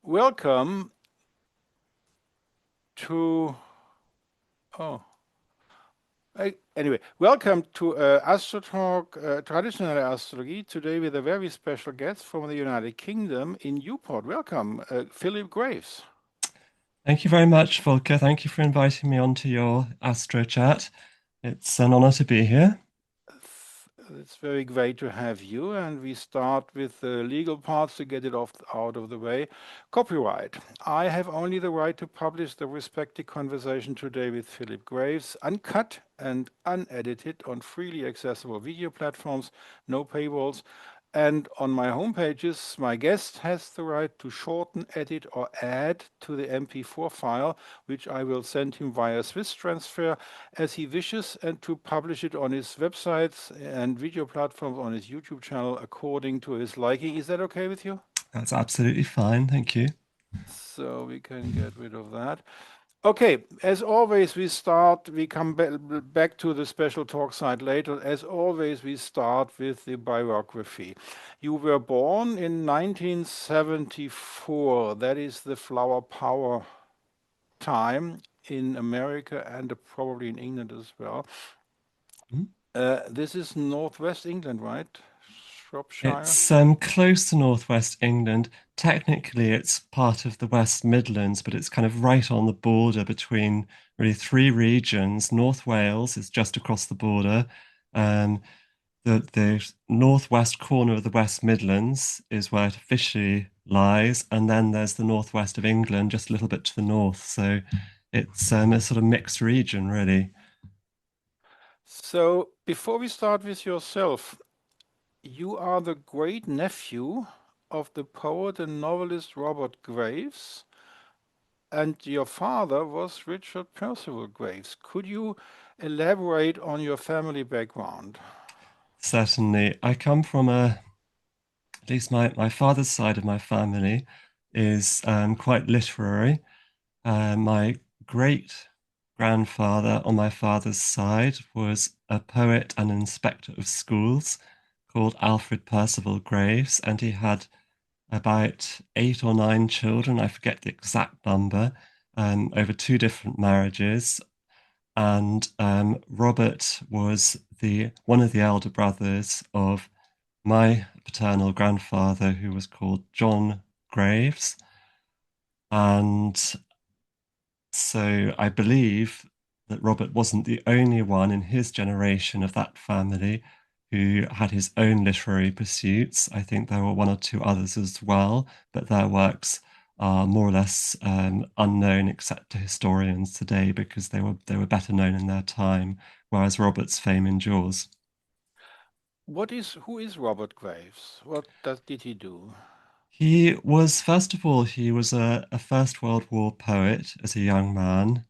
Welcome to, oh, anyway, welcome to Astrotalk, Traditional Astrology, today with a very special guest from the United Kingdom in Newport. Welcome, Philip Graves. Thank you very much, Volker. Thank you for inviting me onto your Astro chat. It's an honor to be here. It's very great to have you, and we start with the legal parts to get it out of the way. Copyright. I have only the right to publish the respective conversation today with Philip Graves, uncut and unedited on freely accessible video platforms, no paywalls. And on my homepages, my guest has the right to shorten, edit, or add to the MP4 file, which I will send him via Swiss transfer as he wishes, and to publish it on his websites and video platforms on his YouTube channel according to his liking. Is that okay with you? That's absolutely fine. Thank you. So we can get rid of that. Okay, as always, we come back to the special talk site later. As always, we start with the biography. You were born in 1974. That is the flower power time in America and probably in England as well. Mhm. This is northwest England, right? Shropshire. It's close to northwest England. Technically, it's part of the West Midlands, but it's kind of right on the border between really three regions. North Wales is just across the border. Um, the northwest corner of the West Midlands is where it officially lies, and then there's the northwest of England, just a little bit to the north. So it's a sort of mixed region, really. So before we start with yourself, you are the great nephew of the poet and novelist Robert Graves, and your father was Richard Percival Graves. Could you elaborate on your family background? Certainly, I come from at least my father's side of my family is quite literary. My great grandfather on my father's side was a poet and inspector of schools called Alfred Percival Graves, and he had about eight or nine children. I forget the exact number, over two different marriages. And Robert was the one of the elder brothers of my paternal grandfather, who was called John Graves. And so I believe that Robert wasn't the only one in his generation of that family who had his own literary pursuits. I think there were one or two others as well, but their works are more or less unknown except to historians today because they were better known in their time, whereas Robert's fame endures. Who is Robert Graves? Did he do? He was, first of all, he was a First World War poet as a young man.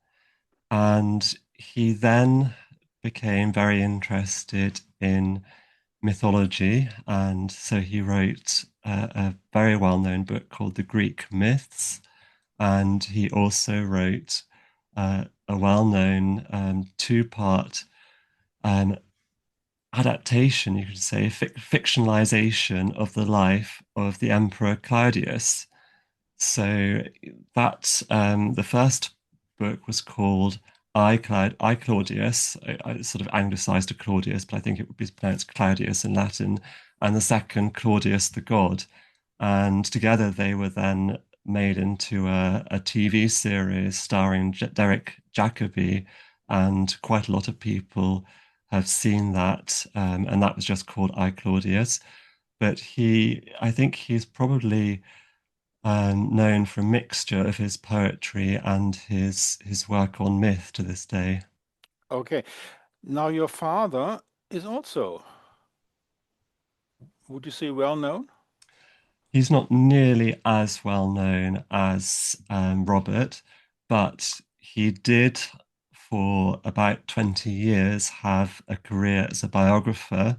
And he then became very interested in mythology. And so he wrote a very well known book called The Greek Myths. And he also wrote a well known two-part um, adaptation, you could say, fictionalization of the life of the Emperor Claudius. So that the first book was called I Claudius. I sort of anglicized to Claudius, but I think it would be pronounced Claudius in Latin. And the second, Claudius the God. And together they were then made into a TV series starring Derek Jacobi, and quite a lot of people have seen that. And that was just called I Claudius. But I think he's probably known for a mixture of his poetry and his work on myth to this day. Okay. Now your father is also, would you say, well known? He's not nearly as well known as Robert, but he did for about 20 years have a career as a biographer,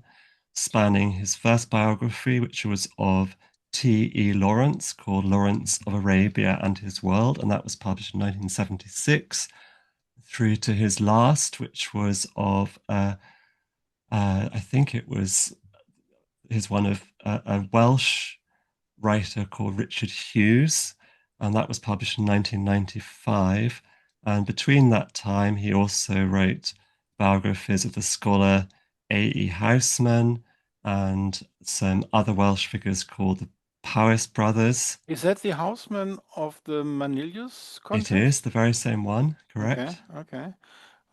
spanning his first biography, which was of T.E. Lawrence, called Lawrence of Arabia and His World, and that was published in 1976, through to his last, which was of I think it was his one of a Welsh writer called Richard Hughes, and that was published in 1995. And between that time, he also wrote biographies of the scholar A.E. Housman and some other Welsh figures called the Powys brothers. Is that the houseman of the Manilius It contest? is the very same one, Okay, correct? okay.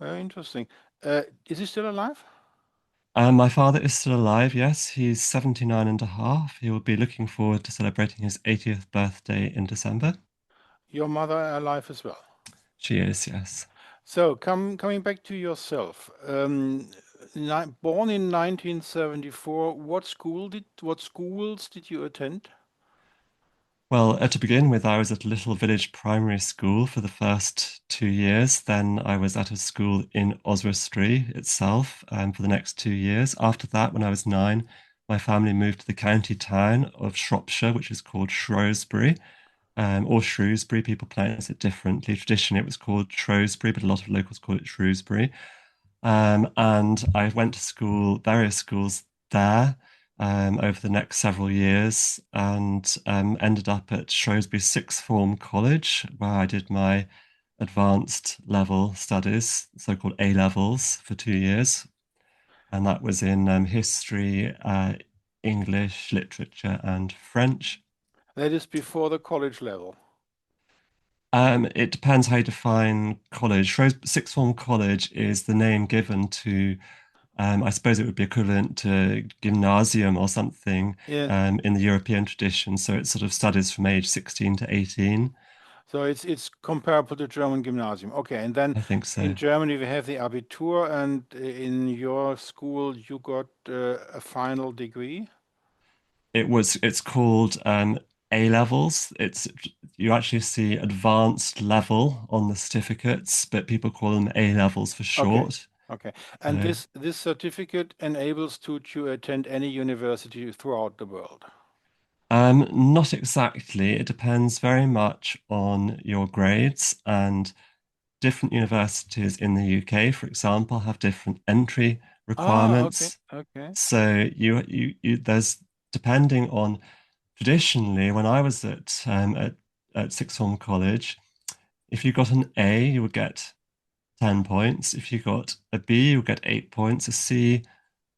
Very interesting. Is he still alive? My father is still alive, yes. He's 79 and a half. He will be looking forward to celebrating his 80th birthday in December. Your mother alive as well. She is, yes. So coming back to yourself, born in 1974, what schools did you attend? Well, to begin with, I was at a little village primary school for the first 2 years. Then I was at a school in Oswestry itself for the next 2 years. After that, when I was 9, my family moved to the county town of Shropshire, which is called Shrewsbury, or Shrewsbury. People pronounce it differently. Traditionally, it was called Shrewsbury, but a lot of locals call it Shrewsbury. And I went to school, various schools there over the next several years, and ended up at Shrewsbury Sixth Form College, where I did my advanced level studies, so-called A levels, for 2 years. And that was in history, English, literature, and French. That is before the college level. It depends how you define college. Sixth Form College is the name given to, I suppose it would be equivalent to gymnasium or something Yeah. in the European tradition. So it's sort of studies from age 16 to 18. So it's comparable to German gymnasium. Okay, and then I think in so. Germany we have the Abitur, and in your school you got a final degree. It's called A levels. It's you actually see advanced level on the certificates, but people call them A levels for Okay, short. okay. And So this certificate enables to attend any university throughout the world. not exactly. It depends very much on your grades, and different universities in the UK, for example, have different entry Ah, okay, requirements. okay, So there's depending on traditionally when I was at sixth form college, if you got an A, you would get 10 points. If you got a B, you would get 8 points, a C,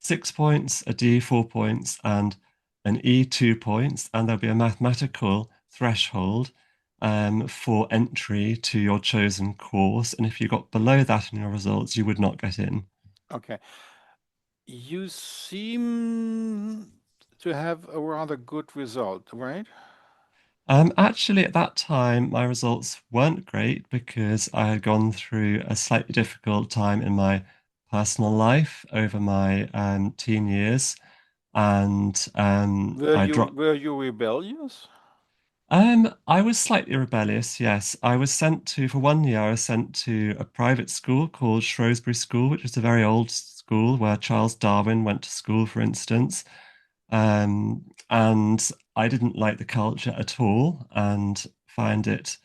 6 points, a D, 4 points, and an E, 2 points. And there'll be a mathematical threshold for entry to your chosen course. And if you got below that in your results, you would not get in. okay. You seem to have a rather good result, right? Actually, at that time, my results weren't great because I had gone through a slightly difficult time in my personal life over my teen years, and I dropped. Were you rebellious? I was slightly rebellious, yes. I was sent to, for 1 year, I was sent to a private school called Shrewsbury School, which is a very old school where Charles Darwin went to school, for instance. And I didn't like the culture at all and find it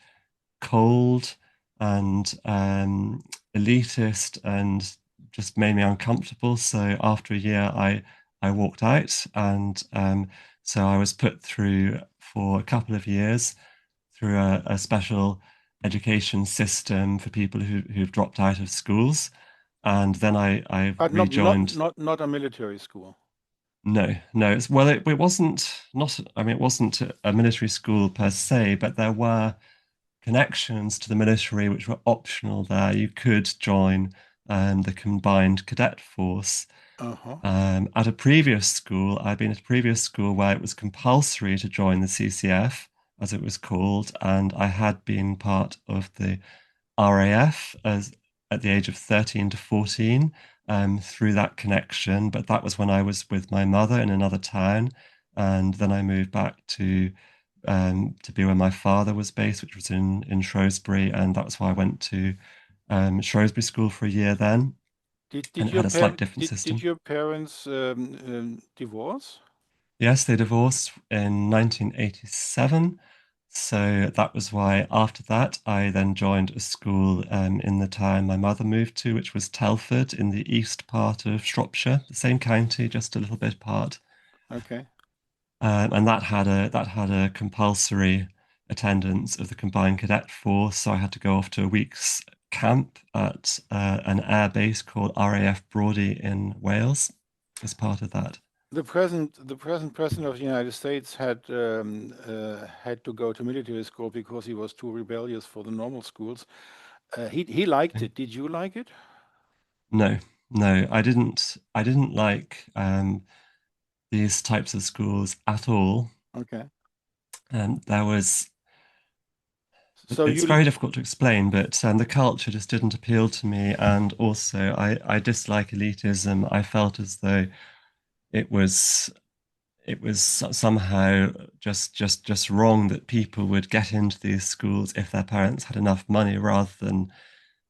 cold and elitist and just made me uncomfortable. So after a year, I walked out, and so I was put through for a couple of years through a special education system for people who've dropped out of schools. And then I But rejoined. not a military school. No, no. Well, it wasn't not. I mean, it wasn't a military school per se, but there were connections to the military which were optional there. You could join the combined cadet force. Uh-huh. At a previous school, I'd been at a previous school where it was compulsory to join the CCF, as it was called, and I had been part of the RAF as at the age of 13 to 14 through that connection. But that was when I was with my mother in another town. And then I moved back to be where my father was based, which was in Shrewsbury. And that's why I went to Shrewsbury School for a year then. And it had a slight different Did system. your parents divorce? Yes, they divorced in 1987. So that was why after that, I then joined a school in the town my mother moved to, which was Telford in the east part of Shropshire, the same county, just a little bit apart. Okay. And that had a compulsory attendance of the combined cadet force. So I had to go off to a week's camp at an air base called RAF Brodie in Wales as part of that. The present president of the United States had to go to military school because he was too rebellious for the normal schools. He liked Okay. it. Did you like it? No, no, I didn't. I didn't like these types of schools at all. Okay. There was So it's you very difficult to explain, but the culture just didn't appeal to me. And also, I dislike elitism. I felt as though it was somehow just wrong that people would get into these schools if their parents had enough money, rather than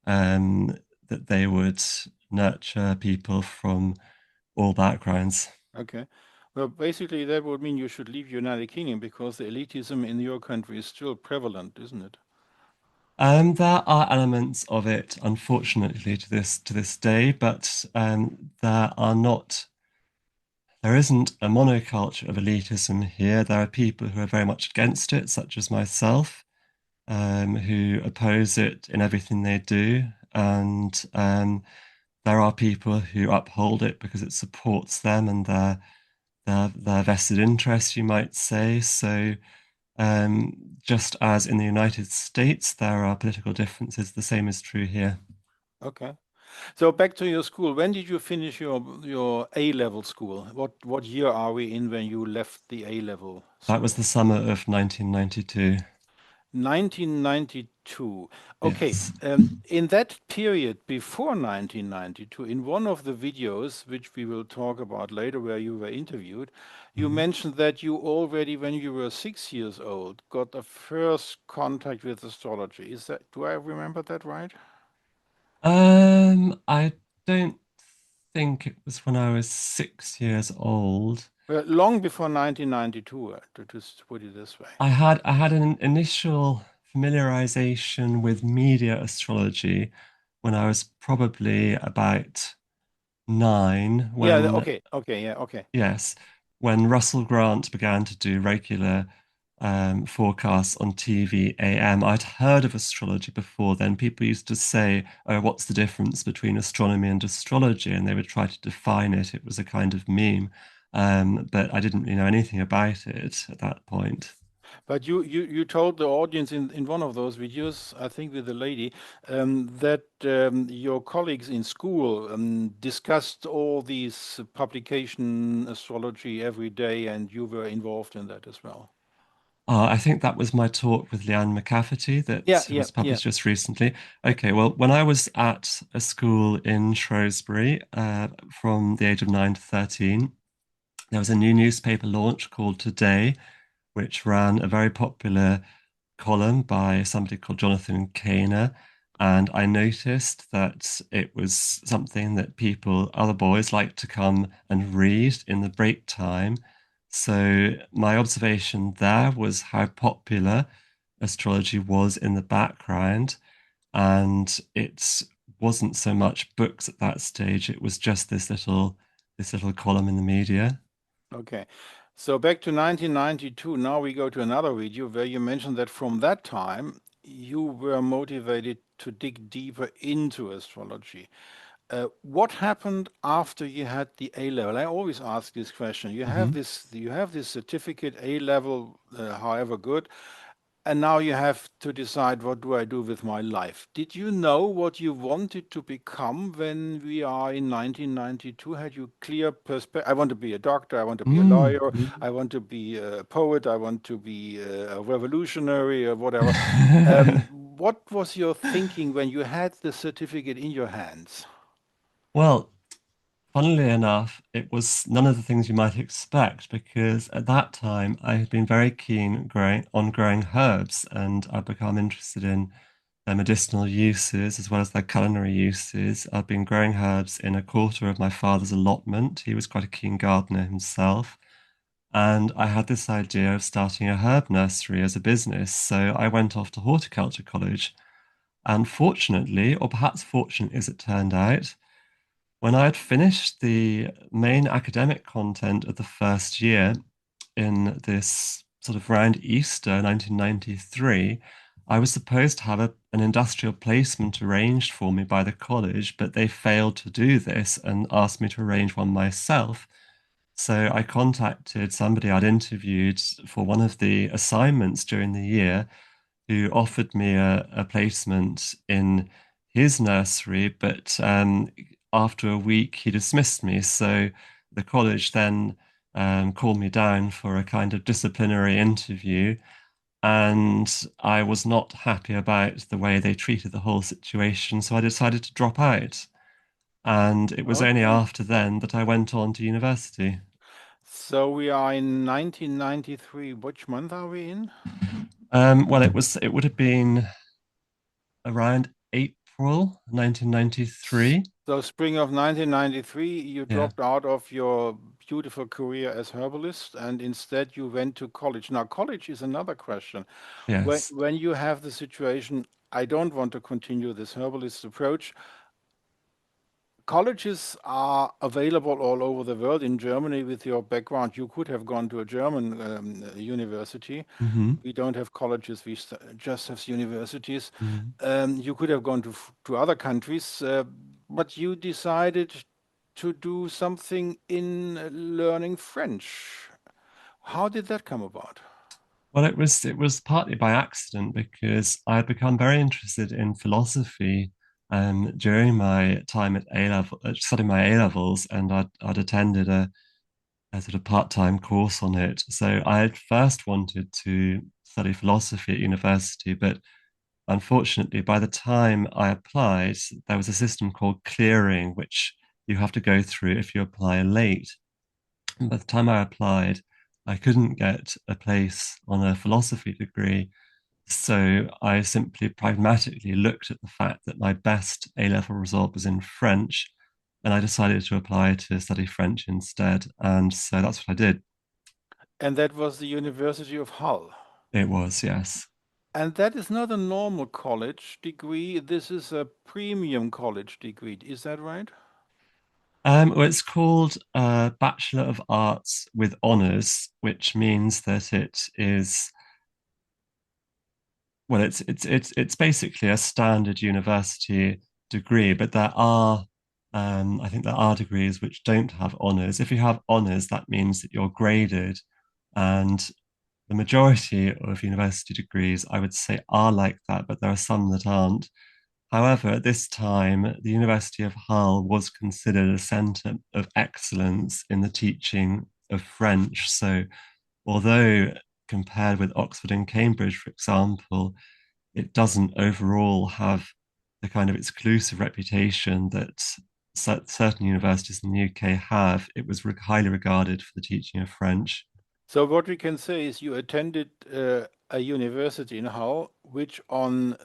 um, that they would nurture people from all backgrounds. okay? Well, basically that would mean you should leave United Kingdom because the elitism in your country is still prevalent, isn't it? There are elements of it, unfortunately, to this day, but there isn't a monoculture of elitism here. There are people who are very much against it, such as myself, who oppose it in everything they do, and there are people who uphold it because it supports them and their vested interests, you might say. So just as in the United States, there are political differences, the same is true here. Okay. So back to your school. When did you finish your A-level school? What year are we in when you left the A-level That was school? the summer of 1992. 1992. Okay. Yes. In that period before 1992, in one of the videos, which we will talk about later, where you were interviewed, you Mhm. mentioned that you already, when you were 6 years old, got a first contact with astrology. Do I remember that right? I don't think it was when I was 6 years old. Well, long before 1992, to just put it this way. I had an initial familiarization with media astrology when I was probably about 9, Yeah, when okay, okay, yeah, okay. yes, when Russell Grant began to do regular forecasts on TV AM. I'd heard of astrology before then. People used to say, "Oh, what's the difference between astronomy and astrology?" And they would try to define it. It was a kind of meme. But I didn't really know anything about it at that point. But you told the audience in one of those videos, I think with the lady, that your colleagues in school discussed all these publication astrology every day, and you were involved in that as well. I think that was my talk with Leanne McCafferty Yeah, that yeah, was yeah. published just recently. Okay, well, when I was at a school in Shrewsbury, from the age of 9 to 13, there was a new newspaper launch called Today, which ran a very popular column by somebody called Jonathan Kaner. And I noticed that it was something that other boys, liked to come and read in the break time. So my observation there was how popular astrology was in the background. And it wasn't so much books at that stage, it was just this little column in the media. Okay. So back to 1992. Now we go to another video where you mentioned that from that time you were motivated to dig deeper into astrology. What happened after you had the A level? I always ask this question. Mhm. You have this certificate A level, however good, and now you have to decide what do I do with my life. Did you know what you wanted to become when we are in 1992? Had you clear perspective? I want to be a doctor. I want to be a Mm. lawyer. I want to be a poet. I want to be a revolutionary or whatever. What was your thinking when you had the certificate in your hands? Well, funnily enough, it was none of the things you might expect, because at that time I had been very keen growing herbs, and I'd become interested in their medicinal uses as well as their culinary uses. I'd been growing herbs in a quarter of my father's allotment. He was quite a keen gardener himself. And I had this idea of starting a herb nursery as a business. So I went off to horticulture college. And fortunately, or perhaps fortunately as it turned out, when I had finished the main academic content of the first year in this sort of around Easter 1993, I was supposed to have an industrial placement arranged for me by the college, but they failed to do this and asked me to arrange one myself. So I contacted somebody I'd interviewed for one of the assignments during the year who offered me a placement in his nursery, but after a week he dismissed me. So the college then called me down for a kind of disciplinary interview. And I was not happy about the way they treated the whole situation. So I decided to drop out. And it was only Okay. after then that I went on to university. So we are in 1993. Which month are we in? Well, it would have been around April 1993. So spring of 1993, you Yeah. dropped out of your beautiful career as herbalist and instead you went to college. Now, college is another question. When Yes. when you have the situation, I don't want to continue this herbalist approach. Colleges are available all over the world. In Germany, with your background, you could have gone to a German university. Hmm. We don't have colleges, we just have universities. Hmm. You could have gone to other countries, but you decided to do something in learning French. How did that come about? Well, it was partly by accident because I had become very interested in philosophy during my time at A level, studying my A levels, and I'd attended a sort of part-time course on it. So I had first wanted to study philosophy at university, but unfortunately, by the time I applied, there was a system called clearing, which you have to go through if you apply late. And by the time I applied, I couldn't get a place on a philosophy degree. So I simply pragmatically looked at the fact that my best A level result was in French, and I decided to apply to study French instead. And so that's what I did. And that was the University of Hull. It was, yes. And that is not a normal college degree. This is a premium college degree. Is that right? Well, it's called Bachelor of Arts with Honours, which means that it is well, it's basically a standard university degree, but there are I think there are degrees which don't have honours. If you have honours, that means that you're graded, and the majority of university degrees, I would say, are like that, but there are some that aren't. However, at this time, the University of Hull was considered a centre of excellence in the teaching of French. So, although compared with Oxford and Cambridge, for example, it doesn't overall have the kind of exclusive reputation that certain universities in the UK have. It was highly regarded for the teaching of French. So what we can say is you attended a university in Hull, which on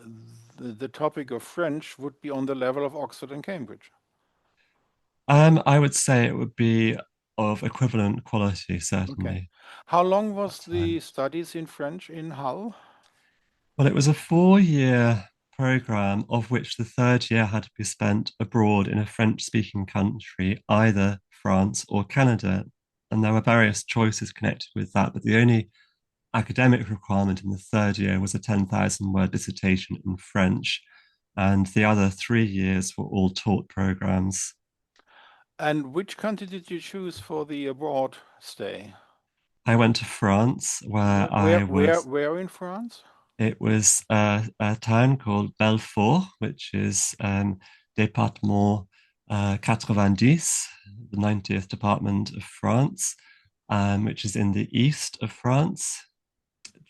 the topic of French would be on the level of Oxford and Cambridge. I would say it would be of equivalent quality, Okay. certainly, How long at was that the time. studies in French in Hull? Well, it was a 4 year program, of which the third year had to be spent abroad in a French speaking country, either France or Canada. And there were various choices connected with that, but the only academic requirement in the third year was a 10,000 word dissertation in French. And the other 3 years were all taught programs. And which country did you choose for the abroad stay? I went to France Where, where where, I where, was where in France? It was a town called Belfort, which is Département 90, the 90th department of France, which is in the east of France,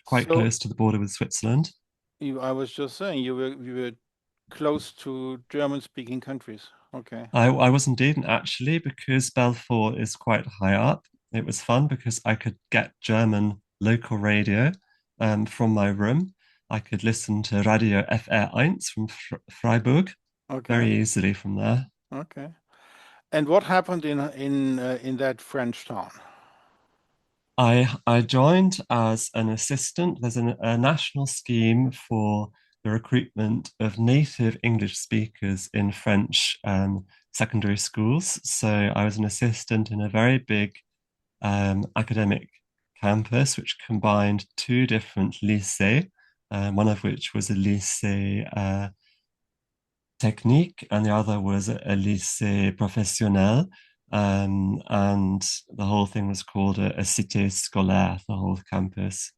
quite So close to the border with Switzerland. I was just saying you were close to German-speaking countries. Okay. I was indeed, and actually, because Belfort is quite high up, it was fun because I could get German local radio from my room. I could listen to Radio FR1 from Freiburg Okay. very easily from there. Okay. And what happened in that French town? I joined as an assistant. There's a national scheme for the recruitment of native English speakers in French secondary schools. So I was an assistant in a very big academic campus, which combined two different lycées, one of which was a lycée technique, and the other was a lycée professionnel. And the whole thing was called a cité scolaire, the whole campus.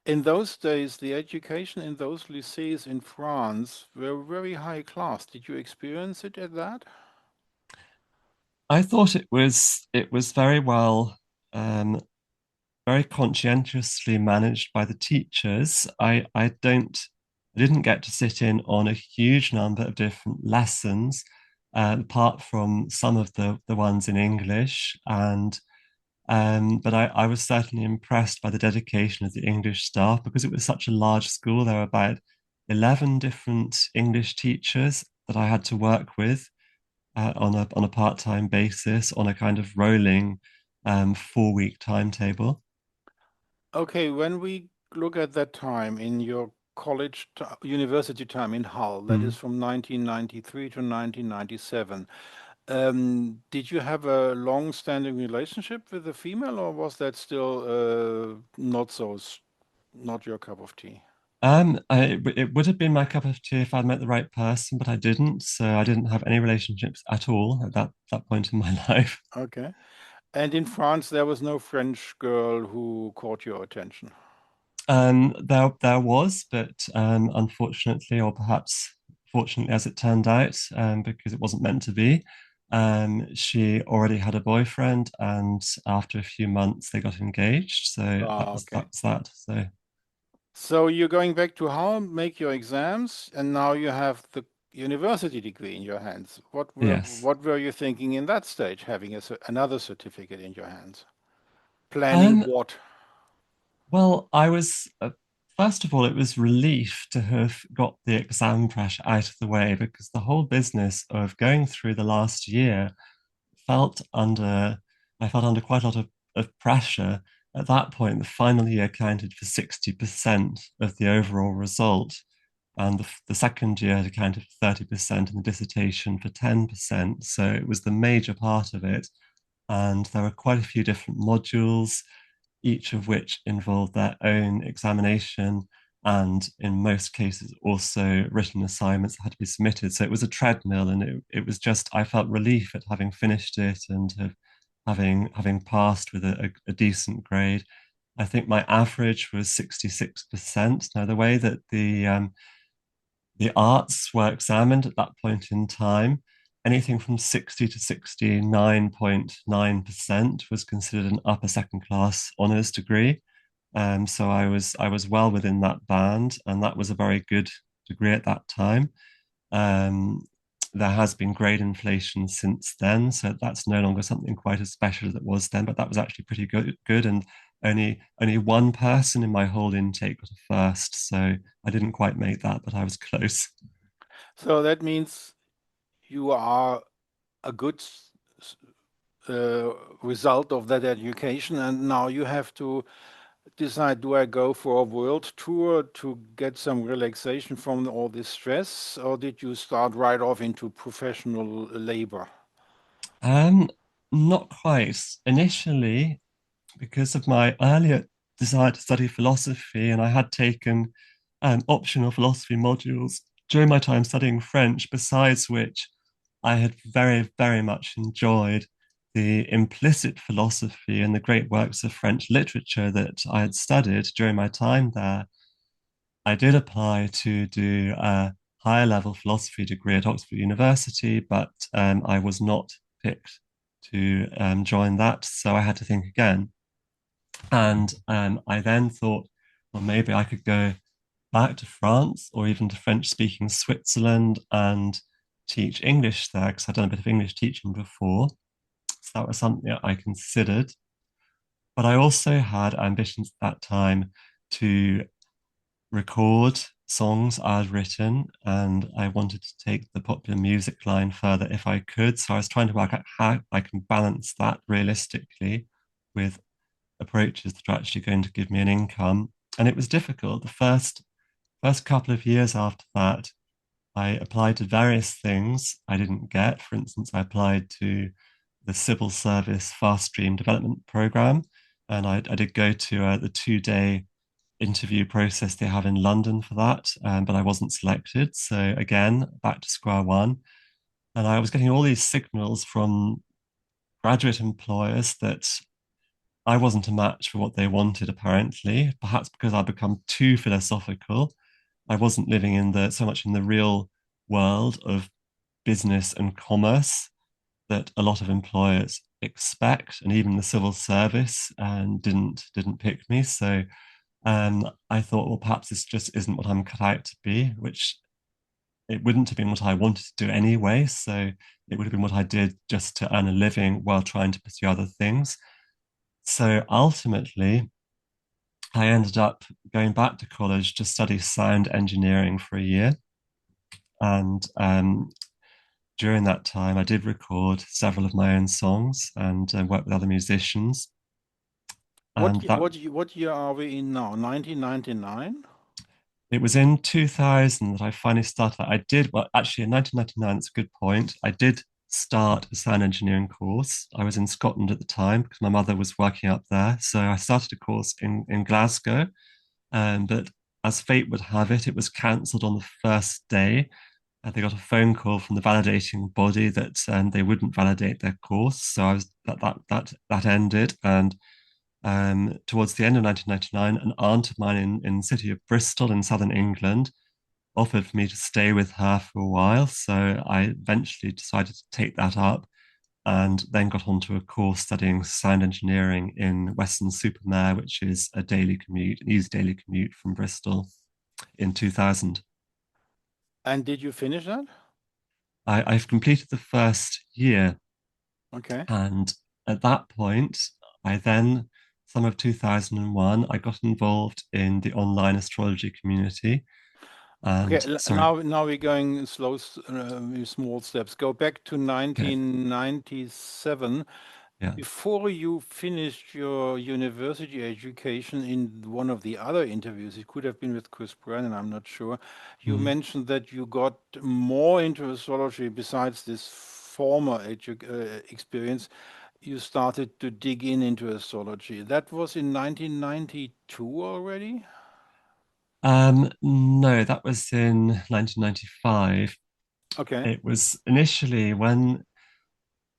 In those days, the education in those lycées in France were very high class. Did you experience it at that? I thought it was very well, um, very conscientiously managed by the teachers. I didn't get to sit in on a huge number of different lessons, apart from some of the ones in English. But I was certainly impressed by the dedication of the English staff because it was such a large school. There were about 11 different English teachers that I had to work with on a part-time basis on a kind of rolling 4-week timetable. Okay, when we look at that time in your university time in Hull, that is Mm. from 1993 to 1997, did you have a long-standing relationship with a female, or was that still not your cup of tea? It would have been my cup of tea if I'd met the right person, but I didn't. So I didn't have any relationships at all at that point in my life. Okay. And in France, there was no French girl who caught your attention. There was, but unfortunately, or perhaps fortunately, as it turned out, because it wasn't meant to be, she already had a boyfriend, and after a few months, they got engaged. So that Ah, was that okay. was that. So So you're going back to Hull, make your exams, and now you have the university degree in your hands. yes. What were you thinking in that stage, having another certificate in your hands? Planning Um, what? well, I was first of all, it was relief to have got the exam pressure out of the way because the whole business of going through the last year felt under I felt under quite a lot of pressure. At that point, the final year accounted for 60% of the overall result, and the second year had accounted for 30%, and the dissertation for 10%. So it was the major part of it. And there were quite a few different modules, each of which involved their own examination and in most cases also written assignments that had to be submitted. So it was a treadmill, and it was just I felt relief at having finished it and having passed with a decent grade. I think my average was 66%. Now the way that the arts were examined at that point in time, anything from 60 to 69.9% was considered an upper second class honours degree. So I was well within that band, and that was a very good degree at that time. Um, there has been grade inflation since then, so that's no longer something quite as special as it was then. But that was actually pretty good, and only one person in my whole intake got a first, so I didn't quite make that, but I was close. So that means you are a good result of that education, and now you have to decide, do I go for a world tour to get some relaxation from all this stress, or did you start right off into professional labor? Um, Not quite. Initially, because of my earlier desire to study philosophy, and I had taken optional philosophy modules during my time studying French, besides which I had very, very much enjoyed the implicit philosophy and the great works of French literature that I had studied during my time there. I did apply to do a higher level philosophy degree at Oxford University, but I was not picked to join that. So I had to think again. And I then thought, well, maybe I could go back to France or even to French speaking Switzerland and teach English there because I'd done a bit of English teaching before. So that was something that I considered. But I also had ambitions at that time to record songs I'd written, and I wanted to take the popular music line further if I could. So I was trying to work out how I can balance that realistically with approaches that are actually going to give me an income. And it was difficult. The first couple of years after that, I applied to various things I didn't get. For instance, I applied to the civil service fast stream development program, and I did go to the 2 day interview process they have in London for that, but I wasn't selected. So again, back to square one. And I was getting all these signals from graduate employers that I wasn't a match for what they wanted, apparently, perhaps because I'd become too philosophical. I wasn't living in the so much in the real world of business and commerce that a lot of employers expect, and even the civil service and didn't pick me. So I thought, well, perhaps this just isn't what I'm cut out to be, which it wouldn't have been what I wanted to do anyway. So it would have been what I did just to earn a living while trying to pursue other things. So ultimately, I ended up going back to college to study sound engineering for a year. And during that time, I did record several of my own songs and work with other musicians. And that What year are we in now? 1999? it was in 2000 that I finally started. I did, well, actually, in 1999, that's a good point. I did start a sound engineering course. I was in Scotland at the time because my mother was working up there. So I started a course in Glasgow. But as fate would have it, it was cancelled on the first day. They got a phone call from the validating body that they wouldn't validate their course. So I was that ended. And towards the end of 1999, an aunt of mine in the city of Bristol in southern England offered for me to stay with her for a while. So I eventually decided to take that up and then got onto a course studying sound engineering in Weston-super-Mare, which is a daily commute, an easy daily commute from Bristol in 2000. And did you finish that? I've completed the first year, Okay. and at that point, I then, summer of 2001, I got involved in the online astrology community. Okay, And sorry, now we're going with small steps. Go back to okay, 1997. yeah. Before you finished your university education, in one of the other interviews, it could have been with Chris Brennan, I'm not sure, you Mm. mentioned that you got more into astrology besides this former experience. You started to dig into astrology. That was in 1992 already? No, that was in 1995. Okay. It was initially when,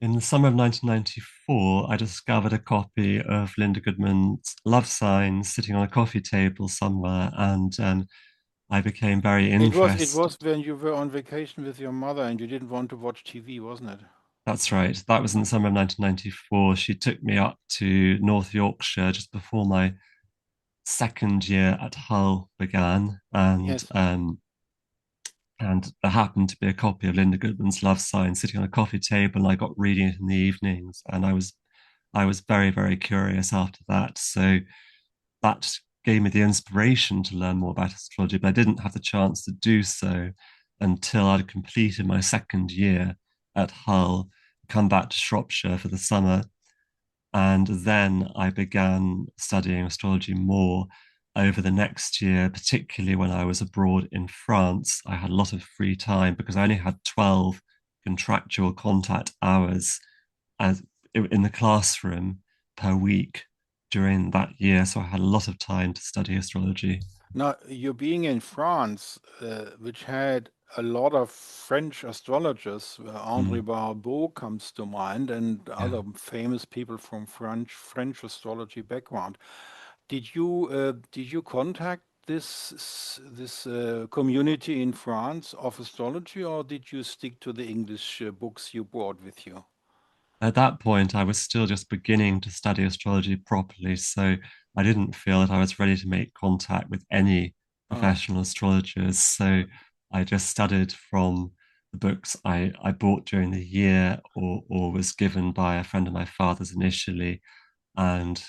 in the summer of 1994, I discovered a copy of Linda Goodman's Love Signs sitting on a coffee table somewhere, and I became very It interested. was when you were on vacation with your mother and you didn't want to watch TV, wasn't it? That's right. That was in the summer of 1994. She took me up to North Yorkshire just before my second year at Hull began, Yes. and there happened to be a copy of Linda Goodman's Love Sign sitting on a coffee table, and I got reading it in the evenings, and I was very, very curious after that. So that gave me the inspiration to learn more about astrology, but I didn't have the chance to do so until I'd completed my second year at Hull, come back to Shropshire for the summer, and then I began studying astrology more over the next year, particularly when I was abroad in France. I had a lot of free time because I only had 12 contractual contact hours as in the classroom per week during that year. So I had a lot of time to study astrology. Now, you being in France, which had a lot of French astrologers, André Mm, Barbeau comes to mind, and yeah. other famous people from French astrology background. Did you contact this community in France of astrology, or did you stick to the English books you brought with you? At that point, I was still just beginning to study astrology properly. So I didn't feel that I was ready to make contact with any Oh, professional astrologers. So I just studied from the books I bought during the year, or was given by a friend of my father's initially. And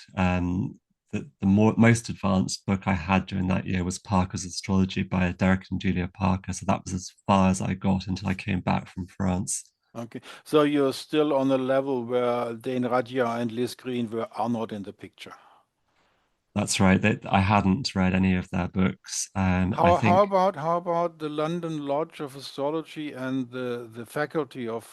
most advanced book I had during that year was Parker's Astrology by Derek and Julia Parker. So that was as far as I got until I came back from France. okay. So you're still on a level where Dane Radia and Liz Green are not in the picture. That's right. I hadn't read any of their books. I How think about the London Lodge of Astrology and the Faculty of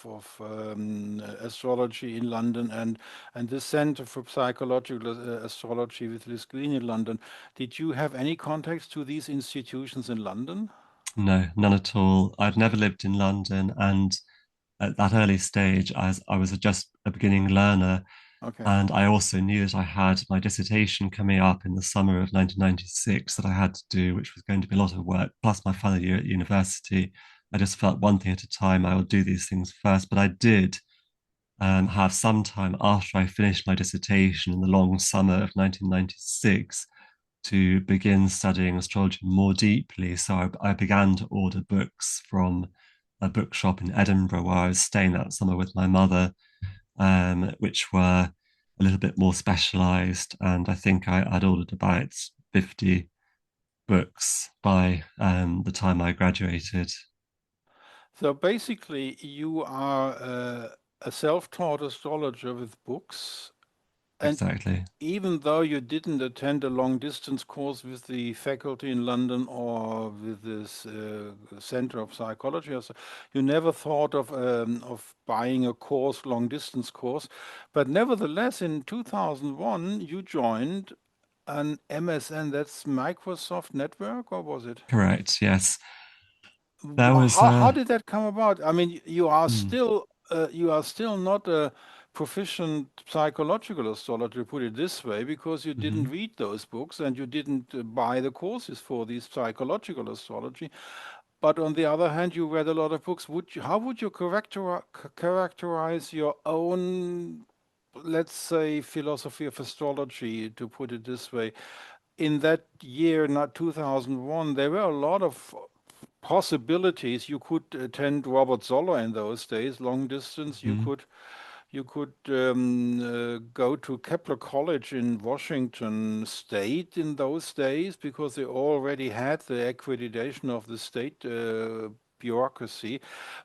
Astrology in London and the Center for Psychological Astrology with Liz Green in London? Did you have any contacts to these institutions in London? no, none at all. I'd never lived in London, and at that early stage, as I was just a beginning learner, Okay. and I also knew that I had my dissertation coming up in the summer of 1996 that I had to do, which was going to be a lot of work, plus my final year at university. I just felt one thing at a time. I would do these things first, but I did have some time after I finished my dissertation in the long summer of 1996 to begin studying astrology more deeply. So I began to order books from a bookshop in Edinburgh where I was staying that summer with my mother, which were a little bit more specialized. And I think I'd ordered about 50 books by the time I graduated. So basically, you are a self-taught astrologer with books. And Exactly. even though you didn't attend a long distance course with the faculty in London or with this Center of Psychology, or so, you never thought of buying a course, long distance course. But nevertheless, in 2001, you joined an MSN, that's Microsoft Network, or was it? Correct. Yes. There was How a. did that come about? I mean, you are still not a proficient psychological astrologer, put it this way, because you didn't Mhm. read those books and you didn't buy the courses for these psychological astrology. But on the other hand, you read a lot of books. How would you characterize your own, let's say, philosophy of astrology, to put it this way? In that year, not 2001, there were a lot of possibilities. You could attend Robert Zoller in those days, long distance. Mhm. You could go to Kepler College in Washington State in those days because they already had the accreditation of the state bureaucracy.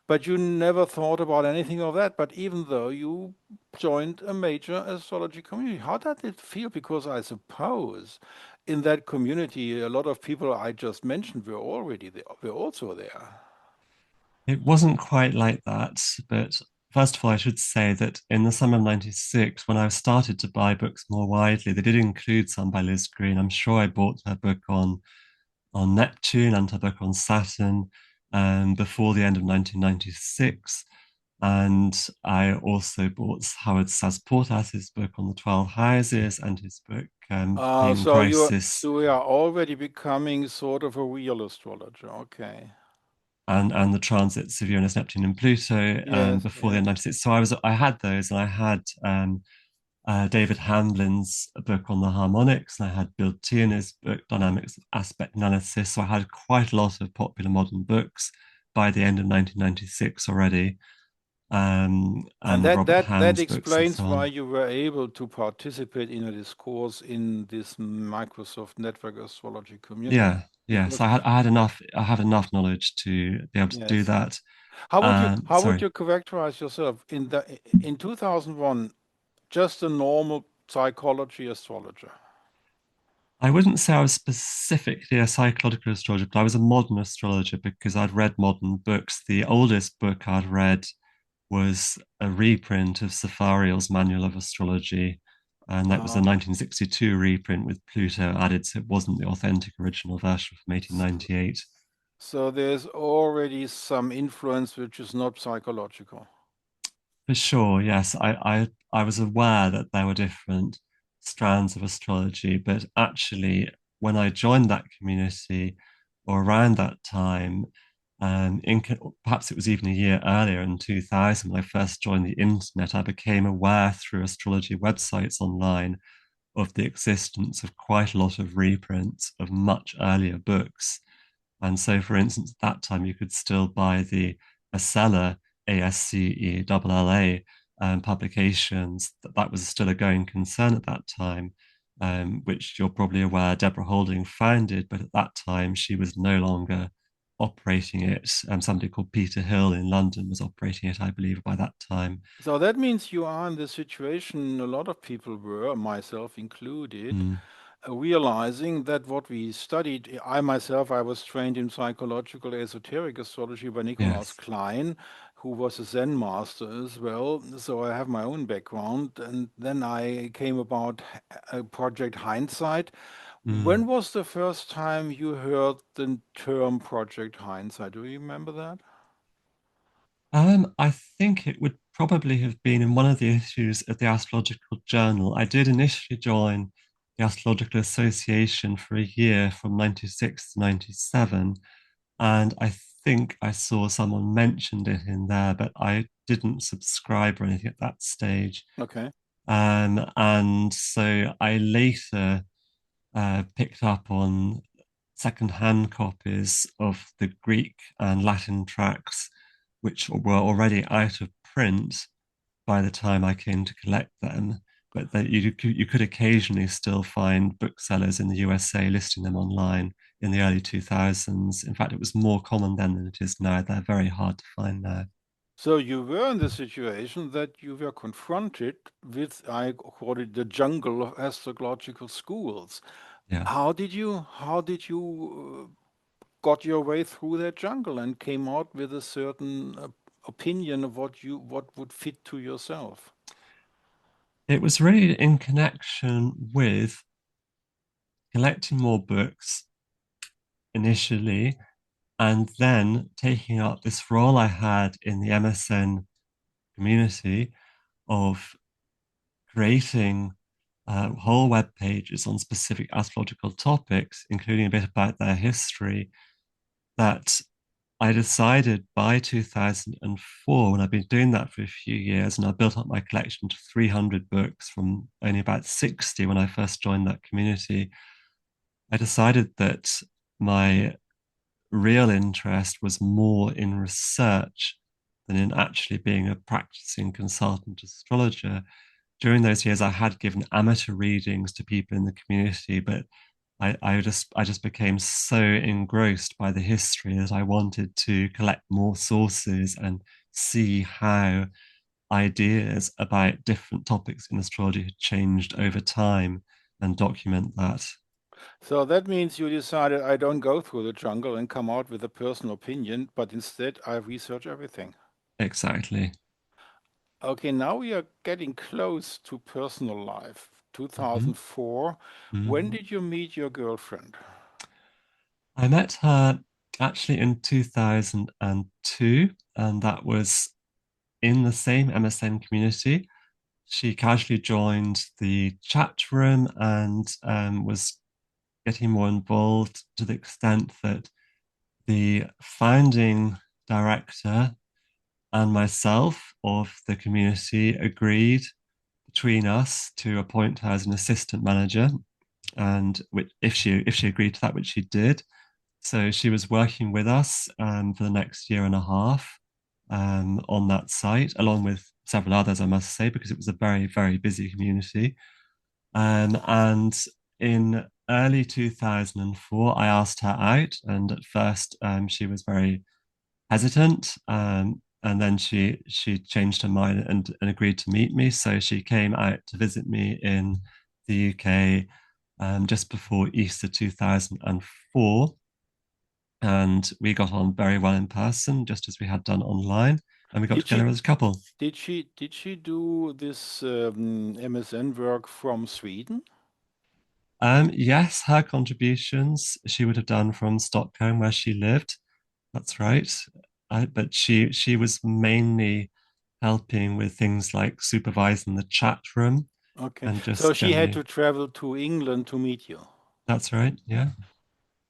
But you never thought about anything of that. But even though you joined a major astrology community, how did it feel? Because I suppose in that community, a lot of people I just mentioned were already there, were also there. It wasn't quite like that, but first of all, I should say that in the summer of 96, when I started to buy books more widely, they did include some by Liz Green. I'm sure I bought her book on Neptune and her book on Saturn before the end of 1996. And I also bought Howard Sass-Portas's book on the 12 houses and his book Paying Crisis So you are already becoming sort of a real astrologer. Okay. and the transits of Uranus, Neptune, and Pluto Yes, before the yes. end of 96. So I had those, and I had David Hamlin's book on the harmonics, and I had Bill Tierney's book Dynamics of Aspect Analysis. So I had quite a lot of popular modern books by the end of 1996 already, And and Robert that Hand's books and so explains why on. you were able to participate in a discourse in this Microsoft Network Astrology community. Yeah, yeah. Because So I had enough. I have enough knowledge to be able to do yes. that. How would Sorry. you characterize yourself in 2001, just a normal psychology astrologer? I wouldn't say I was specifically a psychological astrologer, but I was a modern astrologer because I'd read modern books. The oldest book I'd read was a reprint of Safariel's Manual of Astrology, and that was a Uh, 1962 reprint with Pluto added, so it wasn't the authentic original version from s- 1898. so there's already some influence which is not psychological. For sure, yes. I was aware that there were different strands of astrology, but actually, when I joined that community or around that time, perhaps it was even a year earlier in 2000, when I first joined the internet, I became aware through astrology websites online of the existence of quite a lot of reprints of much earlier books. And so, for instance, at that time, you could still buy the Acela, ASCELLA publications. That was still a going concern at that time, which you're probably aware Deborah Holding founded, but at that time, she was no longer operating it. Somebody called Peter Hill in London was operating it, I believe, by that time. So that means you are in the situation a lot of people were, myself included, Mm. realizing that what we studied, I myself, I was trained in psychological esoteric astrology by Nikolaus Yes. Klein, who was a Zen master as well. So I have my own background. And then I came about Project Hindsight. When Mm. was the first time you heard the term Project Hindsight? Do you remember that? I think it would probably have been in one of the issues of the Astrological Journal. I did initially join the Astrological Association for a year from 96 to 97, and I think I saw someone mentioned it in there, but I didn't subscribe or anything at that stage. Okay. And so I later picked up on second-hand copies of the Greek and Latin tracts, which were already out of print by the time I came to collect them. But that you could occasionally still find booksellers in the USA listing them online in the early 2000s. In fact, it was more common then than it is now. They're very hard to find now. So you were in the situation that you were confronted with, I call it the jungle of astrological schools. Yeah. How did you got your way through that jungle and came out with a certain opinion of what would fit to yourself? It was really in connection with collecting more books initially, and then taking up this role I had in the MSN community of creating whole web pages on specific astrological topics, including a bit about their history, that I decided by 2004, when I've been doing that for a few years, and I built up my collection to 300 books from only about 60 when I first joined that community, I decided that my real interest was more in research than in actually being a practicing consultant astrologer. During those years, I had given amateur readings to people in the community, but I just became so engrossed by the history that I wanted to collect more sources and see how ideas about different topics in astrology had changed over time and document that. So that means you decided I don't go through the jungle and come out with a personal opinion, but instead I research everything. Exactly. Okay, now we are getting close to personal life. Mhm. 2004. When Mhm. did you meet your girlfriend? I met her actually in 2002, and that was in the same MSN community. She casually joined the chat room and was getting more involved to the extent that the founding director and myself of the community agreed between us to appoint her as an assistant manager. And if she agreed to that, which she did, so she was working with us for the next year and a half on that site, along with several others, I must say, because it was a very, very busy community. And in early 2004, I asked her out, and at first she was very hesitant, and then she changed her mind and agreed to meet me. So she came out to visit me in the UK just before Easter 2004, and we got on very well in person, just as we had done online, and we got Did together she as a couple. did she do this MSN work from Sweden? Yes, her contributions she would have done from Stockholm, where she lived. That's right. But she was mainly helping with things like supervising the chat room Okay, and so just she had generally. to travel to England to meet you. That's right. Yeah.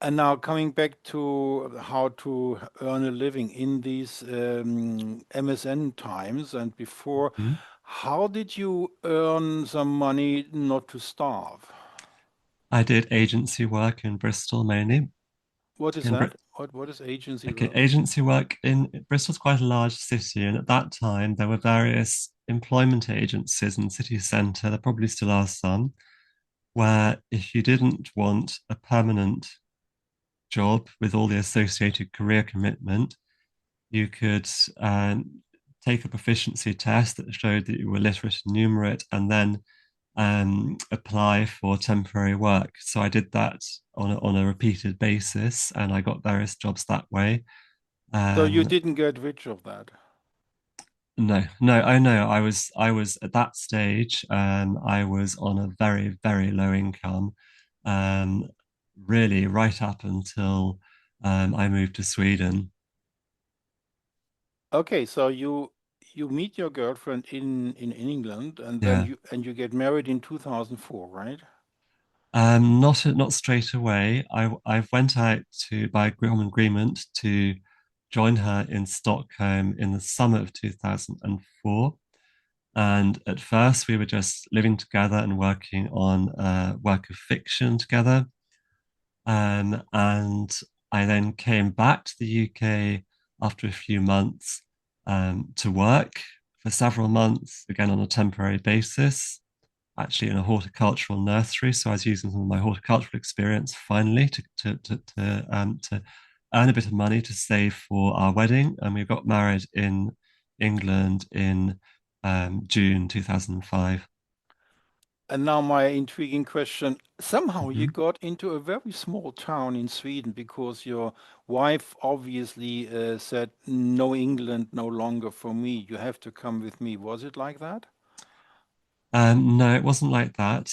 And now coming back to how to earn a living in these MSN times and before, Mhm. how did you earn some money not to starve? I did agency work in Bristol mainly. What is In that? Brit- What is agency okay, work? agency work in Bristol's quite a large city, and at that time there were various employment agencies in the city centre. There probably still are some, where if you didn't want a permanent job with all the associated career commitment, you could take a proficiency test that showed that you were literate and numerate, and then apply for temporary work. So I did that on a repeated basis, and I got various jobs that way. So you Um, didn't get rich of that. no, no, I know. I was at that stage. I was on a very, very low income, um, really right up until I moved to Sweden. Okay, so you meet your girlfriend in England, and then Yeah. you get married in 2004, right? Not straight away. I went out to by common agreement to join her in Stockholm in the summer of 2004. And at first, we were just living together and working on a work of fiction together. And I then came back to the UK after a few months to work for several months, again on a temporary basis, actually in a horticultural nursery. So I was using some of my horticultural experience finally to earn a bit of money to save for our wedding. And we got married in England in June 2005. And now my intriguing question. Somehow you Mhm. got into a very small town in Sweden because your wife obviously said, "No, England no longer for me. You have to come with me." Was it like that? No, it wasn't like that.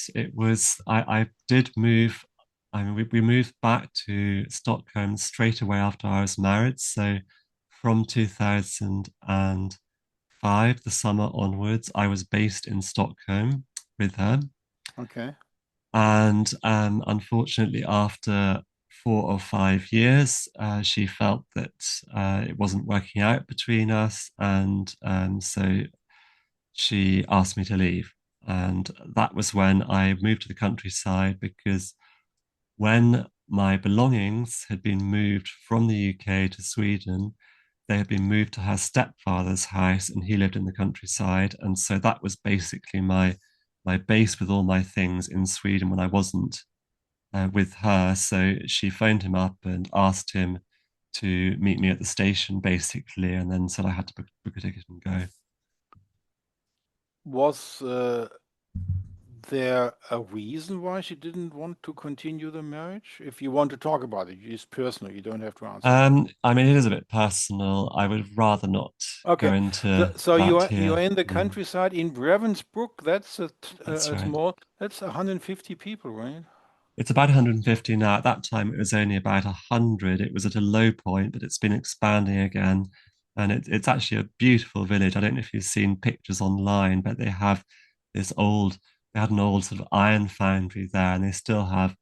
I did move. I mean, we moved back to Stockholm straight away after I was married. So from 2005, the summer onwards, I was based in Stockholm with her. Okay. And unfortunately, after 4 or 5 years, she felt that it wasn't working out between us. And so she asked me to leave. And that was when I moved to the countryside because when my belongings had been moved from the UK to Sweden, they had been moved to her stepfather's house and he lived in the countryside. And so that was basically my base with all my things in Sweden when I wasn't with her. So she phoned him up and asked him to meet me at the station, basically, and then said I had to book a ticket and go. Was there a reason why she didn't want to continue the marriage? If you want to talk about it, it's personal. You don't have to answer that. I mean, it is a bit personal. I would rather not go Okay, so into so that you're here. in the Mm, countryside in Ravensbrück. That's that's a right. small. That's 150 people, right? It's about 150 now. At that time, it was only about 100. It was at a low point, but it's been expanding again. And it's actually a beautiful village. I don't know if you've seen pictures online, but they have this old, they had an old sort of iron foundry there, and they still have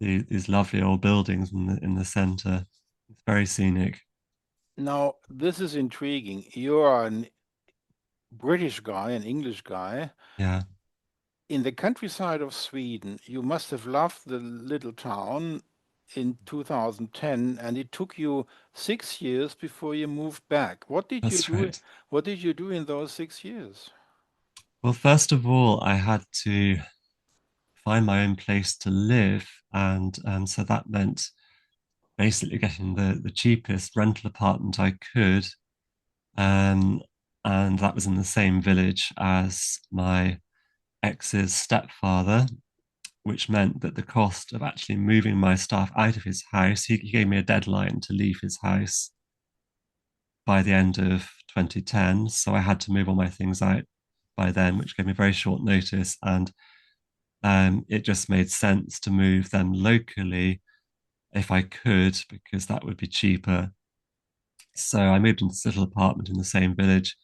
these lovely old buildings in the center. It's very scenic. Now this is intriguing. You are a British guy, an English guy. Yeah, In the countryside of Sweden, you must have loved the little town in 2010, and it took you 6 years before you moved back. What did you that's do? right. What did you do in those 6 years? Well, first of all, I had to find my own place to live. And so that meant basically getting the cheapest rental apartment I could. Um, and that was in the same village as my ex's stepfather, which meant that the cost of actually moving my stuff out of his house, he gave me a deadline to leave his house by the end of 2010. So I had to move all my things out by then, which gave me very short notice. And it just made sense to move them locally if I could, because that would be cheaper. So I moved into this little apartment in the same village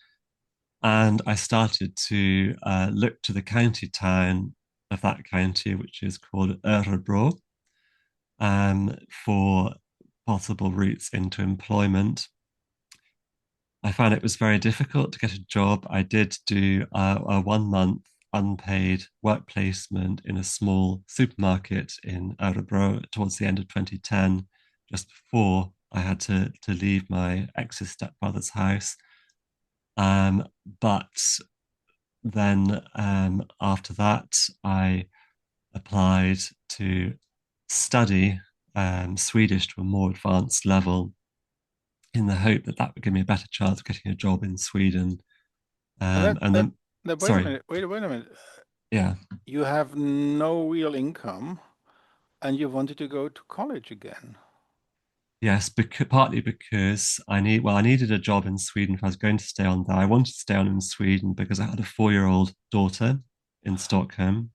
and I started to look to the county town of that county, which is called Örebro, for possible routes into employment. I found it was very difficult to get a job. I did do a 1 month unpaid work placement in a small supermarket in Örebro towards the end of 2010, just before I had to leave my ex's stepfather's house. But then after that, I applied to study Swedish to a more advanced level in the hope that that would give me a better chance of getting a job in Sweden. And that And that then, that wait a sorry, minute, wait a minute. Yeah. You have no real income, and you wanted to go to college again. Yes, partly because I needed a job in Sweden if I was going to stay on there. I wanted to stay on in Sweden because I had a 4-year-old daughter in Stockholm.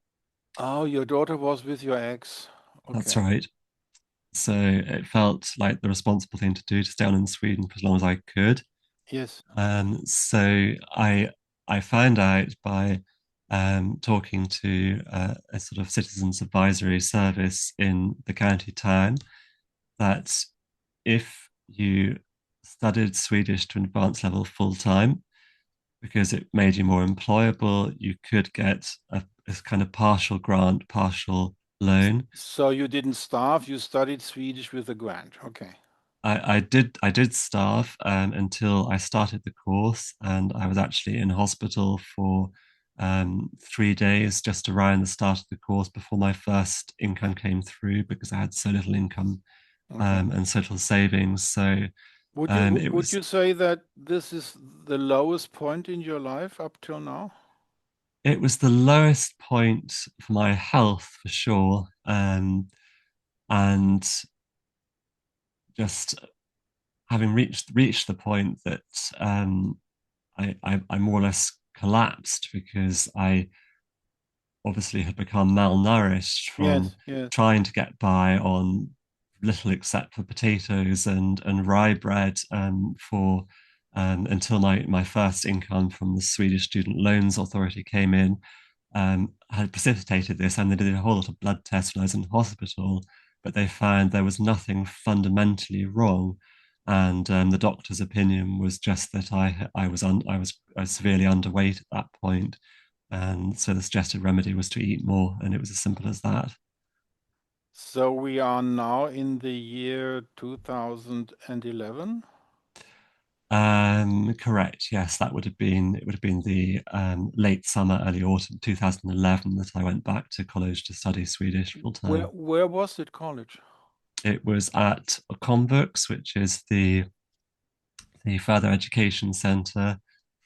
Oh, your daughter was with your ex. That's Okay. right. So it felt like the responsible thing to do to stay on in Sweden for as long as I could. Yes. So I found out by talking to a sort of citizens advisory service in the county town that if you studied Swedish to an advanced level full time, because it made you more employable, you could get a kind of partial grant, partial loan. So you didn't starve, you studied Swedish with a grant. Okay. I did starve until I started the course, and I was actually in hospital for 3 days just around the start of the course before my first income came through because I had so little income Okay. and so little savings. So Would you it would was you say that this is the lowest point in your life up till now? it was the lowest point for my health for sure, and just having reached the point that I more or less collapsed because I obviously had become malnourished from Yes, yes. trying to get by on little except for potatoes and rye bread for until my first income from the Swedish Student Loans Authority came in, had precipitated this, and they did a whole lot of blood tests when I was in hospital, but they found there was nothing fundamentally wrong. And the doctor's opinion was just that I was severely underweight at that point, and so the suggested remedy was to eat more, and it was as simple as that. So we are now in the year 2011. Correct. Yes, that would have been it would have been the late summer, early autumn 2011 that I went back to college to study Swedish full Where time. where was it college? It was at Convux, which is the further education centre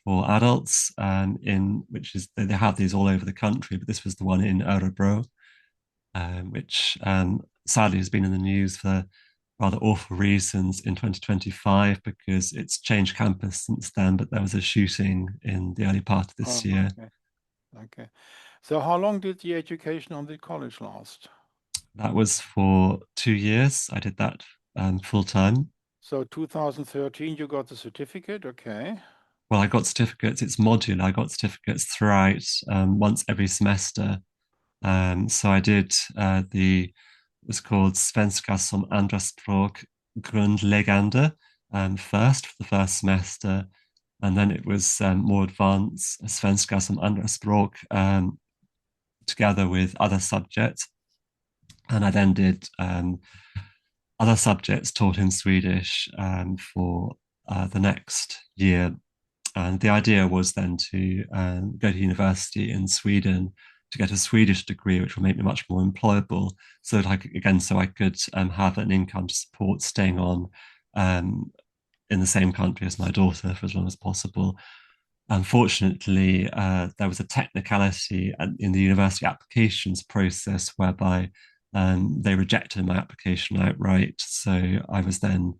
for adults, in which is they have these all over the country, but this was the one in Örebro, which sadly has been in the news for rather awful reasons in 2025 because it's changed campus since then. But there was a shooting in the early part of this Oh, year. okay. Okay. So how long did the education on the college last? That was for 2 years. I did that full time. So 2013 you got the certificate, okay. Well, I got certificates. It's modular. I got certificates throughout once every semester. So I did the it was called Svenska som andraspråk grundläggande first for the first semester, and then it was more advanced Svenska som andraspråk together with other subjects, and I then did other subjects taught in Swedish for the next year. And the idea was then to go to university in Sweden to get a Swedish degree, which will make me much more employable, so that so I could have an income to support staying on um, in the same country as my daughter for as long as possible. Unfortunately, there was a technicality in the university applications process whereby they rejected my application outright. So I was then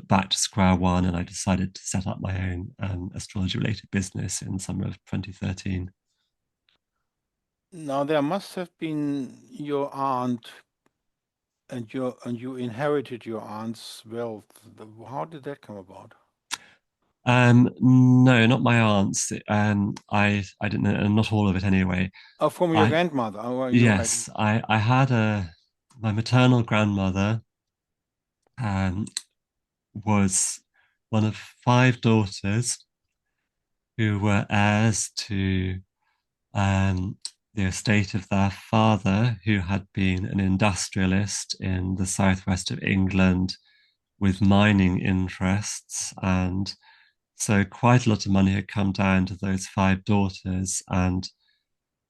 back to square one, and I decided to set up my own astrology related business in summer of 2013. Now there must have been your aunt and you inherited your aunt's wealth. How did that come about? No, not my aunt's. I didn't know, not all of it anyway. Oh, from your I grandmother. Oh, you had. Yes, I had a my maternal grandmother um, was one of 5 daughters who were heirs to um, the estate of their father, who had been an industrialist in the southwest of England with mining interests. And so quite a lot of money had come down to those 5 daughters. And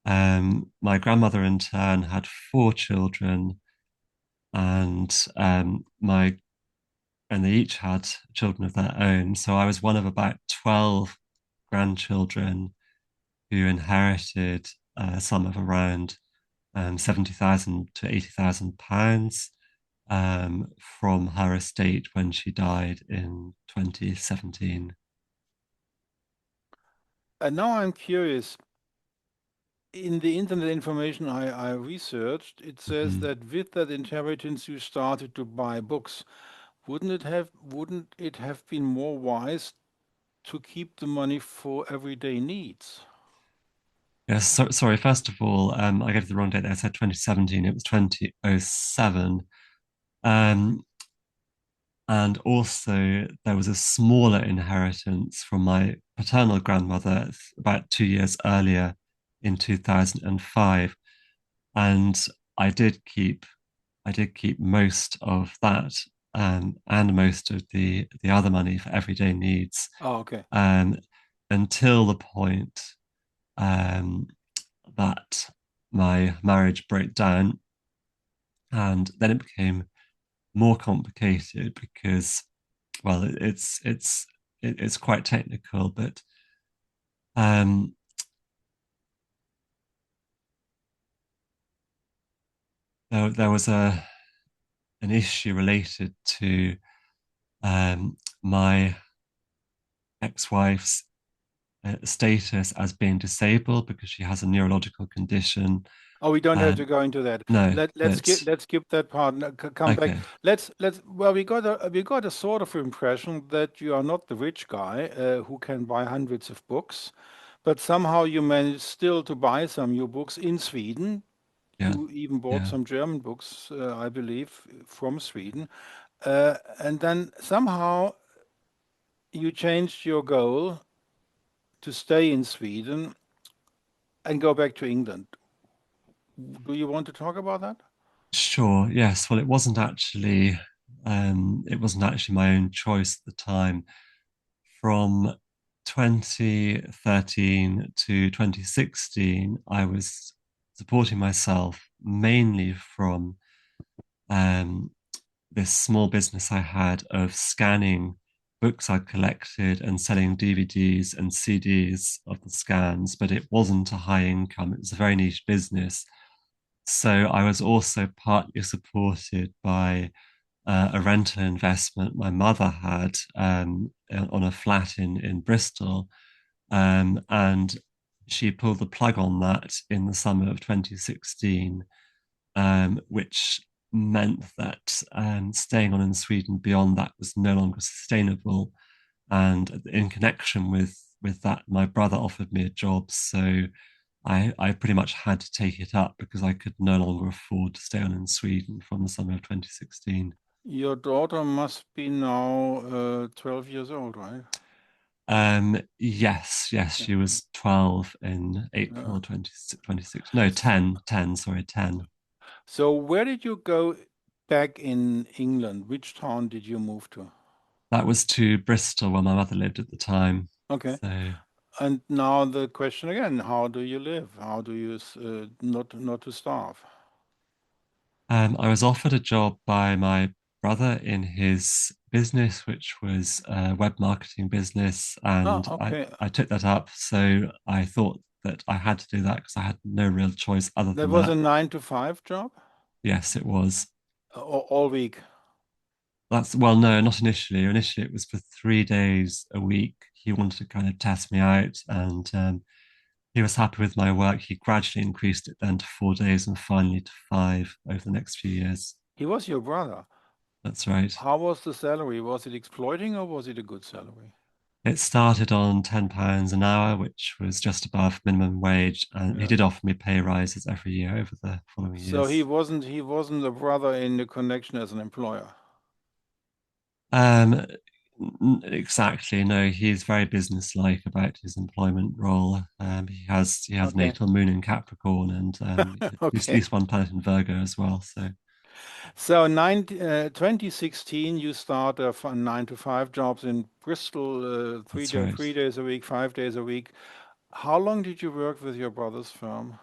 my grandmother, in turn, had 4 children, and they each had children of their own. So I was one of about 12 grandchildren who inherited a sum of around 70,000 to £80,000 from her estate when she died in 2017. And now I'm curious. In the internet information I researched, it says Mhm. that with that inheritance you started to buy books. Wouldn't it have been more wise to keep the money for everyday needs? Yes, sorry. First of all, I gave the wrong date there. I said 2017. It was 2007. Um, and also, there was a smaller inheritance from my paternal grandmother about 2 years earlier in 2005. And I did keep, I did keep most of that, and most of the other money for everyday needs, Oh, okay. um, until the point um, that my marriage broke down, and then it became more complicated because, well, it's quite technical, but um, there was a an issue related to my ex-wife's status as being disabled because she has a neurological condition. Oh, we don't have to Um, go into that. no, Let's skip but that part. Come back. okay, Let's well, we got a sort of impression that you are not the rich guy who can buy hundreds of books, but somehow you managed still to buy some new books in Sweden. yeah, You even bought yeah, some German books, I believe, from Sweden. And then somehow you changed your goal to stay in Sweden and go back to England. Do you want to talk about that? sure, yes. Well, it wasn't actually my own choice at the time. From 2013 to 2016, I was supporting myself mainly from um, this small business I had of scanning books I collected and selling DVDs and CDs of the scans, but it wasn't a high income. It was a very niche business. So I was also partly supported by a rental investment my mother had on a flat in Bristol. And she pulled the plug on that in the summer of 2016, which meant that staying on in Sweden beyond that was no longer sustainable. And in connection with that, my brother offered me a job, so I pretty much had to take it up because I could no longer afford to stay on in Sweden from the summer of 2016. Your daughter must be now 12 years old, right? Yes, Yeah. she was 12 in Yeah. April 2026. No, S- 10, sorry, 10. So where did you go back in England? Which town did you move to? That was to Bristol where my mother lived at the time. Okay. So And now the question again, how do you live? How do you not to starve? I was offered a job by my brother in his business, which was a web marketing business, Oh, and okay. I took that up. So I thought that I had to do that because I had no real choice other That than was a that. 9 to 5 job? Yes, it was. All week. That's well, no, not initially. Initially, it was for 3 days a week. He wanted to kind of test me out, and he was happy with my work. He gradually increased it then to 4 days and finally to five over the next few years. He was your brother. That's right. How was the salary? Was it exploiting or was it a good salary? It started on £10 an hour, which was just above minimum wage, and he Yeah. did offer me pay rises every year over the following So he years. wasn't he wasn't a brother in the connection as an employer. Um, exactly. No, he's very businesslike about his employment role. He has an Okay. natal moon in Capricorn and at Okay. least one planet in Virgo as well. So 2016, you start 9 to 5 jobs in Bristol, that's right. 3 days a week, 5 days a week. How long did you work with your brother's firm?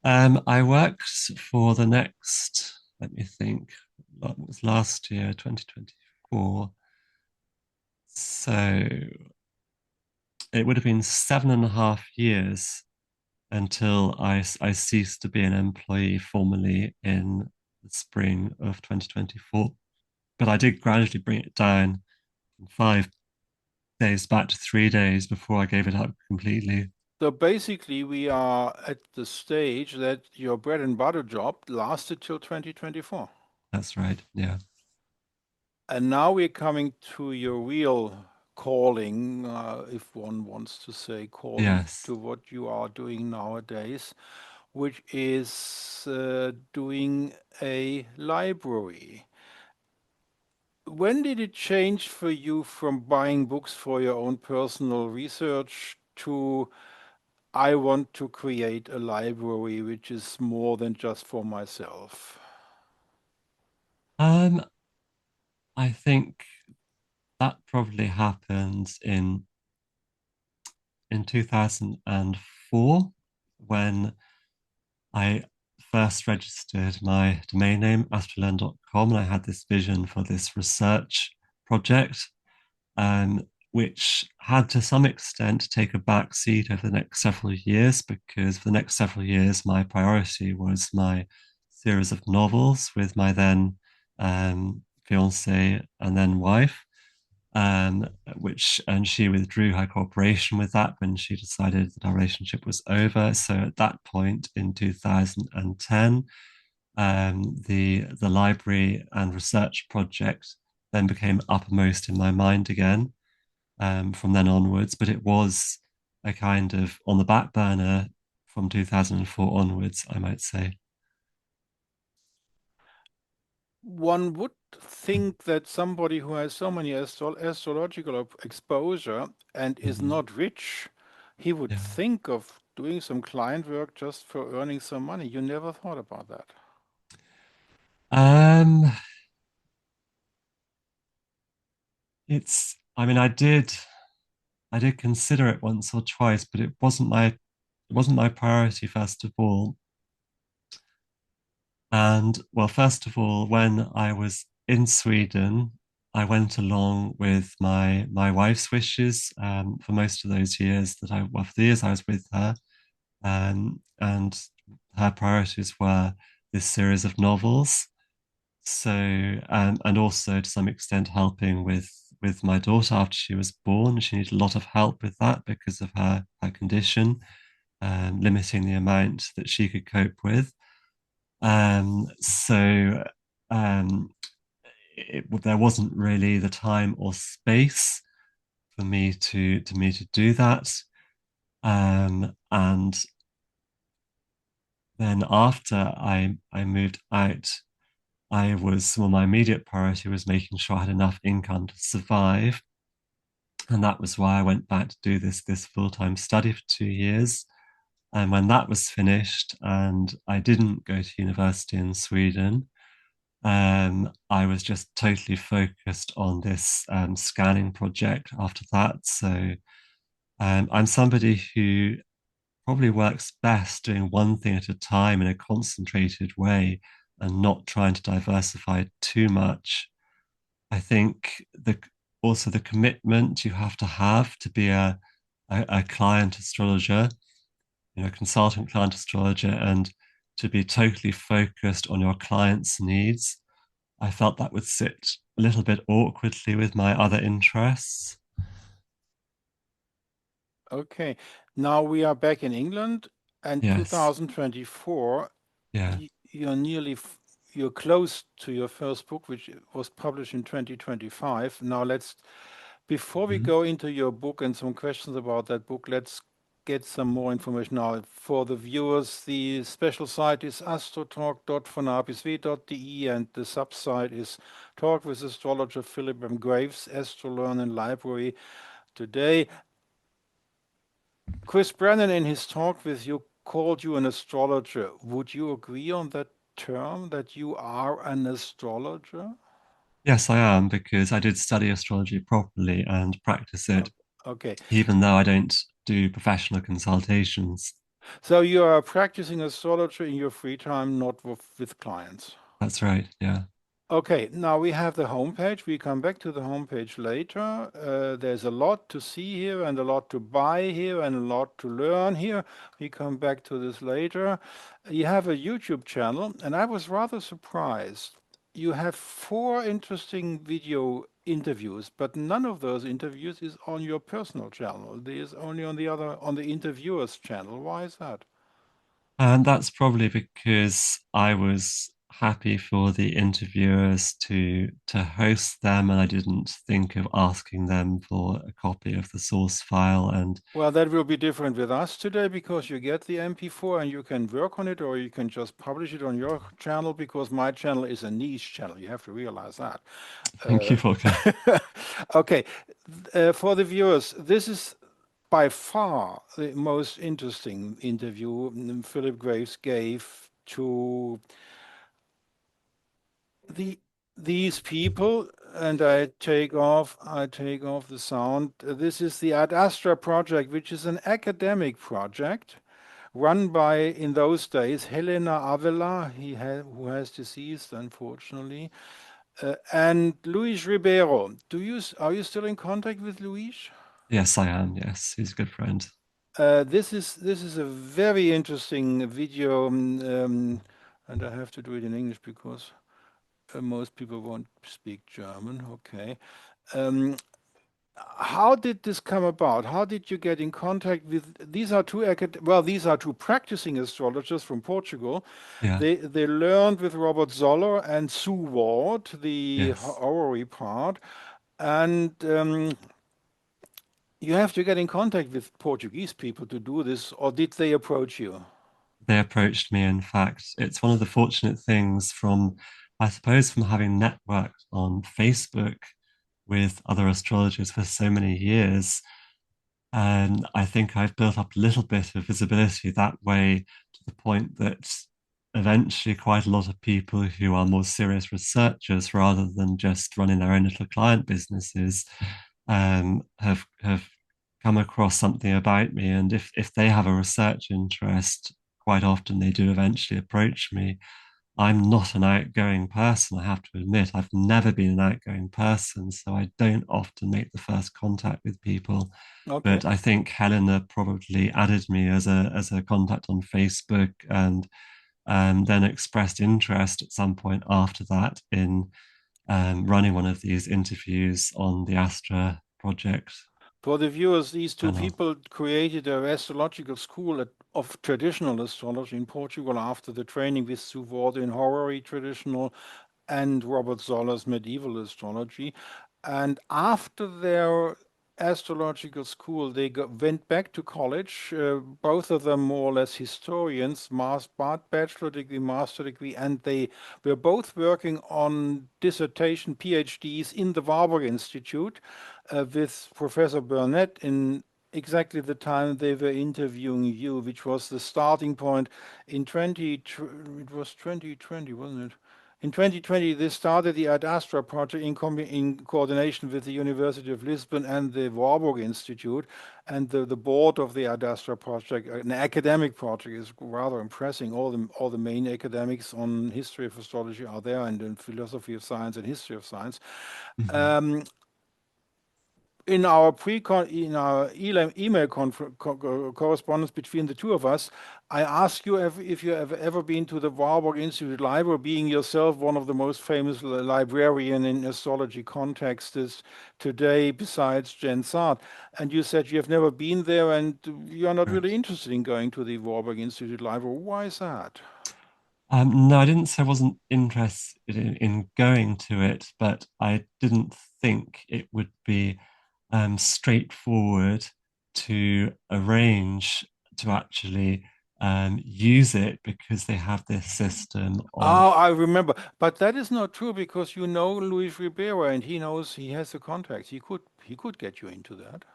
I worked for the next. Let me think. What was last year, 2024? So it would have been 7.5 years until I ceased to be an employee formally in the spring of 2024. But I did gradually bring it down from 5 days back to 3 days before I gave it up completely. So basically, we are at the stage that your bread and butter job lasted till 2024. That's right. Yeah. And now we're coming to your real calling, if one wants to say calling, Yes. to what you are doing nowadays, which is doing a library. When did it change for you from buying books for your own personal research to I want to create a library which is more than just for myself? Um, I think that probably happened in 2004 when I first registered my domain name, Astrolearn.com, and I had this vision for this research project, um, which had to some extent take a back seat over the next several years because for the next several years, my priority was my series of novels with my then fiance and then wife. Um, which and she withdrew her cooperation with that when she decided that our relationship was over. So at that point in 2010, the library and research project then became uppermost in my mind again from then onwards. But it was a kind of on the back burner from 2004 onwards, I might say. One would think that somebody who has so many astrological exposure and is Mhm. not rich, he would Yeah. think of doing some client work just for earning some money. You never thought about that. Um, I mean, I did consider it once or twice, but it wasn't my priority first of all. And well, first of all, when I was in Sweden, I went along with my wife's wishes for most of those years for the years I was with her, and her priorities were this series of novels. So, and also to some extent helping with my daughter after she was born. She needed a lot of help with that because of her condition, limiting the amount that she could cope with. So there wasn't really the time or space for me to do that. And then after I moved out, my immediate priority was making sure I had enough income to survive, and that was why I went back to do this full time study for 2 years. And when that was finished, and I didn't go to university in Sweden, I was just totally focused on this scanning project after that. So I'm somebody who probably works best doing one thing at a time in a concentrated way and not trying to diversify too much. I think the commitment you have to be a client astrologer, consultant client astrologer, and to be totally focused on your client's needs. I felt that would sit a little bit awkwardly with my other interests. Okay, now we are back in England and Yes. 2024, Yeah. you're you're close to your first book, which was published in 2025. Now before we Mhm. go into your book and some questions about that book, let's get some more information now. For the viewers, the special site is astrotalk.phonabisv.de and the sub-site is Talk with Astrologer Philip M. Graves, Astrolearn and Library. Today, Chris Brennan, in his talk with you, called you an astrologer. Would you agree on that term, that you are an astrologer? Yes, I am, because I did study astrology properly and practice Oh, it, okay. even though I don't do professional consultations. So you are practicing astrology in your free time, not with clients. That's right. Yeah. Okay, now we have the homepage. We come back to the homepage later. There's a lot to see here and a lot to buy here and a lot to learn here. We come back to this later. You have a YouTube channel, and I was rather surprised. You have four interesting video interviews, but none of those interviews is on your personal channel. There is only on the interviewer's channel. Why is that? And that's probably because I was happy for the interviewers to host them, and I didn't think of asking them for a copy of the source file. And Well, that will be different with us today because you get the MP4 and you can work on it, or you can just publish it on your channel because my channel is a niche channel. You have to realize that. thank you, Uh, Volker. okay, for the viewers, this is by far the most interesting interview Philip Graves gave to the these people, and I take off the sound. This is the Ad Astra project, which is an academic project run by, in those days, Helena Avila, who has deceased, unfortunately, and Luis Ribeiro. Are you still in contact with Luis? Yes, I am. Yes, he's a good friend. This is a very interesting video, and I have to do it in English because most people won't speak German. Okay. Um, how did this come about? How did you get in contact with these are two practicing astrologers from Portugal. Yeah, They learned with Robert Zoller and Sue Ward the yes. horary part, and you have to get in contact with Portuguese people to do this, or did they approach you? They approached me. In fact, it's one of the fortunate things from, I suppose, from having networked on Facebook with other astrologers for so many years. And I think I've built up a little bit of visibility that way to the point that eventually quite a lot of people who are more serious researchers rather than just running their own little client businesses have come across something about me. And if they have a research interest, quite often they do eventually approach me. I'm not an outgoing person, I have to admit. I've never been an outgoing person, so I don't often make the first contact with people. Okay. But I think Helena probably added me as a contact on Facebook, and then expressed interest at some point after that in running one of these interviews on the Astra project For the viewers, these two channel. people created a astrological school of traditional astrology in Portugal after the training with Suvorde in horary traditional and Robert Zoller's medieval astrology. And after their astrological school, went back to college, both of them more or less historians, bachelor degree, master degree, and they were both working on dissertation PhDs in the Warburg Institute with Professor Burnett in exactly the time they were interviewing you, which was the starting point in 20, it was 2020, wasn't it? In 2020, they started the Ad Astra project in coordination with the University of Lisbon and the Warburg Institute. And the board of the Ad Astra project, an academic project, is rather impressive. All the main academics on history of astrology are there, and in philosophy of science and history of science. Mhm. Um, in our email correspondence between the two of us, I asked you if you have ever been to the Warburg Institute Library, being yourself one of the most famous librarian in astrology contexts today, besides Jen Sart. And you said you have never been there, and you're not really Correct. interested in going to the Warburg Institute Library. Why is that? No, I didn't say I wasn't interested in going to it, but I didn't think it would be straightforward to arrange to actually use it because they have this system Oh, of. I remember. But that is not true because you know Luis Ribeiro and he has the contacts. He could get you into that.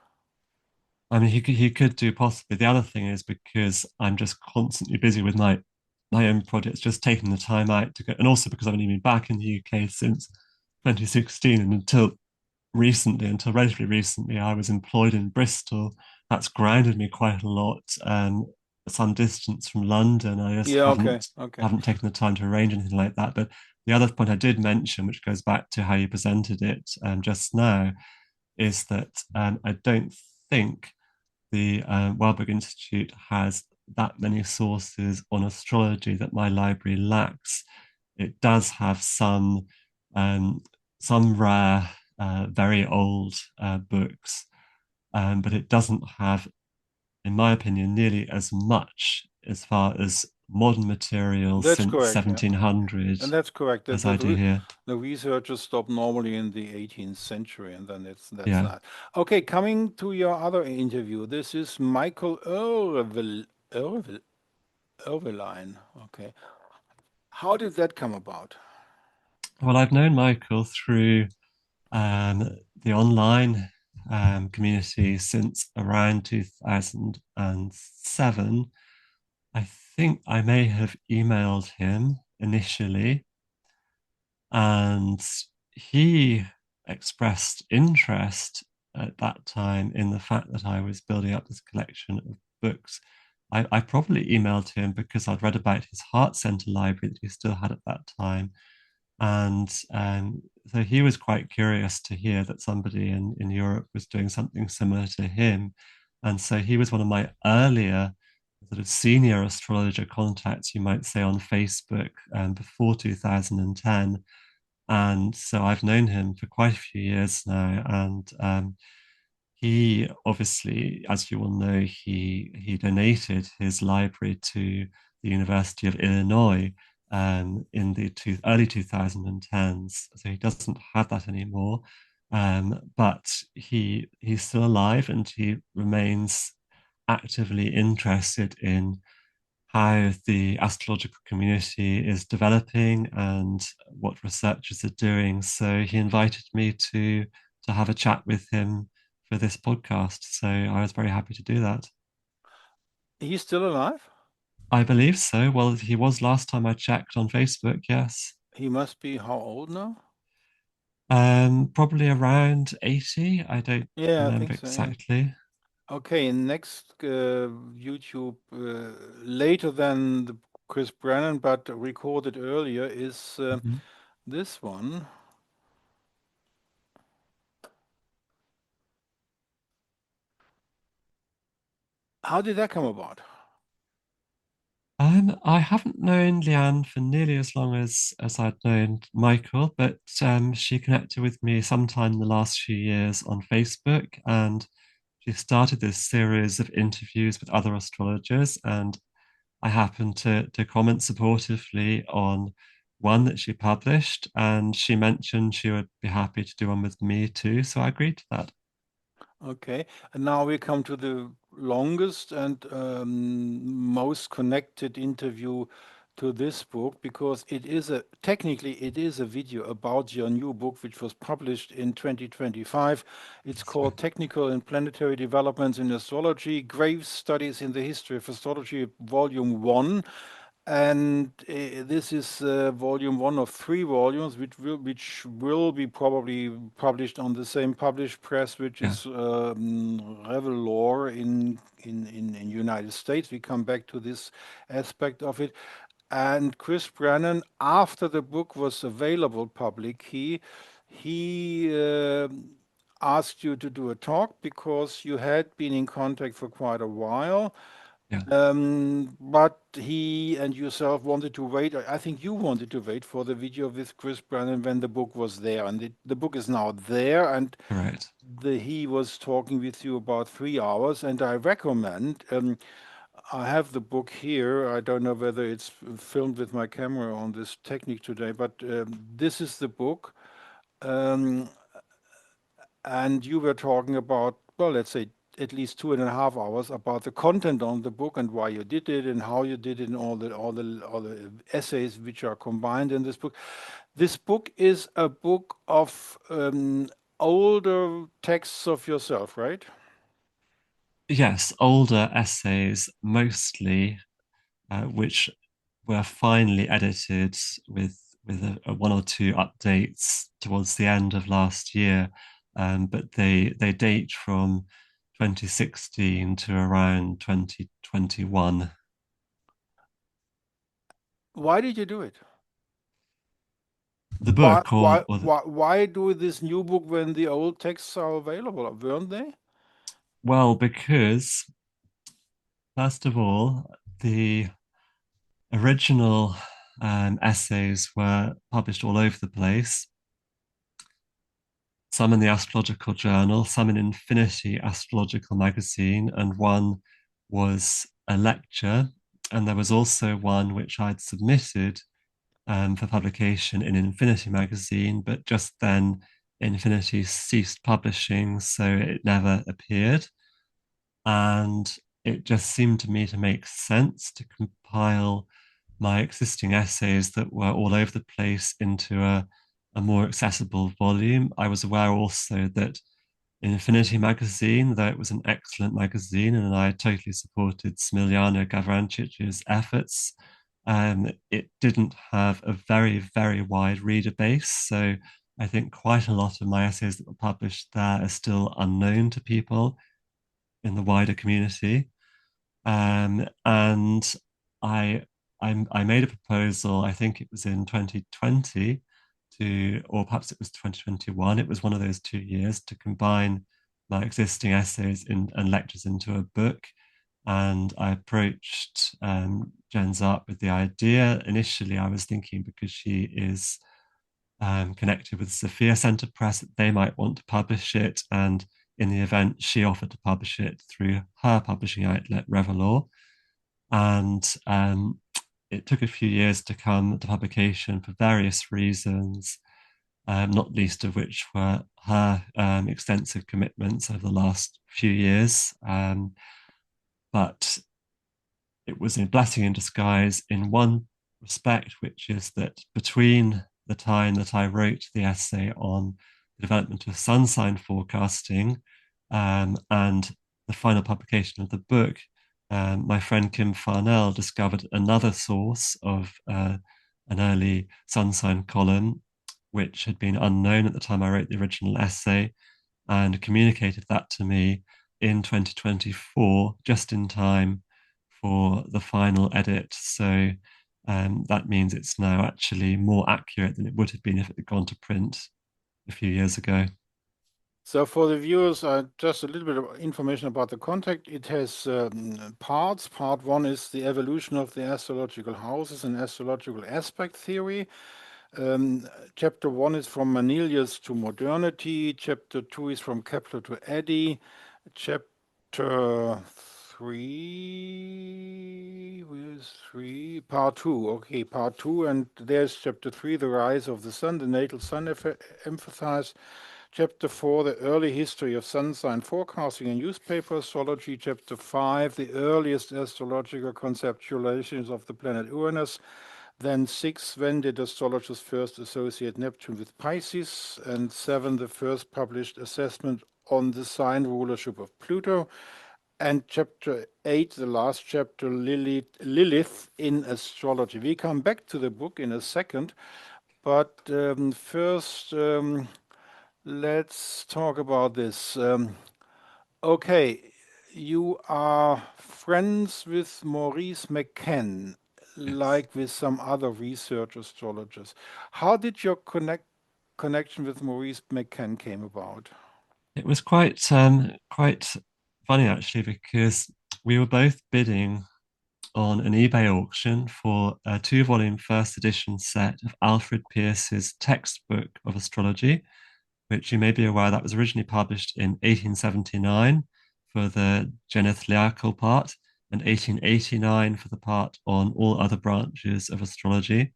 I mean, he could do possibly. The other thing is because I'm just constantly busy with my own projects, just taking the time out to go, and also because I've only been back in the UK since 2016, and until relatively recently, I was employed in Bristol. That's grounded me quite a lot, some distance from London. I just Yeah, okay, okay. haven't taken the time to arrange anything like that. But the other point I did mention, which goes back to how you presented it just now, is that I don't think the Warburg Institute has that many sources on astrology that my library lacks. It does have um, some rare, very old books, but it doesn't have, in my opinion, nearly as much as far as modern materials That's since correct, yeah. 1700 And that's correct. as I do here. The researchers stop normally in the 18th century, and then that's Yeah. that. Okay, coming to your other interview. This is Michael Irvine. Okay. How did that come about? Well, I've known Michael through the online community since around 2007. I think I may have emailed him initially, and he expressed interest at that time in the fact that I was building up this collection of books. I probably emailed him because I'd read about his Heart Center library that he still had at that time. And so he was quite curious to hear that somebody in Europe was doing something similar to him. And so he was one of my earlier sort of senior astrologer contacts, you might say, on Facebook before 2010. And so I've known him for quite a few years now. And he obviously, as you will know, he donated his library to the University of Illinois in the early 2010s. So he doesn't have that anymore. But he's still alive and he remains actively interested in how the astrological community is developing and what researchers are doing. So he invited me to have a chat with him for this podcast. So I was very happy to do that. He's still alive? I believe so. Well, he was last time I checked on Facebook, yes. He must be how old now? Probably around 80. I don't Yeah, I remember think so, yeah. exactly. Okay, next YouTube, later than the Chris Brennan, but recorded earlier, is Mhm. this one. How did that come about? I haven't known Leanne for nearly as long as I'd known Michael, but she connected with me sometime in the last few years on Facebook, and she started this series of interviews with other astrologers, and I happened to comment supportively on one that she published, and she mentioned she would be happy to do one with me too, so I agreed to that. Okay, and now we come to the longest and most connected interview to this book because it is technically it is a video about your new book which was published in 2025. It's That's right. called Technical and Planetary Developments in Astrology: Grave Studies in the History of Astrology, Volume 1. And this is volume one of three volumes, which will be probably published on the same published press, which Yeah, is Revelor in United States. We come back to this aspect of it. And Chris Brennan, after the book was available public, he asked you to do a talk because you had been in contact for quite a while. yeah, But he and yourself wanted to wait. I think you wanted to wait for the video with Chris Brennan when the book was there, and the book is now there, and correct. he was talking with you about 3 hours. And I recommend. I have the book here. I don't know whether it's filmed with my camera on this technique today, but this is the book. Um, and you were talking about, well, let's say at least 2.5 hours about the content on the book and why you did it and how you did it and all the essays which are combined in this book. This book is a book of older texts of yourself, right? Yes, older essays mostly, which were finally edited with a one or two updates towards the end of last year, but they date from 2016 to around 2021. Why did you do it? The Why, book why, or the, why, why do this new book when the old texts are available, weren't they? well, because first of all, the original essays were published all over the place, some in the Astrological Journal, some in Infinity Astrological Magazine, and one was a lecture. And there was also one which I'd submitted for publication in Infinity Magazine, but just then Infinity ceased publishing, so it never appeared. And it just seemed to me to make sense to compile my existing essays that were all over the place into a more accessible volume. I was aware also that Infinity magazine, though it was an excellent magazine, and I totally supported Smiliano Gavrancic's efforts. It didn't have a very, very wide reader base. So I think quite a lot of my essays that were published there are still unknown to people in the wider community. And I, I made a proposal, I think it was in 2020 or perhaps it was 2021. It was one of those 2 years to combine my existing essays and lectures into a book. And I approached Jen Zarp with the idea. Initially, I was thinking because she is connected with Sophia Centre Press, that they might want to publish it. And in the event, she offered to publish it through her publishing outlet, Revelor. And it took a few years to come to publication for various reasons, not least of which were her extensive commitments over the last few years. But it was a blessing in disguise in one respect, which is that between the time that I wrote the essay on the development of sun sign forecasting and the final publication of the book, my friend Kim Farnell discovered another source of an early sun sign column, which had been unknown at the time I wrote the original essay, and communicated that to me in 2024, just in time for the final edit. So that means it's now actually more accurate than it would have been if it had gone to print a few years ago. So for the viewers, just a little bit of information about the contact. It has parts. Part one is the evolution of the astrological houses and astrological aspect theory. Um, Chapter one is from Manilius to modernity. Chapter two is from Kepler to Eddy. Chapter three, where's three? Part two. Okay, part two, and there's chapter three, the rise of the sun, the natal sun emphasized. Chapter 4, the early history of sun sign forecasting and newspaper astrology. Chapter 5, the earliest astrological conceptualizations of the planet Uranus. Then 6, when did astrologers first associate Neptune with Pisces? And 7, the first published assessment on the sign rulership of Pluto. And chapter 8, the last chapter, Lilith in astrology. We come back to the book in a second, but first, let's talk about this. Okay, you are friends with Maurice McCann, Yes. like with some other research astrologers. How did your connection with Maurice McCann came about? It was quite funny actually because we were both bidding on an eBay auction for a two-volume first edition set of Alfred Pierce's textbook of astrology, which you may be aware that was originally published in 1879 for the genethliacal part and 1889 for the part on all other branches of astrology.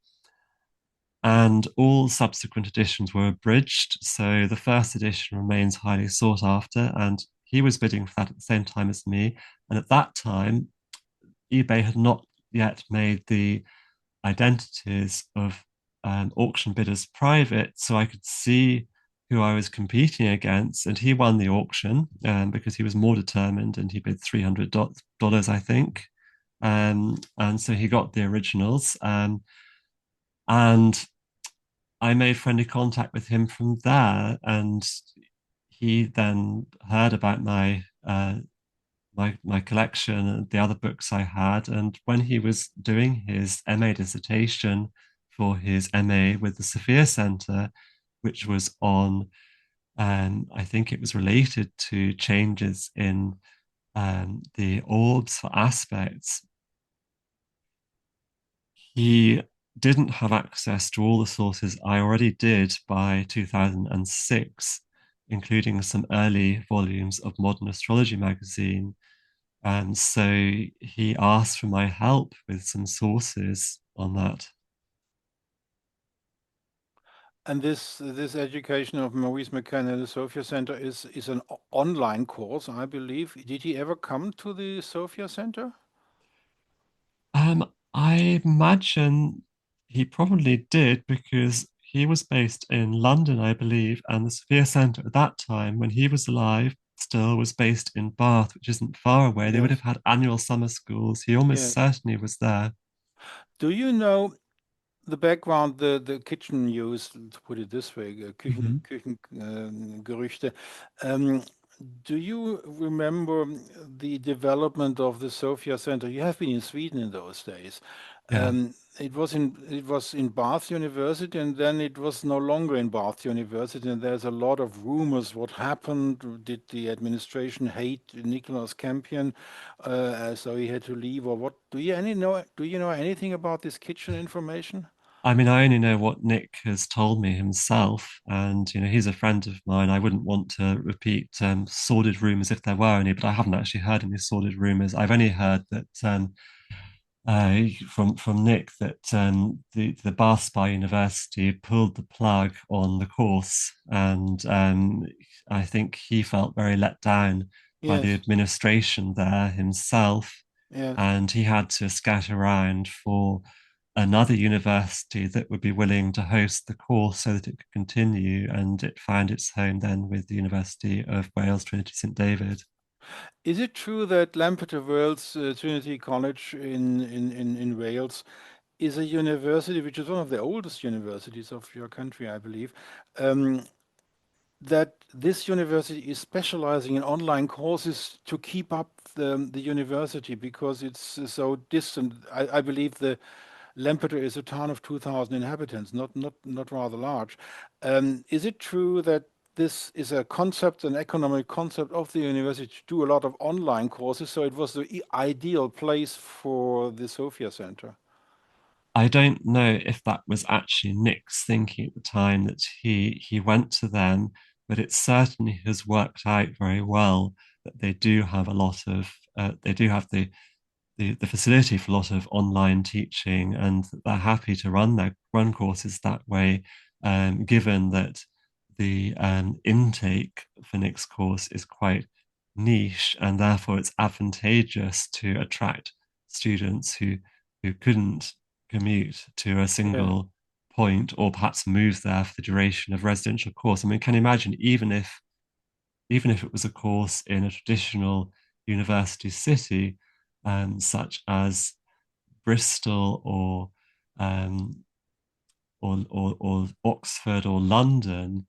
And all subsequent editions were abridged. So the first edition remains highly sought after. And he was bidding for that at the same time as me. And at that time, eBay had not yet made the identities of auction bidders private, so I could see who I was competing against. And he won the auction because he was more determined, and he bid $300, I think. And so he got the originals. And I made friendly contact with him from there, and he then heard about my collection and the other books I had. And when he was doing his MA dissertation for his MA with the Sophia Center, which was on, I think it was related to changes in the orbs for aspects. He didn't have access to all the sources I already did by 2006, including some early volumes of Modern Astrology magazine. And so he asked for my help with some sources on that. And this education of Maurice McKenna in the Sophia Center is an online course, I believe. Did he ever come to the Sophia Center? I imagine he probably did because he was based in London, I believe, and the Sophia Centre at that time, when he was alive, still was based in Bath, which isn't far away. They would have Yes, had annual summer schools. He almost yes. certainly was there. Do you know the background, the kitchen news, to put it this way, Mhm. Gerüchte. Um, do you remember the development of the Sophia Center? You have been in Sweden in those days. Yeah. It was in Bath University, and then it was no longer in Bath University. And there's a lot of rumors. What happened? Did the administration hate Nicholas Campion, so he had to leave, or what? Do you know anything about this kitchen information? I mean, I only know what Nick has told me himself, and he's a friend of mine. I wouldn't want to repeat sordid rumors if there were any, but I haven't actually heard any sordid rumors. I've only heard that from Nick that the Bath Spa University pulled the plug on the course, and I think he felt very let down by the Yes, administration there himself, yes. and he had to scout around for another university that would be willing to host the course so that it could continue, and it found its home then with the University of Wales Trinity St David. Is it true that Lampeter World's Trinity College in Wales is a university which is one of the oldest universities of your country, I believe? Um, that this university is specializing in online courses to keep up the university because it's so distant. I believe the Lampeter is a town of 2,000 inhabitants, not rather large. Is it true that this is a concept, an economic concept of the university to do a lot of online courses? So it was the ideal place for the Sophia Center. I don't know if that was actually Nick's thinking at the time that he went to them, but it certainly has worked out very well that they do have a lot of they do have the facility for a lot of online teaching, and they're happy to run courses that way, given that the intake for Nick's course is quite niche, and therefore it's advantageous to attract students who couldn't commute to a Yeah. single point or perhaps move there for the duration of residential course. I mean, can you imagine even if it was a course in a traditional university city, such as Bristol um, or Oxford or London,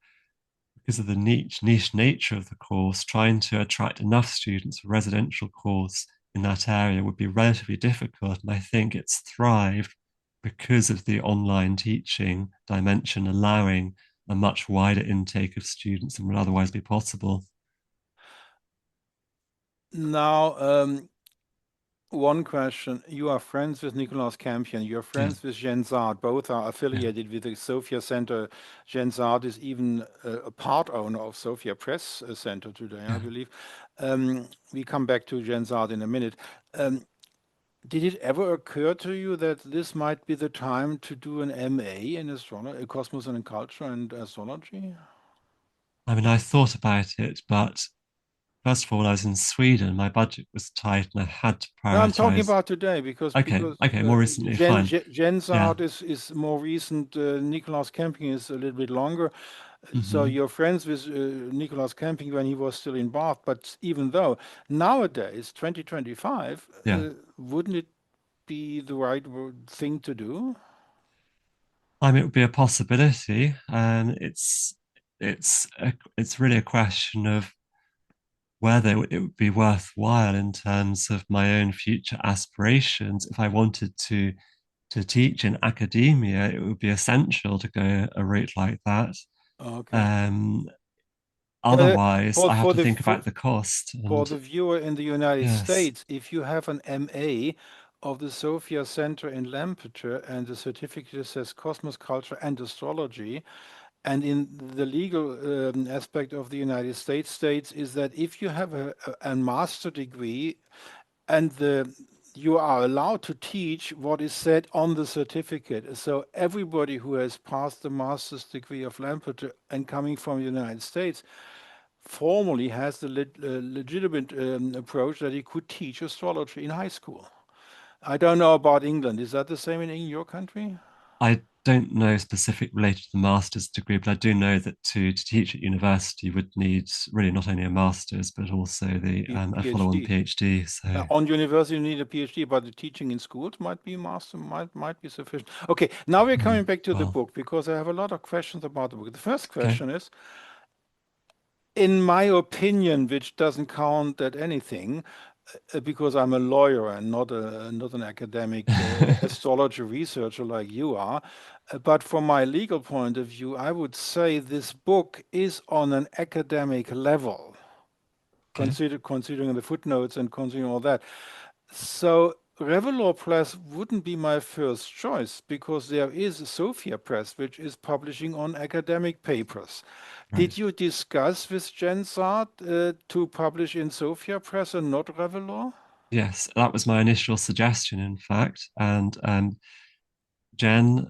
because of the niche nature of the course, trying to attract enough students for a residential course in that area would be relatively difficult. And I think it's thrived because of the online teaching dimension, allowing a much wider intake of students than would otherwise be possible. Now, one question. You are friends with Nicolas Campion. You're Yeah, friends with Gensart. Both are yeah. affiliated with the Sophia Center. Gensart is even a part owner of Sophia Press Center today, I Yeah. believe. We come back to Gensart in a minute. Um, did it ever occur to you that this might be the time to do an MA in astrology, cosmos and culture and astrology? I mean, I thought about it, but first of all, I was in Sweden. My budget was tight, and I had to No, I'm talking prioritize. about today because Okay, because okay, uh, more recently, Gen, fine. Gen Gen's Yeah. art is more recent. Nicolas Camping is a little bit longer. So Hmm. you're friends with Nicolas Camping when he was still in Bath. But even though nowadays, 2025, Yeah. wouldn't it be the right thing to do? I mean, it would be a possibility. It's really a question of whether it would be worthwhile in terms of my own future aspirations if I wanted to to teach in academia, it would be essential to go a route like that. Okay. Um, Yeah, Otherwise, for I have for to the think for, about the cost. for And the viewer in the United yes, States, if you have an MA of the Sophia Center in Lampeter and the certificate says Cosmos Culture and Astrology, and in the legal aspect of the United States is that if you have a master degree and you are allowed to teach what is said on the certificate. So everybody who has passed the master's degree of Lampeter and coming from the United States formally has the legitimate approach that he could teach astrology in high school. I don't know about England. Is that the same in your country? I don't know specific related to the master's degree, but I do know that to teach at university, you would need really not only a master's, but also a follow-on PhD. PhD. So, On university, you need a PhD, but the teaching in schools might be master, might be sufficient. Okay, now we're coming back to the well, book because I have a lot of questions about the book. The first okay. question is, in my opinion, which doesn't count at anything, because I'm a lawyer and not an academic astrology researcher like you are. But from my legal point of view, I would say this book is on an academic level, Okay. considering the footnotes and considering all that. So Revelor Press wouldn't be my first choice because there is Sophia Press, which is publishing on academic papers. Right. Did you discuss with Gensart to publish in Sophia Press and not Revelor? Yes, that was my initial suggestion, in fact. And Jen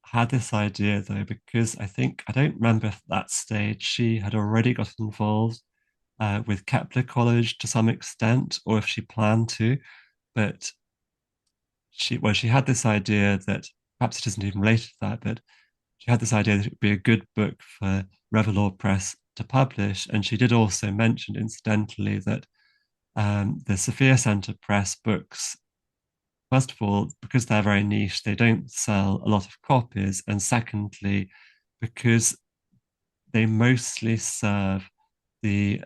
had this idea, though, because I don't remember if at that stage she had already got involved with Kepler College to some extent, or if she planned to. But she had this idea that perhaps it isn't even related to that, but she had this idea that it would be a good book for Revelor Press to publish. And she did also mention, incidentally, that the Sophia Center Press books, first of all, because they're very niche, they don't sell a lot of copies. And secondly, because they mostly serve the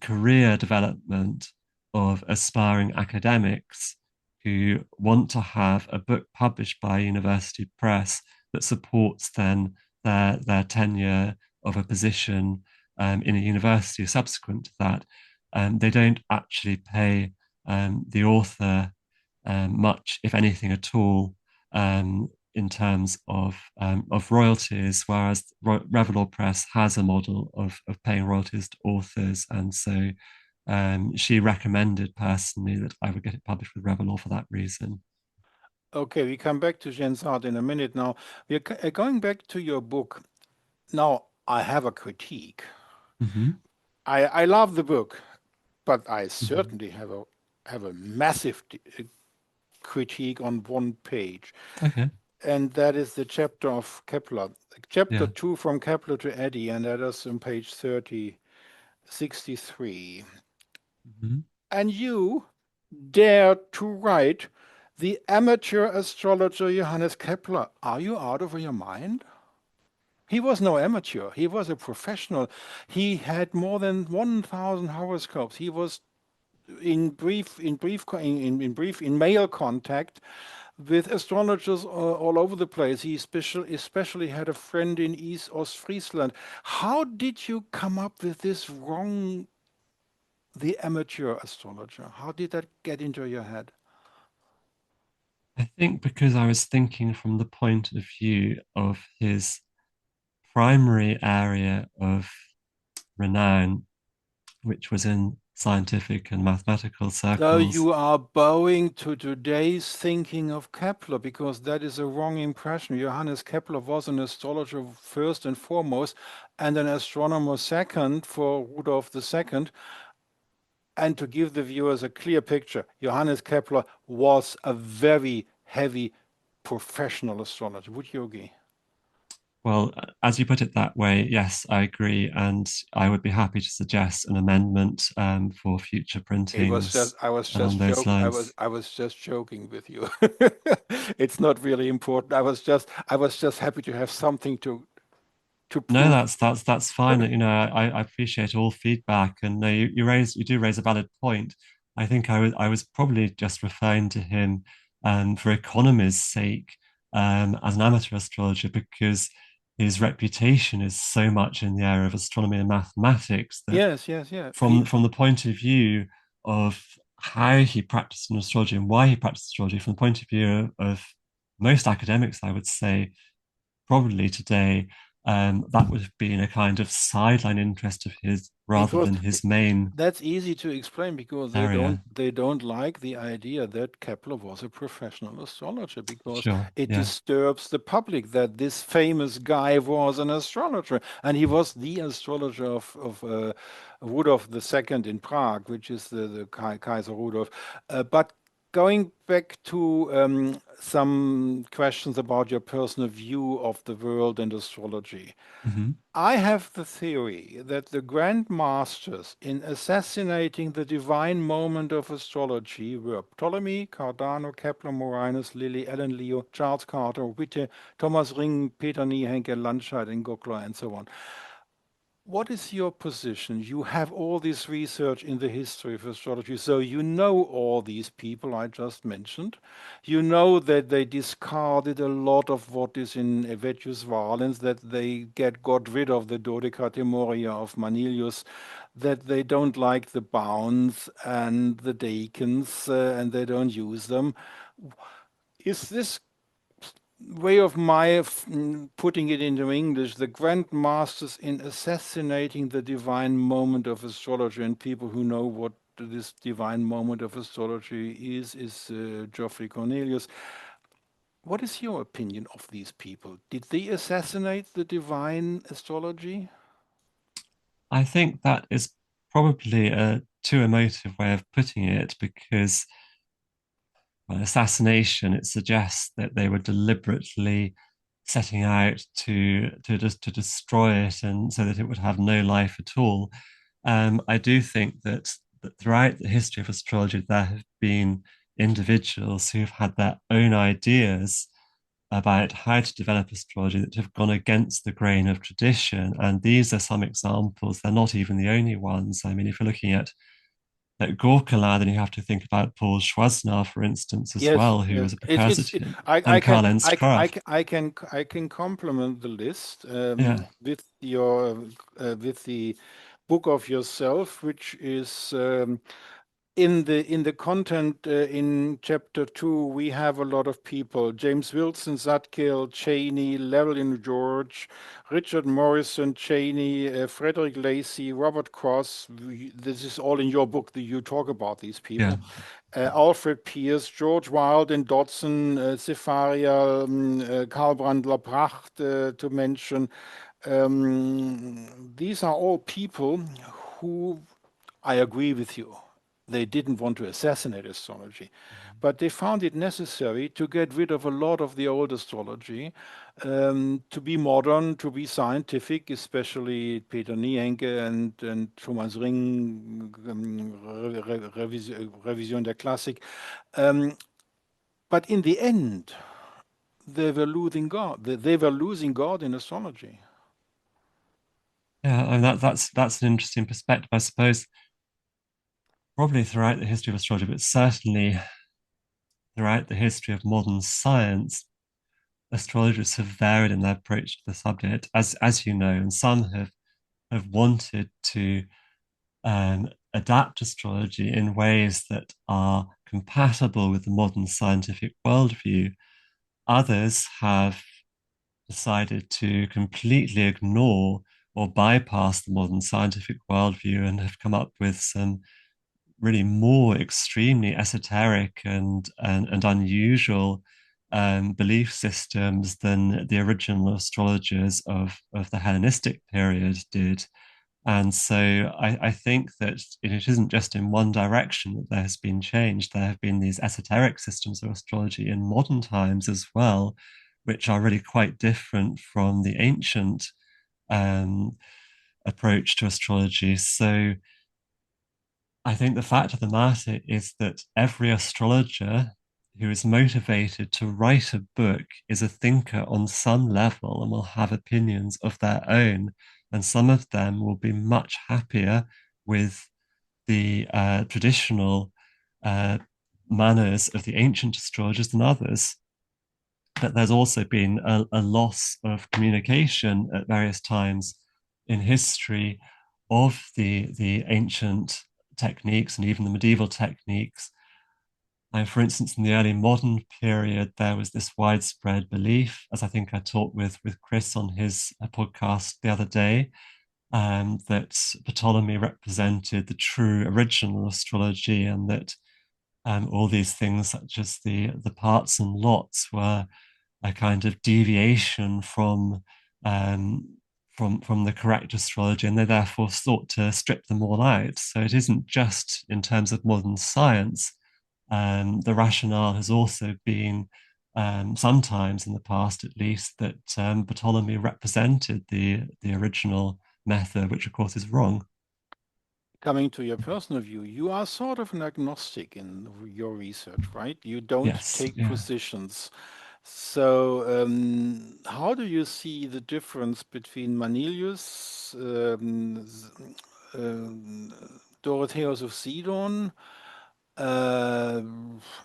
career development of aspiring academics who want to have a book published by a university press that supports then their tenure of a position in a university subsequent to that. They don't actually pay the author much, if anything at all, in terms of royalties, whereas Revelor Press has a model of paying royalties to authors, and so she recommended personally that I would get it published with Revelor for that reason. Okay, we come back to Gensart in a minute now. We're going back to your book. Now, I have a critique. Mm-hmm. I love the book, but I Mm-hmm. certainly have a massive critique on one page. Okay. And that is the chapter of Kepler, chapter Yeah. 2 from Kepler to Eddy, and that is on page 30, 63. Mm-hmm. And you dare to write the amateur astrologer Johannes Kepler. Are you out of your mind? He was no amateur. He was a professional. He had more than 1,000 horoscopes. He was in mail contact with astrologers all over the place. He especially had a friend in East Ostfriesland. How did you come up with this wrong, the amateur astrologer? How did that get into your head? I think because I was thinking from the point of view of his primary area of renown, which was in scientific and mathematical So circles. you are bowing to today's thinking of Kepler because that is a wrong impression. Johannes Kepler was an astrologer first and foremost, and an astronomer second for Rudolf II. And to give the viewers a clear picture, Johannes Kepler was a very heavy professional astrologer. Would you agree? Well, as you put it that way, yes, I agree. And I would be happy to suggest an amendment for future printings along those lines. I was just joking with you. It's not really important. I was just happy to have something to No, prove. that's fine. You know, I appreciate all feedback, and no, you do raise a valid point. I think I was probably just referring to him for economy's sake, as an amateur astrologer, because his reputation is so much in the area of astronomy and mathematics that Yes, yes, yeah. from the point of view of how he practiced in astrology and why he practiced astrology, from the point of view of most academics, I would say, probably today, that would have been a kind of sideline interest of his rather Because than his main that's easy to explain because area. they don't like the idea that Kepler was a professional astrologer because Sure. it Yeah. disturbs the public that this famous guy was an astrologer and he was the astrologer of Rudolf II in Prague, which is the Kaiser Rudolf. But going back to some questions about your personal view of the world and astrology. Hmm. I have the theory that the Grand Masters in assassinating the divine moment of astrology were Ptolemy, Cardano, Kepler, Morinus, Lilly, Alan Leo, Charles Carter, Witte, Thomas Ring, Peter Niehenke, Landscheid, and Gokler, and so on. What is your position? You have all this research in the history of astrology, so you know all these people I just mentioned. You know that they discarded a lot of what is in Vettius Valens, that they got rid of the Dodecatemoria of Manilius, that they don't like the bounds and the decans, and they don't use them. Is this way of putting it into English, the grand masters in assassinating the divine moment of astrology, and people who know what this divine moment of astrology is Geoffrey Cornelius. What is your opinion of these people? Did they assassinate the divine astrology? I think that is probably a too emotive way of putting it because well, assassination, it suggests that they were deliberately setting out to destroy it and so that it would have no life at all. I do think that throughout the history of astrology, there have been individuals who've had their own ideas about how to develop astrology that have gone against the grain of tradition. And these are some examples. They're not even the only ones. I mean, if you're looking at Gorkala, then you have to think about Paul Schwaznar, for instance, as Yes, well, who yes. was a precursor to him, I and can, Karl Ernst Kraft. I can complement the list Yeah. with the book of yourself, which is in the content in chapter 2. We have a lot of people: James Wilson, Zadkiel, Cheney, Llewellyn George, Richard Morrison, Cheney, Frederick Lacy, Robert Cross. This is all in your book that you talk about these Yeah. people. Alfred Pierce, George Wilde and Dodson, Cefaria, Karl Brandler Pracht, to mention. These are all people who, I agree with you, they didn't want to assassinate astrology, but they found it necessary to get rid of a lot of the old astrology, to be modern, to be scientific, especially Peter Niehenke and Thomas Ring, Revision der Klassik. Um, but in the end, they were losing God. They were losing God in astrology. Yeah, and that's an interesting perspective, I suppose. Probably throughout the history of astrology, but certainly throughout the history of modern science, astrologers have varied in their approach to the subject, as you know, and some have wanted to adapt astrology in ways that are compatible with the modern scientific worldview. Others have decided to completely ignore or bypass the modern scientific worldview and have come up with some really more extremely esoteric and unusual belief systems than the original astrologers of the Hellenistic period did. And so I think that it isn't just in one direction that there has been change. There have been these esoteric systems of astrology in modern times as well, which are really quite different from the ancient um, approach to astrology. So I think the fact of the matter is that every astrologer who is motivated to write a book is a thinker on some level and will have opinions of their own. And some of them will be much happier with the traditional uh, manners of the ancient astrologers than others. But there's also been a loss of communication at various times in history of the ancient techniques and even the medieval techniques. For instance, in the early modern period, there was this widespread belief, as I think I talked with Chris on his podcast the other day, that Ptolemy represented the true original astrology, and that all these things, such as the parts and lots, were a kind of deviation um, from the correct astrology, and they therefore sought to strip them all out. So it isn't just in terms of modern science. The rationale has also been sometimes in the past, at least, that Ptolemy represented the original method, which of course is wrong. Coming to your personal view, you are sort of an agnostic in your research, right? You don't Yes, take yeah, positions. So, how do you see the difference between Manilius, um, Dorotheus of Sidon, uh,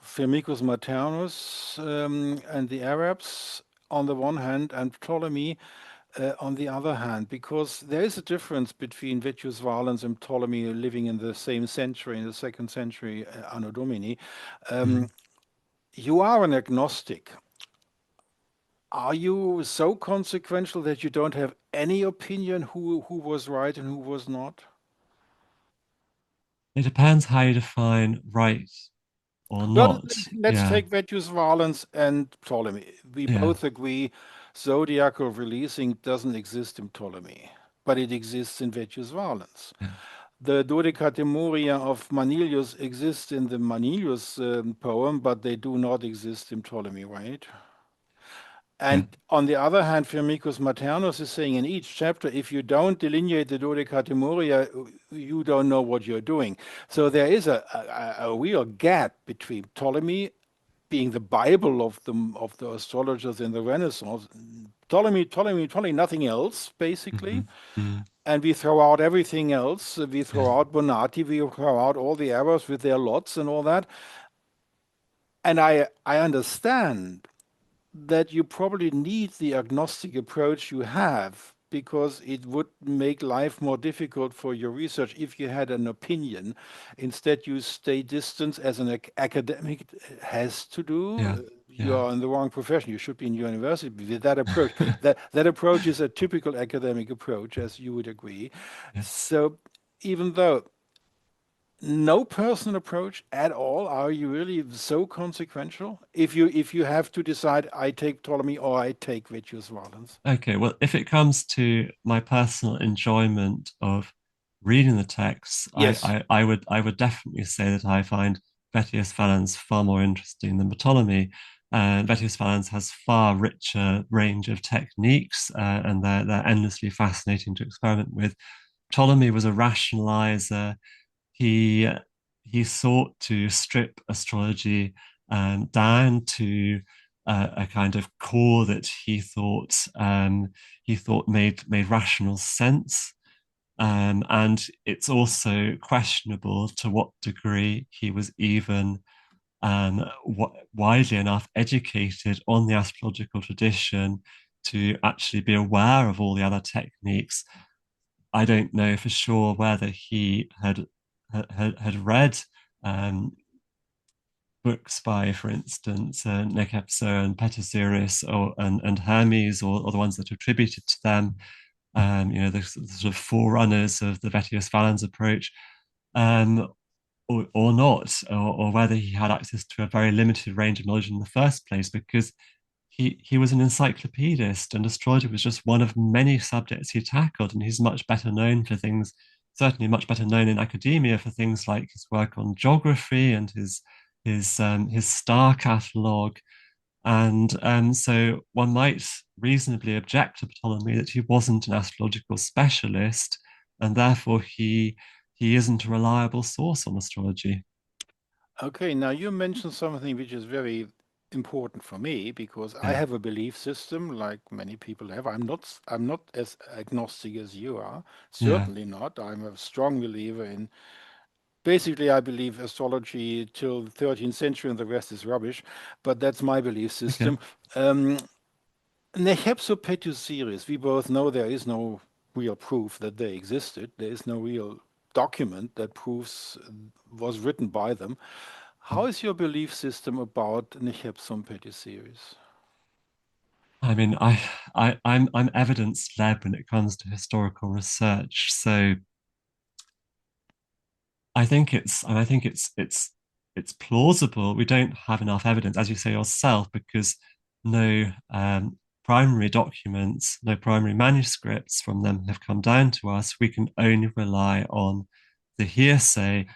Firmicus Maternus, and the Arabs on the one hand, and Ptolemy on the other hand? Because there is a difference between Vettius Valens and Ptolemy living in the same century, in the second century, Anno Domini. Um, mhm. you are an agnostic. Are you so consequential that you don't have any opinion who was right and who was not? It depends how you define right or Well, not. let's Yeah, take Vettius Valens and Ptolemy. We yeah, both agree zodiacal releasing doesn't exist in Ptolemy, but it exists in Vettius Valens. yeah, The Dodecatemoria of Manilius exist in the Manilius poem, but they do not exist in Ptolemy, right? yeah, And on the other hand, Firmicus Maternus is saying in each chapter, if you don't delineate the Dodecatemoria, you don't know what you're doing. So there is a real gap between Ptolemy being the Bible of the astrologers in the Renaissance, Ptolemy, nothing else, basically. mhm, mm, And we throw out everything else. We yeah, throw out Bonatti, we throw out all the errors with their lots and all that. And I understand that you probably need the agnostic approach you have because it would make life more difficult for your research if you had an opinion. Instead, you stay distant as an academic has to yeah, do. You yeah. are in the wrong profession. You should be in university with that approach. That approach is a typical academic approach, as you would agree. Yeah. So even though no personal approach at all, are you really so consequential? If you have to decide, I take Ptolemy or I take Vettius Valens. Okay, well, if it comes to my personal enjoyment of reading the texts, Yes. I would definitely say that I find Vettius Valens far more interesting than Ptolemy. And Vettius Valens has far richer range of techniques, and they're endlessly fascinating to experiment with. Ptolemy was a rationalizer. He he sought to strip astrology down to a kind of core that he thought made rational sense. And it's also questionable to what degree he was even widely enough educated on the astrological tradition to actually be aware of all the other techniques. I don't know for sure whether he had read um, books by, for instance, Nekepsa and Petasiris and Hermes, or the ones that are attributed to them. The sort of forerunners of the Vettius Valens approach, um, or not, or whether he had access to a very limited range of knowledge in the first place, because he was an encyclopedist, and astrology was just one of many subjects he tackled, and he's much better known for things, certainly much better known in academia for things like his work on geography and his star catalogue. And so one might reasonably object to Ptolemy that he wasn't an astrological specialist, and therefore he isn't a reliable source on astrology. Okay, now you mentioned something which is very important for me because I Yeah, have a belief system like many people have. I'm not as agnostic as you are. yeah, Certainly not. I'm a strong believer in Basically, I believe astrology till the 13th century and the rest is rubbish, but that's my belief Okay. system. Nehepsopetus series, we both know there is no real proof that they existed. There is no real document that proves was written by them. How is your belief system about Nehepsopetus series? I mean, I'm evidence led when it comes to historical research. So I think it's plausible. We don't have enough evidence, as you say yourself, because no primary documents, no primary manuscripts from them have come down to us. We can only rely on the hearsay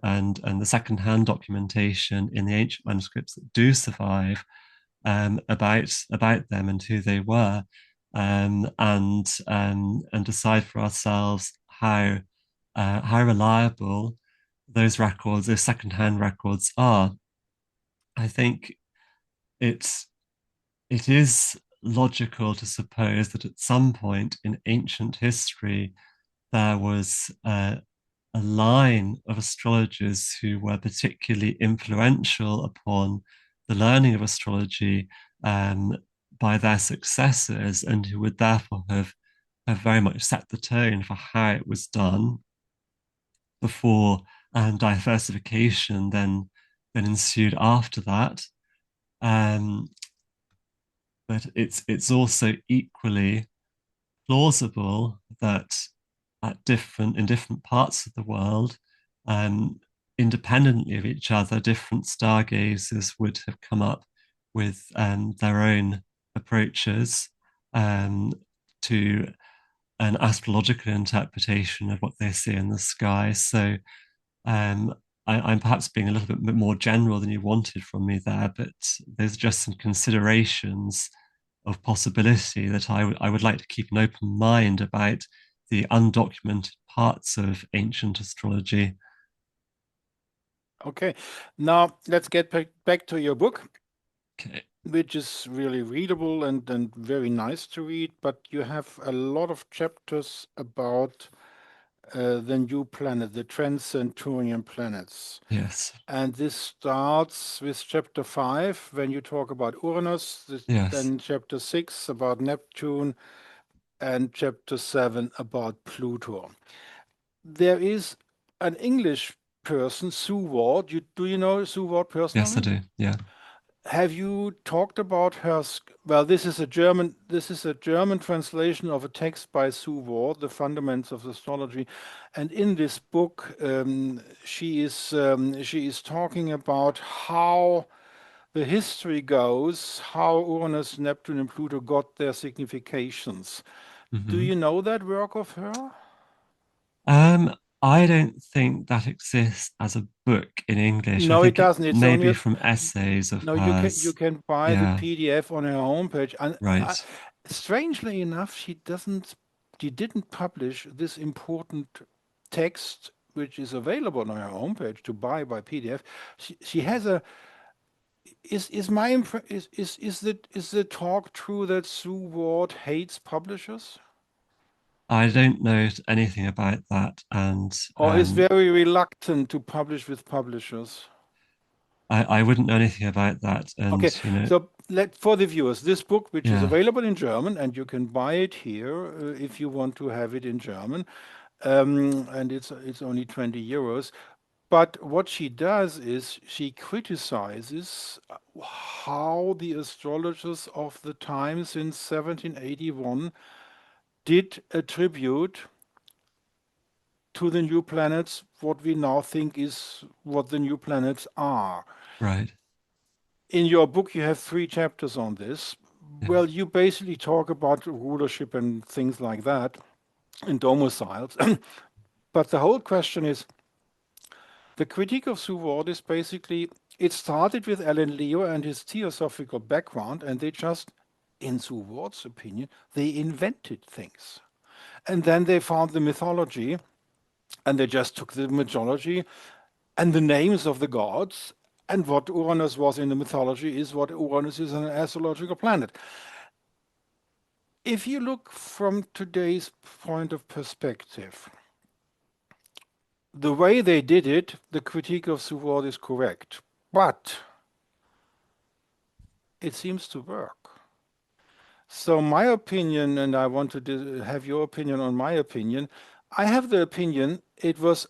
and the second-hand documentation in the ancient manuscripts that do survive about them and who they were, and decide for ourselves how reliable those records, those second-hand records, are. I think it's it is logical to suppose that at some point in ancient history there was a line of astrologers who were particularly influential upon the learning of astrology um, by their successors, and who would therefore have very much set the tone for how it was done before diversification then ensued after that. Um, but it's also equally plausible that at different in different parts of the world, um, independently of each other, different stargazers would have come up with their own approaches um, to an astrological interpretation of what they see in the sky. So um, I'm perhaps being a little bit more general than you wanted from me there, but there's just some considerations of possibility that I would like to keep an open mind about the undocumented parts of ancient astrology. Okay, now let's get back to your book, Okay. which is really readable and very nice to read, but you have a lot of chapters about the new planet, the Transcenturian planets. Yes. And this starts with chapter 5 when you talk about Uranus, Yes. then chapter 6 about Neptune, and chapter 7 about Pluto. There is an English person, Sue Ward. Do you know Sue Ward Yes, I personally? do. Yeah. Have you talked about her? Well, this is a German. This is a German translation of a text by Sue Ward, "The Fundamentals of Astrology," and in this book, she is talking about how the history goes, how Uranus, Neptune, and Pluto got their significations. Do Hmm. you know that work of her? Um, I don't think that exists as a book in English. I No, it think it doesn't. It's may only be from essays of no. You hers. can buy the Yeah. PDF on her homepage. And Right. strangely enough, she didn't publish this important text, which is available on her homepage to buy by PDF. She has a. Is my is the talk true that Sue Ward hates publishers, I don't know anything about that, and or is very reluctant to publish with publishers? I wouldn't know anything about that. And Okay, so let for the viewers, this book, which is yeah, available in German, and you can buy it here if you want to have it in German, and it's only 20 euros. But what she does is she criticizes how the astrologers of the time since 1781 did attribute to the new planets what we now think is what the new planets are. right, In your book, you have 3 chapters on this. yeah, Well, you basically talk about rulership and things like that and domiciles. But the whole question is the critique of Suvord is basically it started with Alan Leo and his theosophical background, and they just, in Suvord's opinion, they invented things. And then they found the mythology, and they just took the mythology and the names of the gods. And what Uranus was in the mythology is what Uranus is on an astrological planet. If you look from today's point of perspective, the way they did it, the critique of Seward is correct, but it seems to work. So my opinion, and I want to have your opinion on my opinion, I have the opinion it was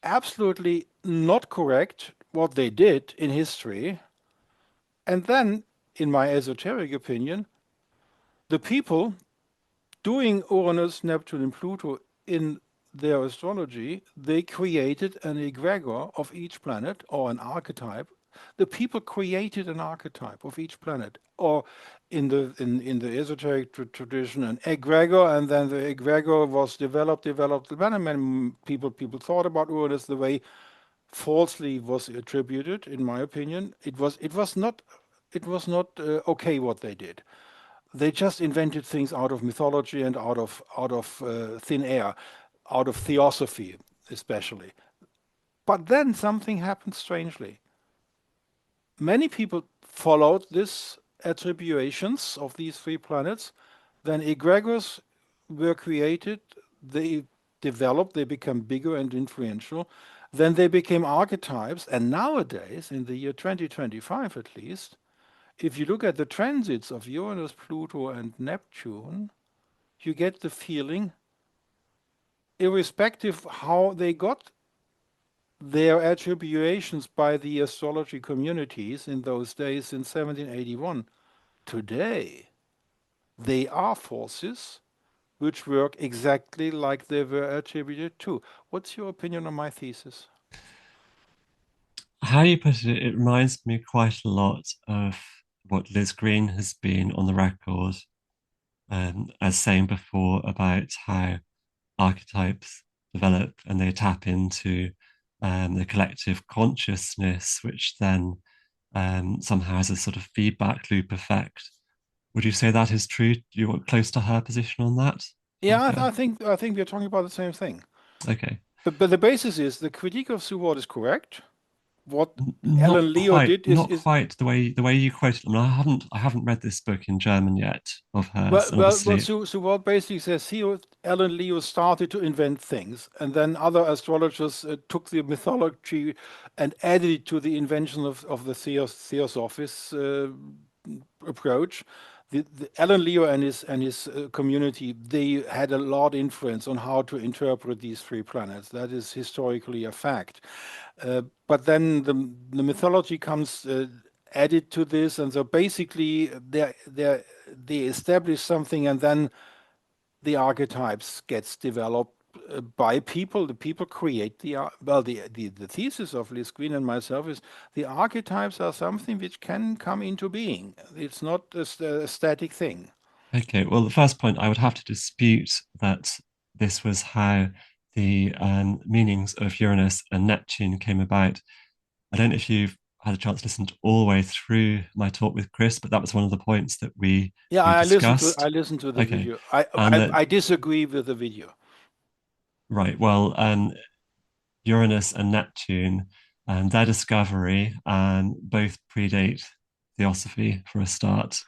absolutely not correct what they did in history. And then, in my esoteric opinion, the people doing Uranus, Neptune, and Pluto in their astrology, they created an egregor of each planet or an archetype. The people created an archetype of each planet, or in the esoteric tradition, an egregor, and then the egregor was developed. Many people thought about Uranus the way falsely was attributed. In my opinion, it was not okay what they did. They just invented things out of mythology and out of thin air, out of theosophy especially. But then something happened strangely. Many people followed this attributions of these three planets. Then egregors were created. They developed. They become bigger and influential. Then they became archetypes. And nowadays, in the year 2025 at least, if you look at the transits of Uranus, Pluto, and Neptune, you get the feeling, irrespective how they got their attributions by the astrology communities in those days in 1781, today they are forces which work exactly like they were attributed to. What's your opinion on my thesis? How you put it, it reminds me quite a lot of what Liz Green has been on the record as saying before about how archetypes develop and they tap into the collective consciousness, which then somehow has a sort of feedback loop effect. Would you say that is true? You're close to her position on that, Yeah, Volker? I think we're talking about the same thing. Okay. But the basis is the critique of Seward is correct. What Not Alan Leo quite, did not is quite the way you quoted. I mean, I haven't read this book in German yet of hers, well, and well, well. obviously, So what basically says here, Alan Leo started to invent things, and then other astrologers took the mythology and added it to the invention of the Theosophist approach. The Alan Leo and his community, they had a lot influence on how to interpret these three planets. That is historically a fact. But then the mythology comes added to this, and so basically they establish something, and then the archetypes gets developed by people. The people create well, the thesis of Liz Green and myself is the archetypes are something which can come into being. It's not a static thing. okay. Well, the first point I would have to dispute that this was how the meanings of Uranus and Neptune came about. I don't know if you've had a chance to listen to all the way through my talk with Chris, but that was one of the points that Yeah, we I discussed. listened to the Okay, video. and that I disagree with the video. right. Well, Uranus and Neptune, and their discovery, both predate Theosophy for a start.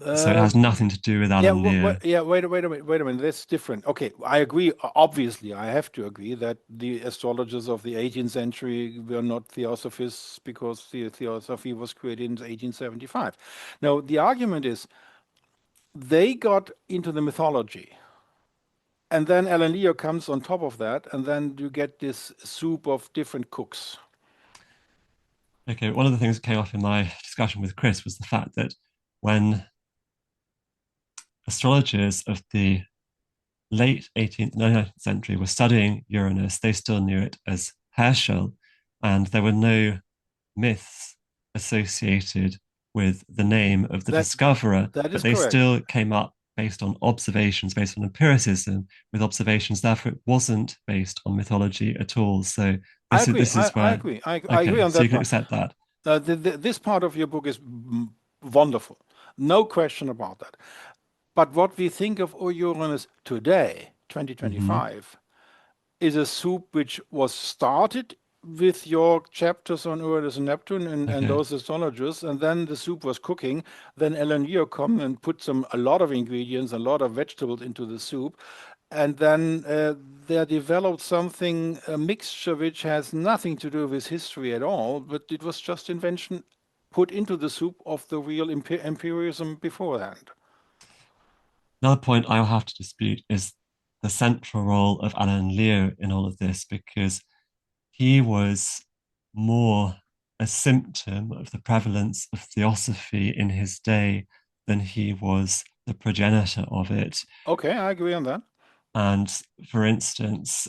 So it Uh, has nothing to do with Yeah, Alan Lear. yeah. Wait a minute. That's different. Okay, I agree. Obviously, I have to agree that the astrologers of the 18th century were not theosophists because the theosophy was created in 1875. Now, the argument is they got into the mythology, and then Alan Leo comes on top of that, and then you get this soup of different cooks. Okay, one of the things that came up in my discussion with Chris was the fact that when astrologers of the late 18th, 19th century were studying Uranus, they still knew it as Herschel, and there were no myths associated with the name of the That discoverer, that but is they correct. still came up based on observations, based on empiricism with observations. Therefore, it wasn't based on mythology at all. So I this is agree. this is I where agree. I agree okay, on so that you can part. accept that. This part of your book is wonderful. No question about that. But what we think of Uranus today, Hmm. 2025, is a soup which was started with your chapters on Uranus and Neptune and Okay. those astrologers, and then the soup was cooking. Then Ellen Leo come and put a lot of ingredients, a lot of vegetables into the soup, and then there developed something, a mixture which has nothing to do with history at all, but it was just invention put into the soup of the real empiricism beforehand. Another point I'll have to dispute is the central role of Alan Leo in all of this, because he was more a symptom of the prevalence of theosophy in his day than he was the progenitor of it. Okay, I agree on that. And for instance,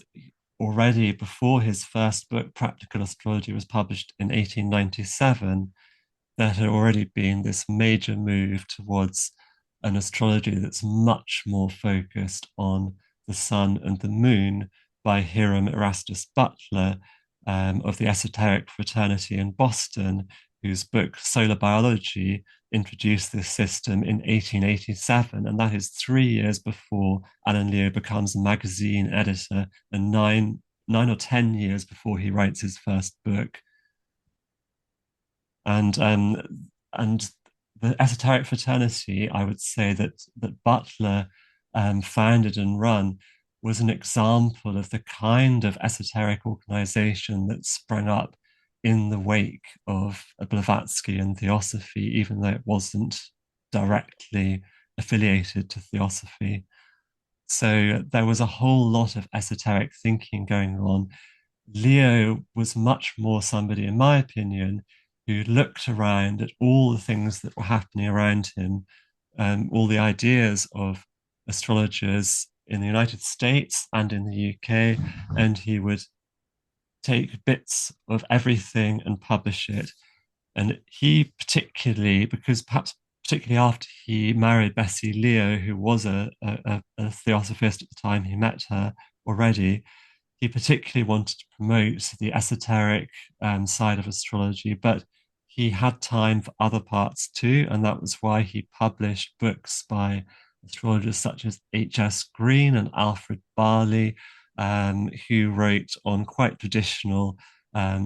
already before his first book, Practical Astrology, was published in 1897, there had already been this major move towards an astrology that's much more focused on the sun and the moon by Hiram Erastus Butler of the Esoteric Fraternity in Boston, whose book Solar Biology introduced this system in 1887. And that is 3 years before Alan Leo becomes a magazine editor, and nine or 10 years before he writes his first book. And the esoteric fraternity, I would say that Butler founded and run, was an example of the kind of esoteric organization that sprang up in the wake of Blavatsky and Theosophy, even though it wasn't directly affiliated to Theosophy. So there was a whole lot of esoteric thinking going on. Leo was much more somebody, in my opinion, who looked around at all the things that were happening around him, all the ideas of astrologers in the United States and in the UK, and he would take bits of everything and publish it. And he particularly, because perhaps particularly after he married Bessie Leo, who was a theosophist at the time he met her already, he particularly wanted to promote the esoteric side of astrology, but he had time for other parts too. And that was why he published books by astrologers such as H.S. Green and Alfred Barley, who wrote on quite traditional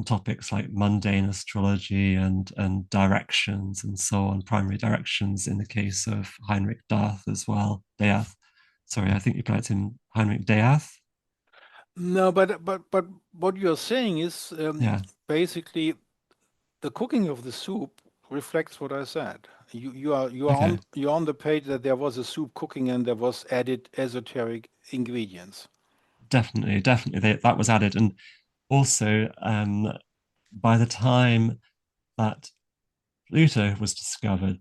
topics like mundane astrology and directions and so on, primary directions in the case of Heinrich Darth as well. Death. Sorry, I think you pronounce him Heinrich Death. No, but what you're saying is Yeah, basically the cooking of the soup reflects what I said. okay. You're on the page that there was a soup cooking and there was added esoteric ingredients. Definitely, that was added. And also, by the time that Pluto was discovered,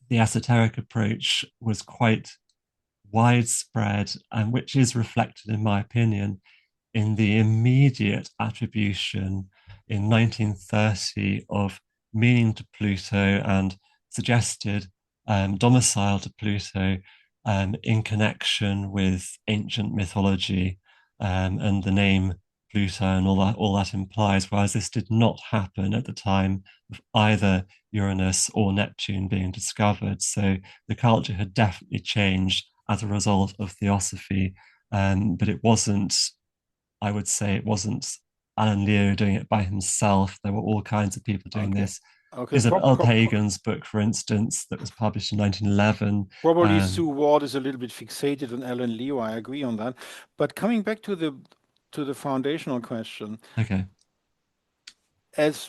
the esoteric approach was quite widespread, and which is reflected, in my opinion, in the immediate attribution in 1930 of meaning to Pluto and suggested domicile to Pluto in connection with ancient mythology and the name Pluto and all that implies, whereas this did not happen at the time of either Uranus or Neptune being discovered. So the culture had definitely changed as a result of theosophy, but it wasn't, I would say, it wasn't Alan Leo doing it by himself. There were all kinds of people doing Okay. this. Okay. Isabel Pagan's book, for instance, that was published in 1911. Probably Um, Sue Ward is a little bit fixated on Alan Leo. I agree on that. But coming back to the foundational question, okay, as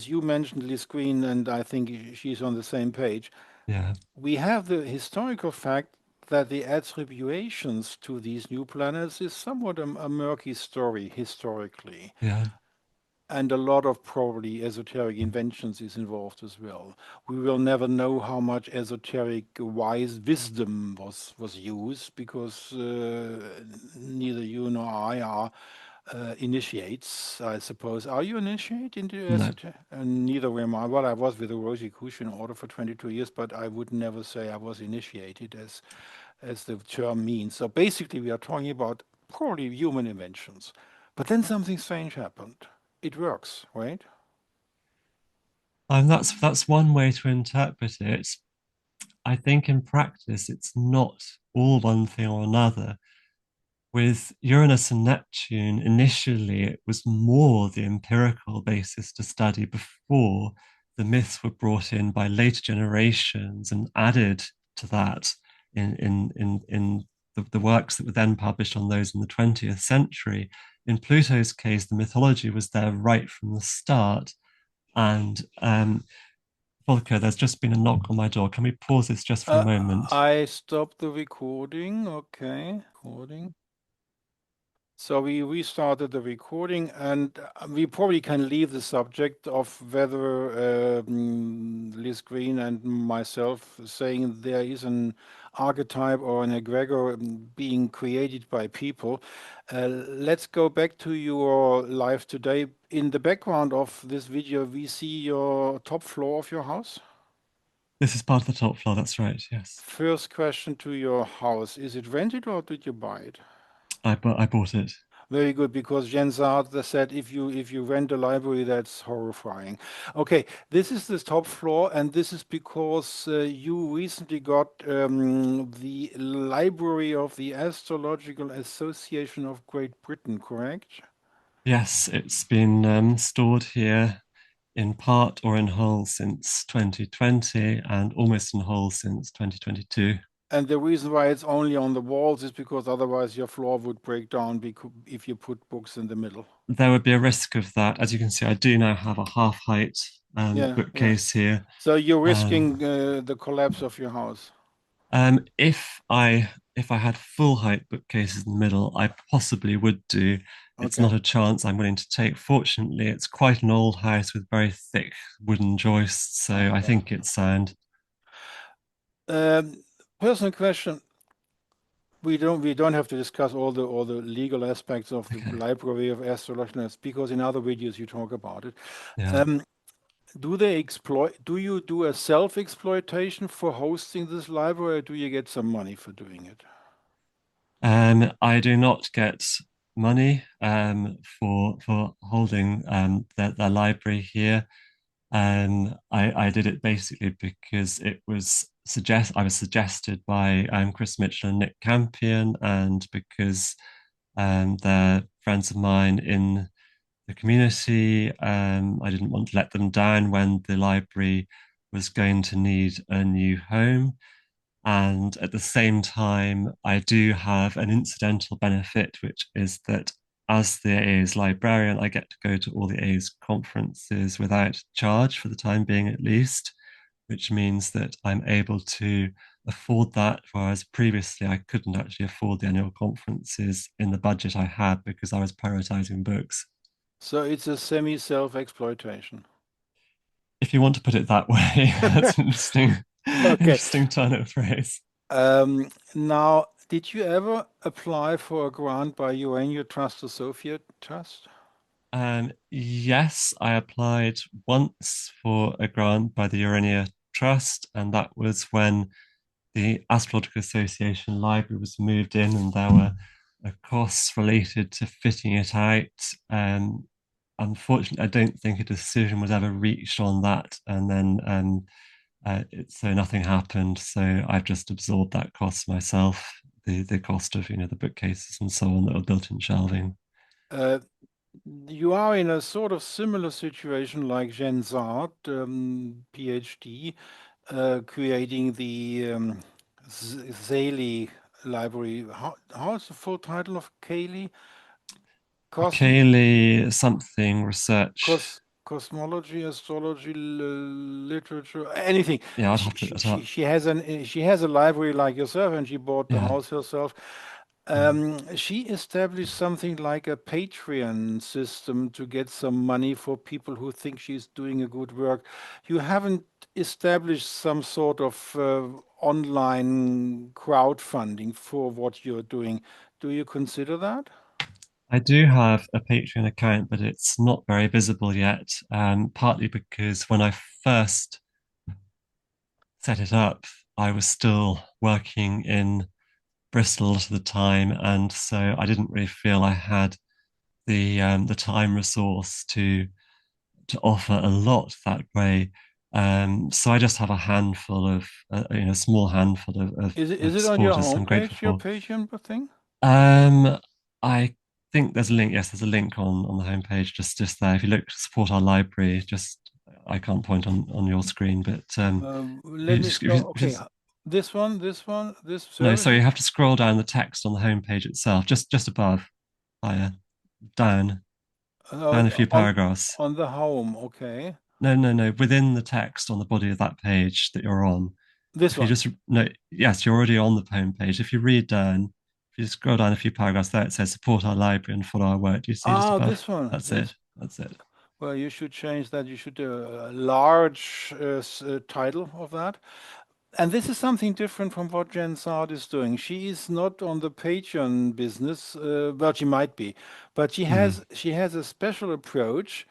you mentioned, Liz Green, and I think she's on the same page, yeah, we have the historical fact that the attributions to these new planets is somewhat a murky story historically. yeah, And a lot of probably esoteric inventions is involved as well. We will never know how much esoteric wise wisdom was used because neither you nor I are initiates, I suppose. Are you initiate into no. esoteric? And neither am I. Well, I was with the Rosicrucian order for 22 years, but I would never say I was initiated as the term means. So basically, we are talking about probably human inventions. But then something strange happened. It works, right? And that's one way to interpret it. I think in practice, it's not all one thing or another. With Uranus and Neptune, initially it was more the empirical basis to study before the myths were brought in by later generations and added to that in the works that were then published on those in the 20th century. In Pluto's case, the mythology was there right from the start. And Volker, there's just been a knock on my door. Can we pause this just for a Uh, moment? I stopped the recording. Okay, recording. So we restarted the recording, and we probably can leave the subject of whether Liz Green and myself saying there is an archetype or an egregor being created by people. Let's go back to your life today. In the background of this video, we see your top floor of your house. This is part of the top floor. That's right. Yes, First question to your house. Is it rented or did you buy it? I bought it. Very good, because Jens Sartre said if you rent a library, that's horrifying. Okay, this is the top floor, and this is because you recently got the library of the Astrological Association of Great Britain, correct? Yes, it's been stored here in part or in whole since 2020 and almost in whole since 2022. And the reason why it's only on the walls is because otherwise your floor would break down if you put books in the middle. There would be a risk of that. As you can see, I do now have a half height Yeah, yeah. bookcase here. So you're Um, risking the collapse of your house. if I had full height bookcases in the middle, I possibly would do. It's Okay, not a chance I'm willing to take. Fortunately, it's quite an old house with very thick wooden joists, so I okay. think it's sound. Um, Personal question. We don't have to discuss all the legal aspects of the Okay, library of astrologers because in other videos you talk about it. yeah. Um, do they exploit? Do you do a self-exploitation for hosting this library, or do you get some money for doing it? I do not get money for holding their library here. I did it basically because it was I was suggested by Chris Mitchell and Nick Campion, and because they're friends of mine in the community. I didn't want to let them down when the library was going to need a new home. And at the same time, I do have an incidental benefit, which is that as the AA's librarian, I get to go to all the AA's conferences without charge for the time being, at least, which means that I'm able to afford that, whereas previously I couldn't actually afford the annual conferences in the budget I had because I was prioritizing books. So it's a semi-self-exploitation. If you want to put it that way, that's an Okay. interesting turn of phrase. Now, did you ever apply for a grant by Urania Trust or Soviet Trust? Yes, I applied once for a grant by the Urania Trust, and that was when the Astrological Association library was moved in, and there were costs related to fitting it out. Unfortunately, I don't think a decision was ever reached on that, and then so nothing happened. So I've just absorbed that cost myself, the cost of the bookcases and so on that were built in shelving. Uh, you are in a sort of similar situation like Jen Zart, PhD, creating the Zaley library. How is the full title of Cayley? Cosm Kaylee something research. Cosmology, astrology, literature, anything. Yeah, I'd She, have to look she, that she up. she has she has a library like yourself, and she bought the Yeah. house herself. Mm. She established something like a Patreon system to get some money for people who think she's doing a good work. You haven't established some sort of online crowdfunding for what you're doing. Do you consider that? I do have a Patreon account, but it's not very visible yet. Partly because when I first set it up, I was still working in Bristol a lot of the time, and so I didn't really feel I had the time resource to offer a lot that way. So I just have a handful of a small handful Is of it on your supporters I'm grateful homepage, your for. Patreon thing? Um, I think there's a link. Yes, there's a link on the homepage. Just there. If you look support our library, just I can't point on your screen, but Let if you me. just, No, if you okay. just this No, service sorry, you have to scroll down the text on the homepage itself, just above, higher, down, down a few paragraphs. on the home. Okay, No, no, no. Within the text on the body of that page that you're on, this if you one. just no, yes, you're already on the home page. If you read down, if you scroll down a few paragraphs there, it says support our library and follow our work. Do you see just Ah, above? this one. That's This. it. That's it. Well, you should change that. You should do a large title of that. And this is something different from what Jen Sard is doing. She is not on the Patreon business. Well, she might be, but Hmm, she has a special approach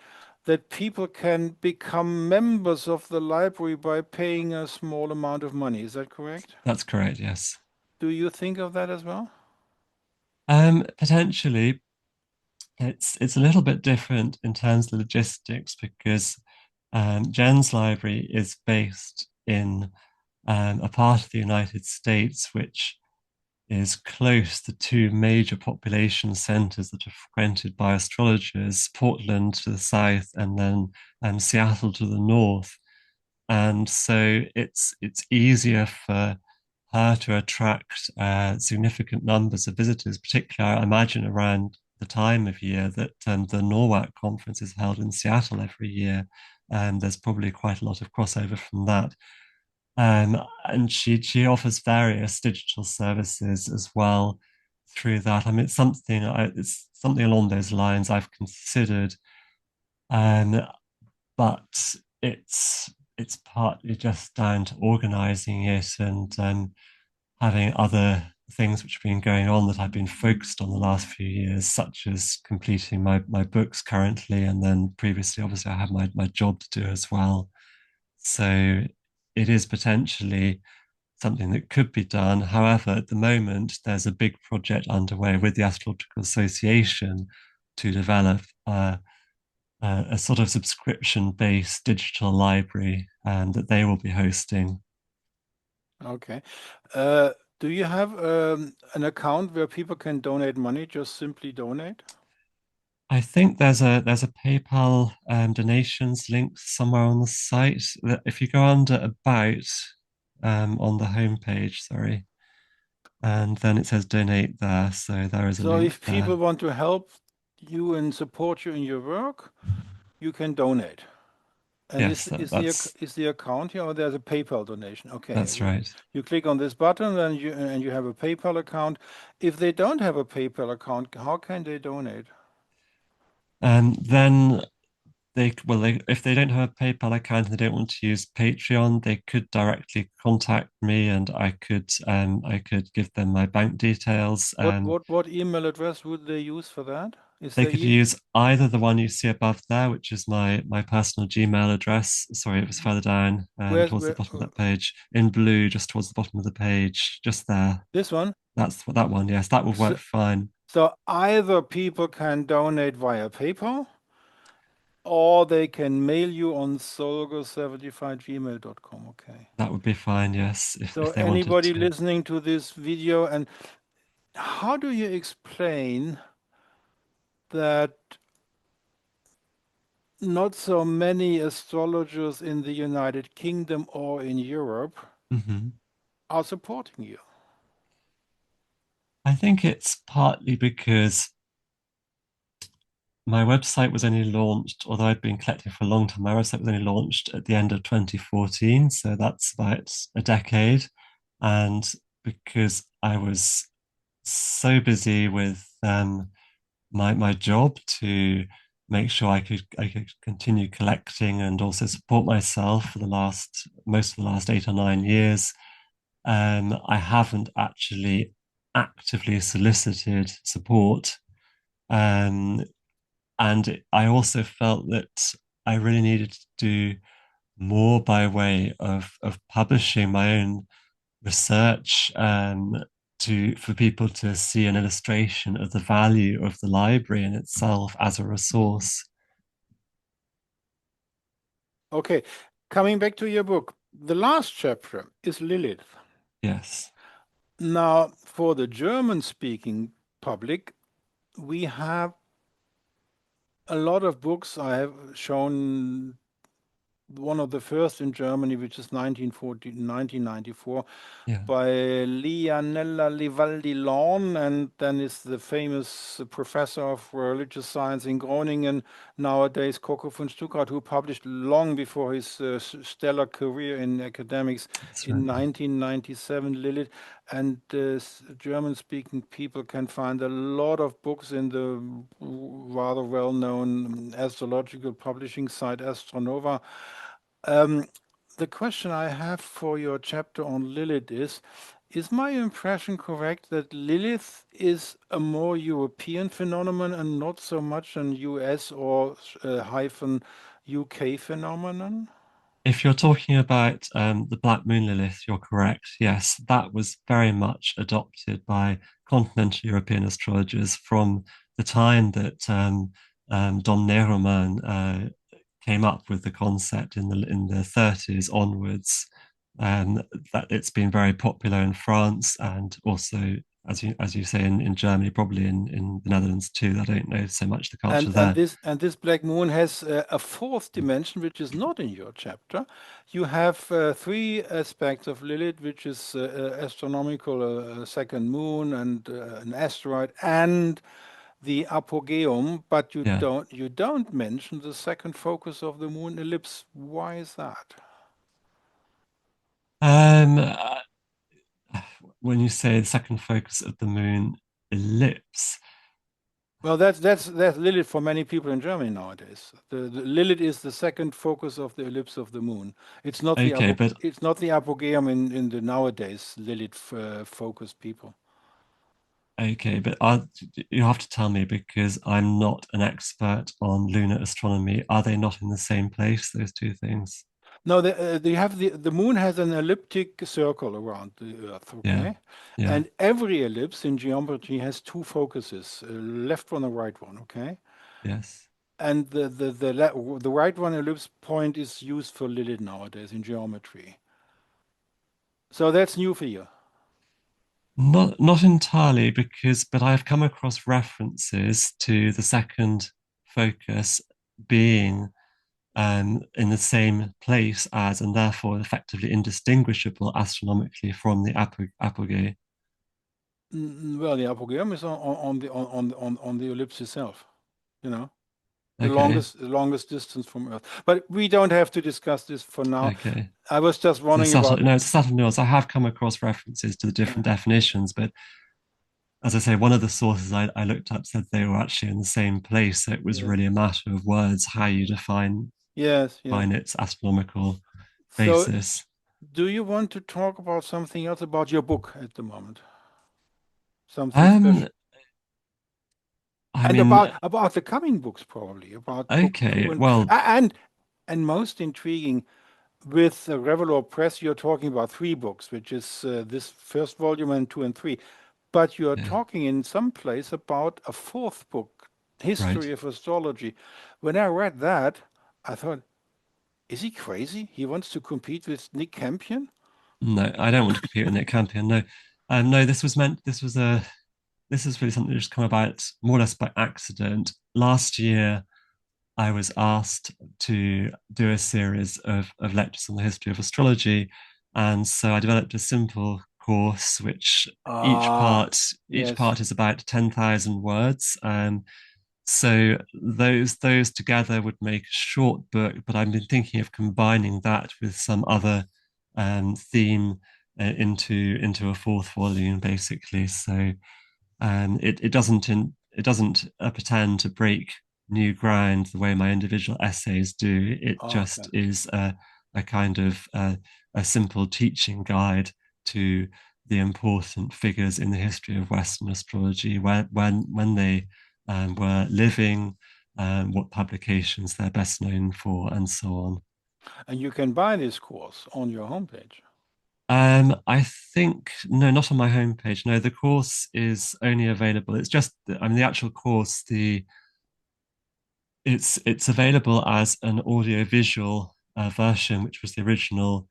that people can become members of the library by paying a small amount of money. Is that correct? that's correct. Yes. Do you think of that as well? Potentially, it's a little bit different in terms of the logistics because Jen's library is based in a part of the United States which is close to two major population centers that are frequented by astrologers, Portland to the south and then Seattle to the north. And so it's easier for her to attract significant numbers of visitors, particularly I imagine around the time of year that the NORWAC conference is held in Seattle every year. And there's probably quite a lot of crossover from that. And she offers various digital services as well through that. I mean, it's something along those lines I've considered, um, but it's partly just down to organizing it and having other things which have been going on that I've been focused on the last few years, such as completing my books currently, and then previously, obviously, I have my job to do as well. So it is potentially something that could be done. However, at the moment, there's a big project underway with the Astrological Association to develop a sort of subscription based digital library that they will be hosting. Okay. Uh, do you have an account where people can donate money, just simply donate? I think there's a PayPal donations link somewhere on the site. If you go under about on the homepage, sorry, and then it says donate there. So there is a So link if people there. want to help you and support you in your work, you can donate. And Yes, is the account here, or there's a PayPal donation? Okay, that's right. you click on this button, and you have a PayPal account. If they don't have a PayPal account, how can they donate? Then if they don't have a PayPal account and they don't want to use Patreon, they could directly contact me, and I could give them my bank details. What email address would they use for that? Is They there could e use either the one you see above there, which is my personal Gmail address. Sorry, it was further down towards the where bottom of that page, in blue, just towards the bottom of the page, just there. this one? That's what that one. Yes, that would So, work fine. so either people can donate via PayPal, or they can mail you on solgo75gmail.com. Okay. That would be fine. Yes, So if they wanted anybody to. listening to this video, and how do you explain that not so many astrologers in the United Kingdom or in Europe Mhm. are supporting you? I think it's partly because my website was only launched, although I'd been collecting for a long time, my website was only launched at the end of 2014. So that's about a decade. And because I was so busy with my job to make sure I could continue collecting and also support myself for the last most of the last 8 or 9 years, I haven't actually actively solicited support. Um, and I also felt that I really needed to do more by way of publishing my own research to for people to see an illustration of the value of the library in itself as a resource. Okay, coming back to your book, the last chapter is Lilith. Yes. Now, for the German-speaking public, we have a lot of books. I have shown one of the first in Germany, which is 1940, 1994, Yeah, by Lianella Livaldi Lawn, and then is the famous professor of religious science in Groningen, nowadays Coco von Stuttgart, who published long before his stellar career in academics that's right. in 1997, Lilith. And German-speaking people can find a lot of books in the rather well-known astrological publishing site Astronova. Um, the question I have for your chapter on Lilith is my impression correct that Lilith is a more European phenomenon and not so much an US or hyphen UK phenomenon? If you're talking about the Black Moon Lilith, you're correct. Yes, that was very much adopted by continental European astrologers from the time that Dom Neroman came up with the concept in the 30s onwards. Um, that it's been very popular in France and also, as you say, in Germany, probably in the Netherlands too. I don't know so much the culture And there. this black moon has a fourth dimension, which is not in your chapter. You have three aspects of Lilith, which is astronomical, second moon, and an asteroid, and the apogeum. But Yeah. you don't mention the second focus of the moon ellipse. Why is that? Um, when you say the second focus of the moon ellipse. Well, that's Lilith for many people in Germany nowadays. The Lilith is the second focus of the ellipse of the moon. Okay, but It's not the apogeum in the nowadays Lilith focused people. you have to tell me because I'm not an expert on lunar astronomy. Are they not in the same place, those two things? No, they have the moon has an elliptic circle around the Earth, Yeah, okay? yeah, And every ellipse in geometry has two focuses, a left one, a right one, okay? yes. And the right one ellipse point is used for Lilith nowadays in geometry. So that's new for you. Not entirely because, but I've come across references to the second focus being in the same place as, and therefore effectively indistinguishable astronomically from the apogee. Well, the apogeum is on the ellipse itself, you know, Okay, the longest distance from Earth. But we don't have to discuss this for now. okay. I was just It's a wondering subtle, about, no, it's a subtle nuance. I have come across references to the uh, different definitions, but as I say, one of the sources I looked up said they were actually in the same place. So it was yes, really a matter of words, how you yes, yes. define its astronomical So, basis. do you want to talk about something else about your book at the moment? Something Um, special? I And mean, about the coming books, probably, about book two okay, and well, and most intriguing, with Revelor Press, you're talking about three books, which is this first volume and two and three. But you're yeah, talking in some place about a fourth book, right. History of Astrology. When I read that, I thought, is he crazy? He wants to compete with Nick Campion? No, I don't want to compete with Nick Campion. No, no, this is really something that just come about more or less by accident. Last year, I was asked to do a series of lectures on the history of astrology. And so I developed a simple course, which Ah, each yes. part is about 10,000 words. So those together would make a short book, but I've been thinking of combining that with some other theme into a fourth volume, basically. So it doesn't pretend to break new ground the way my individual essays do. It Okay. just is a kind of a simple teaching guide to the important figures in the history of Western astrology, where when they were living, what publications they're best known for, and so on. And you can buy this course on your homepage. I think no, not on my homepage. No, the course is only available. It's just, I mean, the actual course, the it's available as an audio-visual version, which was the original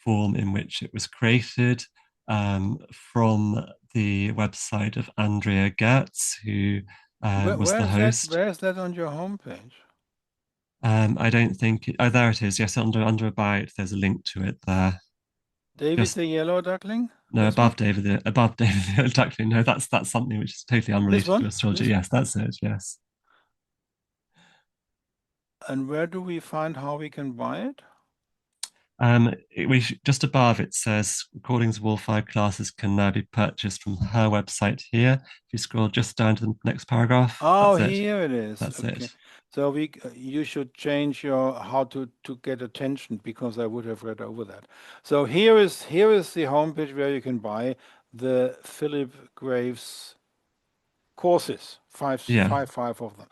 form in which it was created from the website of Andrea Gertz, who was the host. Where is that on your homepage? I don't think oh, there it is. Yes, under about, there's a link to it there. David Just the Yellow Duckling? no, This one? above David the Duckling. No, that's something which is totally This unrelated one? to astrology. This one? Yes, that's it. Yes. And where do we find how we can buy it? Just above it says recordings of all five classes can now be purchased from her website here. If you scroll just down to the next paragraph, Oh, that's it. here it is. That's Okay. it. So you should change your how to get attention because I would have read over that. So here is the homepage where you can buy the Philip Graves courses, Yeah. five of them.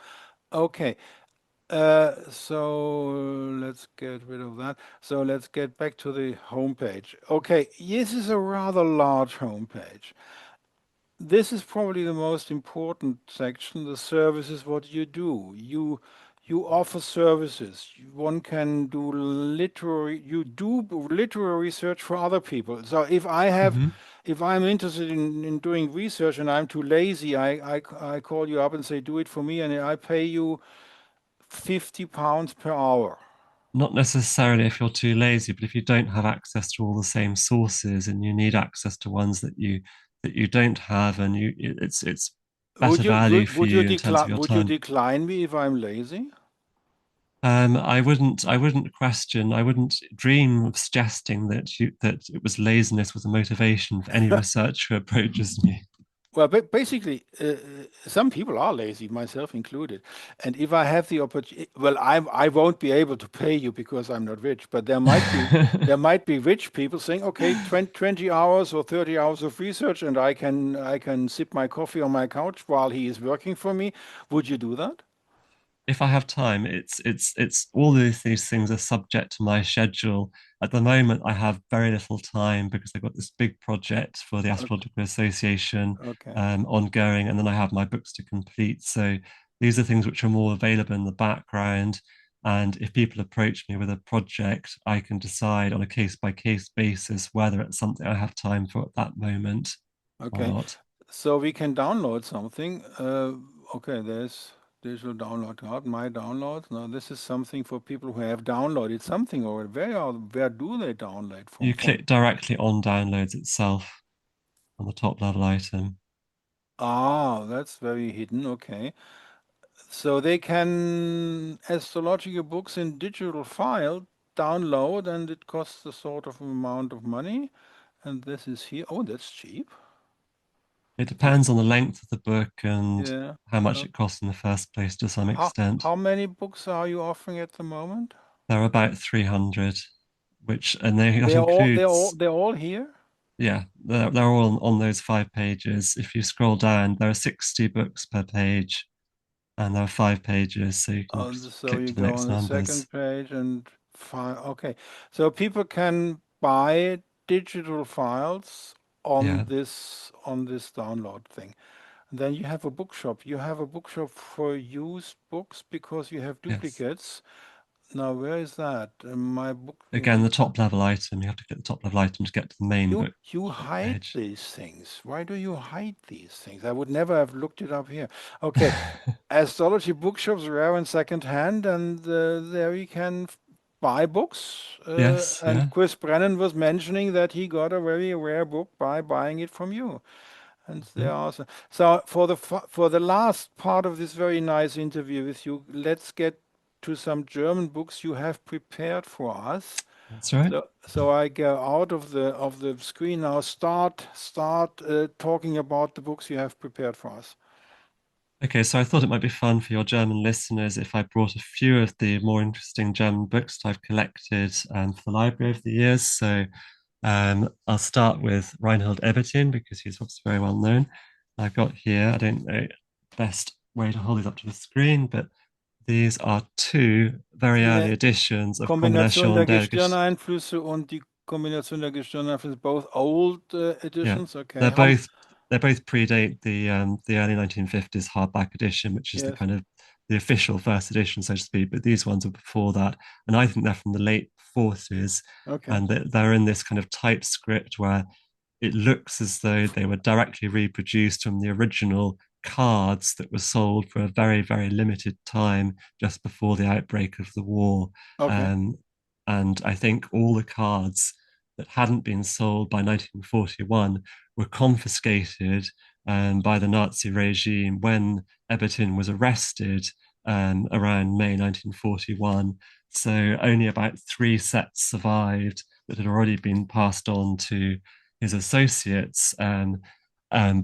Okay. So let's get rid of that. So let's get back to the homepage. Okay, this is a rather large homepage. This is probably the most important section. The service is what you do. You offer services. One can do literary. You do literary research for other people. So Hmm. if I'm interested in doing research and I'm too lazy, I call you up and say, do it for me, and I pay you £50 per hour. Not necessarily if you're too lazy, but if you don't have access to all the same sources and you need access to ones that you don't have, and it's better value for Would you you in terms of decline your would you time. decline me if I'm lazy? I wouldn't dream of suggesting that it was laziness was a motivation for any researcher who approaches me. Well, basically, some people are lazy, myself included. And if I have the opportunity, well, I won't be able to pay you because I'm not rich. But there might be rich people saying, okay, 20 hours or 30 hours of research, and I can sip my coffee on my couch while he is working for me. Would you do that? If I have time, it's all these things are subject to my schedule. At the moment, I have very little time because I've got this big project for the Okay. Astrological Association Okay. ongoing, and then I have my books to complete. So these are things which are more available in the background. And if people approach me with a project, I can decide on a case by case basis whether it's something I have time for at that moment or Okay. not. So we can download something. Okay, there's digital download card, my downloads. Now this is something for people who have downloaded something already. Where do they download You from? click directly on downloads itself on the top level item. Ah, that's very hidden. Okay. So they can astrological books in digital file download, and it costs a sort of amount of money. And this is here. Oh, that's cheap. It That's depends on the length of the book and yeah. how much Uh, it costs in the first place to some extent. how many books are you offering at the moment? There are about 300, that They're all they're all includes, they're all here. yeah, they're all on those 5 pages. If you scroll down, there are 60 books per page and there are 5 pages, so you can So click you to the go next on the numbers. second page and file. Okay, so people can buy digital files Yeah. on this download thing. And then you have a bookshop. You have a bookshop for used books because you have Yes. duplicates. Now, where is that? My book. Again, the top level item, you have to click the top level item to get to the main You book hide page. these things. Why do you hide these things? I would never have looked it up here. Okay, astrology bookshops rare and second hand, and there you can buy books. Yes, And yeah. Chris Brennan was mentioning that he got a very rare book by buying it from you. And there Mhm. are so for the last part of this very nice interview with you, let's get to some German books you have prepared for us. That's right. So I go out of the screen now. Start talking about the books you have prepared for us. Okay, so I thought it might be fun for your German listeners if I brought a few of the more interesting German books that I've collected for the library over the years. So I'll start with Reinhold Ebertin because he's obviously very well known. I've got here, I don't know the best way to hold these up to the screen, but these are two very Yeah, early editions of Kombination Kombination der der Gesch Gestirneinflüsse und die Kombination der Gestirneinflüsse, both old Yeah, editions. Okay, they're both they both predate the early 1950s hardback edition, which is the yes, kind of the official first edition, so to speak. But these ones are before that, and I think they're from the late 40s, okay, and they're in this kind of typescript where it looks as though they were directly reproduced from the original cards that were sold for a very, very limited time just before the outbreak of the war. Okay. Um, and I think all the cards that hadn't been sold by 1941 were confiscated by the Nazi regime when Ebertin was arrested around May 1941. So only about three sets survived that had already been passed on to his associates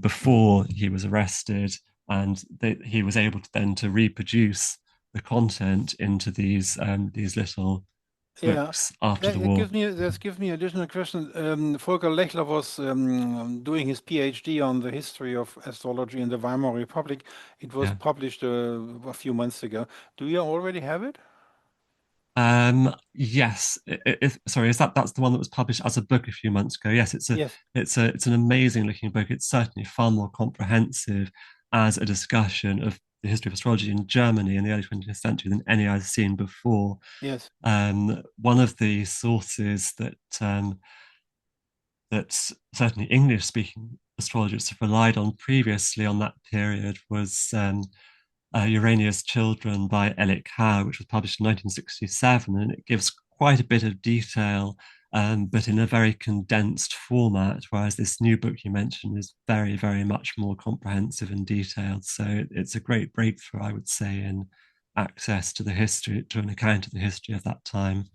before he was arrested, and he was able to then to reproduce the content into these little Yeah. books after That the it war. gives me additional question. Volker Lechler was doing his PhD on the history of astrology in the Weimar Republic. It was Yeah. published a few months ago. Do you already have it? Yes. Sorry, is that's the one that was published as a book a few months ago? Yes, Yes. it's an amazing looking book. It's certainly far more comprehensive as a discussion of the history of astrology in Germany in the early 20th century than any I've seen before. Yes. One of the sources that certainly English speaking astrologers have relied on previously on that period was Urania's Children by Elik Howe, which was published in 1967, and it gives quite a bit of detail, but in a very condensed format, whereas this new book you mentioned is very, very much more comprehensive and detailed. So it's a great breakthrough, I would say, in access to the history, to an account of the history of that time.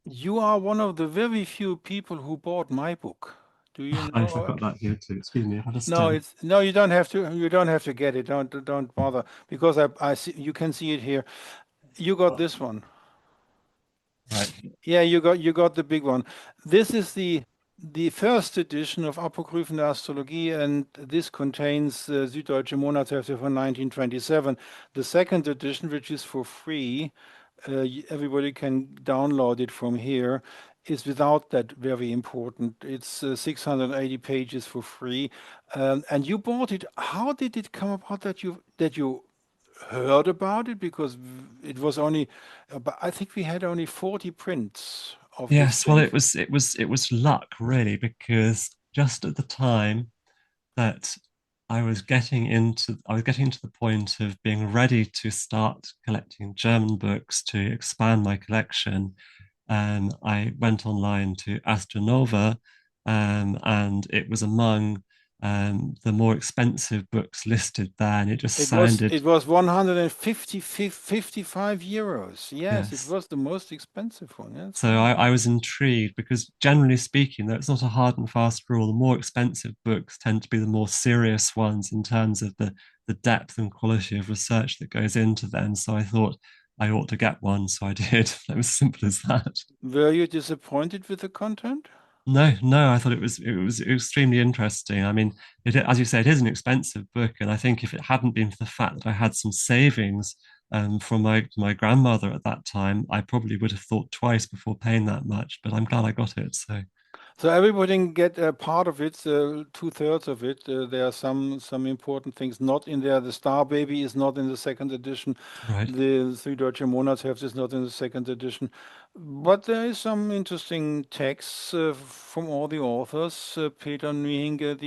You are one of the very few people who bought my book. Do you I've know? got that here too. Excuse me, I just No, it's no, you don't have to. You don't have to get it. Don't bother because I see you can see it here. You got this one. right. Yeah, you got the big one. This is the first edition of Apokryphen der Astrologie, and this contains Süddeutsche Monatshefte von 1927. The second edition, which is for free, everybody can download it from here, is without that very important. It's 680 pages for free, and you bought it. How did it come about that you heard about it? Because it was only, but I think we had only 40 prints of this Yes, well, thing. it was luck really, because just at the time that I was getting to the point of being ready to start collecting German books to expand my collection. I went online to Astronova, and it was among the more expensive books listed there, and it just It was sounded it was 150 55 euros. Yes, it yes. was the most expensive one. That's So right. I was intrigued because, generally speaking, though it's not a hard and fast rule, the more expensive books tend to be the more serious ones in terms of the depth and quality of research that goes into them. So I thought I ought to get one, so I did. It was as simple as that. Were you disappointed with the content? No, no, I thought it was extremely interesting. I mean, as you say, it is an expensive book, and I think if it hadn't been for the fact that I had some savings from my grandmother at that time, I probably would have thought twice before paying that much. But I'm glad I got it. So, So everybody can get a part of it, two-thirds of it. There are some important things not in there. The Star Baby is not in the second edition. right. The Süddeutsche Monatsheft is not in the second edition. But there is some interesting texts from all the authors. Peter Niehinge,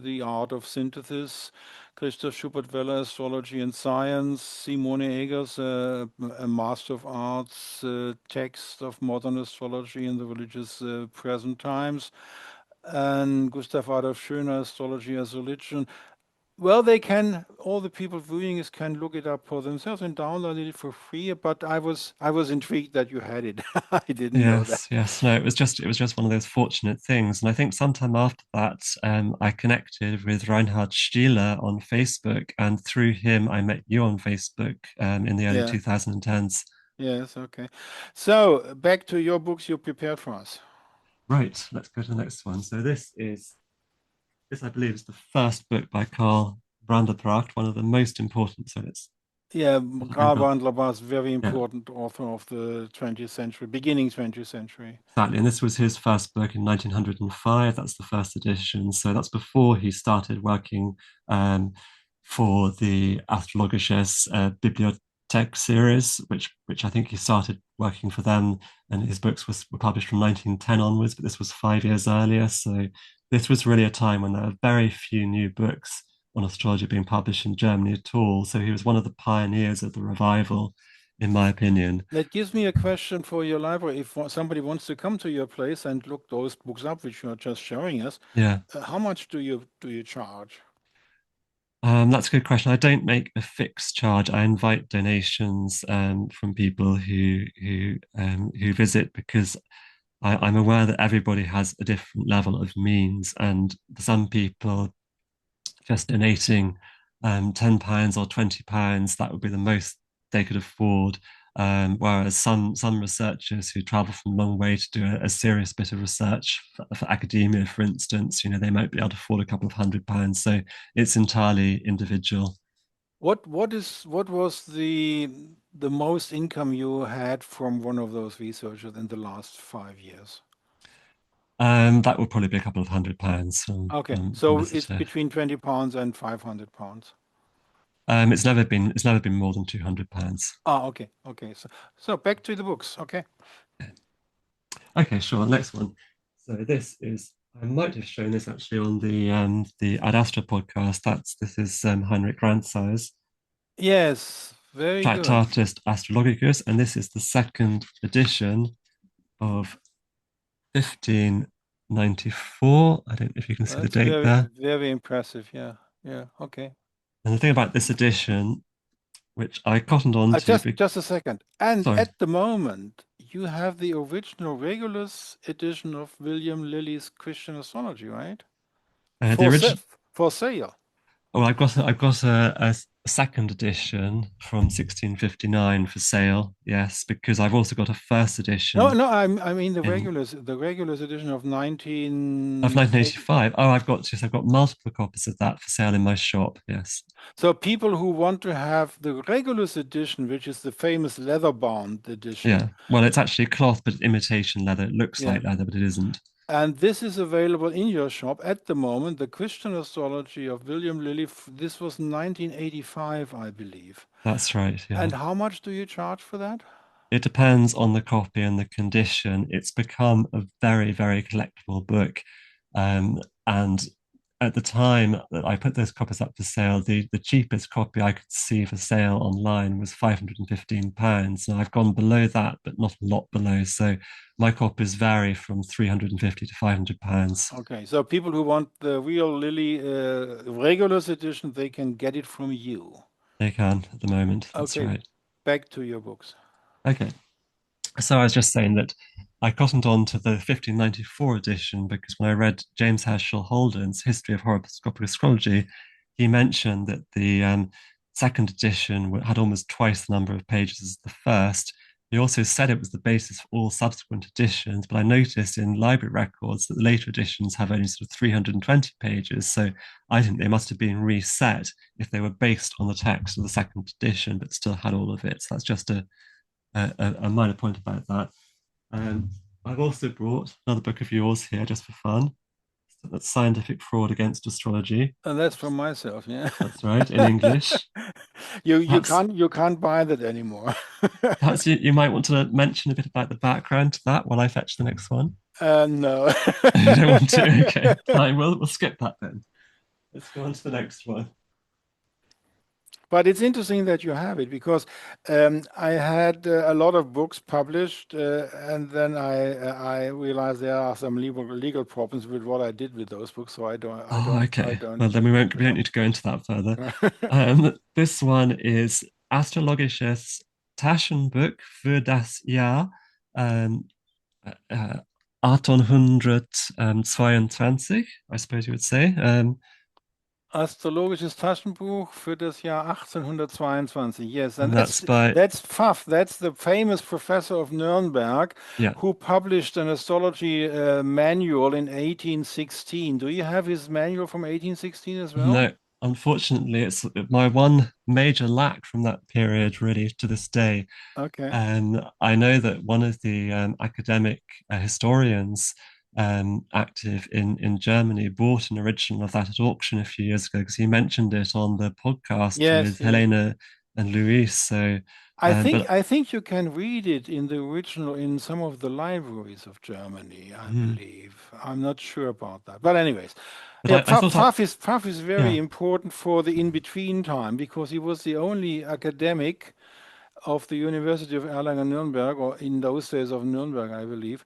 The Art of Synthesis. Christoph Schubert-Weller, Astrology and Science. Simone Egers, a Master of Arts, text of modern astrology in the religious present times. And Gustav Adolf Schöner, Astrology as Religion. Well, all the people viewing this can look it up for themselves and download it for free. But I was intrigued that you had it. I didn't know that. Yes, yes. No, it was just one of those fortunate things. And I think sometime after that, I connected with Reinhard Stieler on Facebook, and through him, I met you on Facebook in the early Yeah. 2010s. Yes. Okay. So back to your books you prepared for us. Right, let's go to the next one. So this I believe is the first book by Karl Brandetracht, one of the most important. So it's Yeah, I've Karl got Bandler was very yeah, important author of the 20th century, beginning 20th century. exactly. And this was his first book in 1905. That's the first edition. So that's before he started working um, for the Astrologer's Bibliothek series, which I think he started working for them. And his books were published from 1910 onwards, but this was 5 years earlier. So this was really a time when there were very few new books on astrology being published in Germany at all. So he was one of the pioneers of the revival, in my opinion. That gives me a question for your library. If somebody wants to come to your place and look those books up, which you are just showing us, Yeah. how much do you charge? That's a good question. I don't make a fixed charge. I invite donations from people who visit because I'm aware that everybody has a different level of means, and some people just donating £10 or £20, that would be the most they could afford. Whereas some researchers who travel from a long way to do a serious bit of research for academia, for instance, they might be able to afford a couple of £100. So it's entirely individual. What was the most income you had from one of those researchers in the last 5 years? That would probably be a couple of £100 Okay, from so it's visitor. between £20 and £500. It's never been more than £200. Ah, okay, okay. So back to the books. Okay. Okay, sure. Next one. So this is I might have shown this actually on the Ad Astra podcast. This is Heinrich Grandsire's Yes, very good. Tractatus Astrologicus, and this is the second edition of 1594. I don't know if you can see the That's date very, there. very impressive. Yeah, yeah. Okay. And the thing about this edition, which I cottoned on to, Just a second. And sorry, at the moment, you have the original Regulus edition of William Lilly's Christian Astrology, right? the For sa original. for sale. Well, I've got a second edition from 1659 for sale. Yes, because I've also got a first No, edition no, I mean in the Regulus edition of of 1980. 1985. Oh, I've got multiple copies of that for sale in my shop. Yes. So people who want to have the Regulus edition, which is the famous leather-bound edition, Yeah. Well, it's actually cloth, but imitation leather. It looks yeah, like leather, but it isn't. and this is available in your shop at the moment. The Christian Astrology of William Lilly. This was 1985, I believe. That's right. And Yeah. how much do you charge for that? It depends on the copy and the condition. It's become a very, very collectible book. And at the time that I put those copies up for sale, the cheapest copy I could see for sale online was £515. Now I've gone below that, but not a lot below. So my copies vary from £350 to £500. Okay, so people who want the real Lilly Regulus edition, they can get it from you. They can at the moment. That's Okay, right. back to your books. Okay. So I was just saying that I cottoned on to the 1594 edition because when I read James Herschel Holden's History of Horoscopic Astrology, he mentioned that the second edition had almost twice the number of pages as the first. He also said it was the basis for all subsequent editions, but I noticed in library records that the later editions have only sort of 320 pages. So I think they must have been reset if they were based on the text of the second edition, but still had all of it. So that's just a minor point about that. Um, I've also brought another book of yours here just for fun. That's Scientific Fraud Against Astrology. And that's from myself, yeah. That's right, in English. You Perhaps, can't buy that anymore. perhaps you might want to mention a bit about the background to that while I fetch the next one. No. You don't want to? Okay, fine. We'll skip that then. Let's go on to the next one. But it's interesting that you have it because I had a lot of books published, and then I realized there are some legal problems with what I did with those books, so Oh, I okay. don't Well, then use we them don't need to go into that further. anymore. This one is Astrologisches Taschenbuch für das Jahr um, uh, 1822, I suppose you would say. Astrologisches Taschenbuch für das Jahr 1822. Yes, and And that's by, that's Pfaff. That's the famous professor of Nuremberg yeah, who published an astrology manual in 1816. Do you have his manual from 1816 as well? no, unfortunately, it's my one major lack from that period, really, to this day. Okay. I know that one of the academic historians active in Germany bought an original of that at auction a few years ago because he mentioned it on the podcast Yes, with yes. Helena and Louis. So, but I think you can read it in the original in some of the libraries of Germany, I mm, believe. I'm not sure about that. But anyways, but yeah, I thought I, Pfaff is very yeah, important for the in-between time because he was the only academic of the University of Erlangen-Nuremberg, or in those days of Nuremberg, I believe.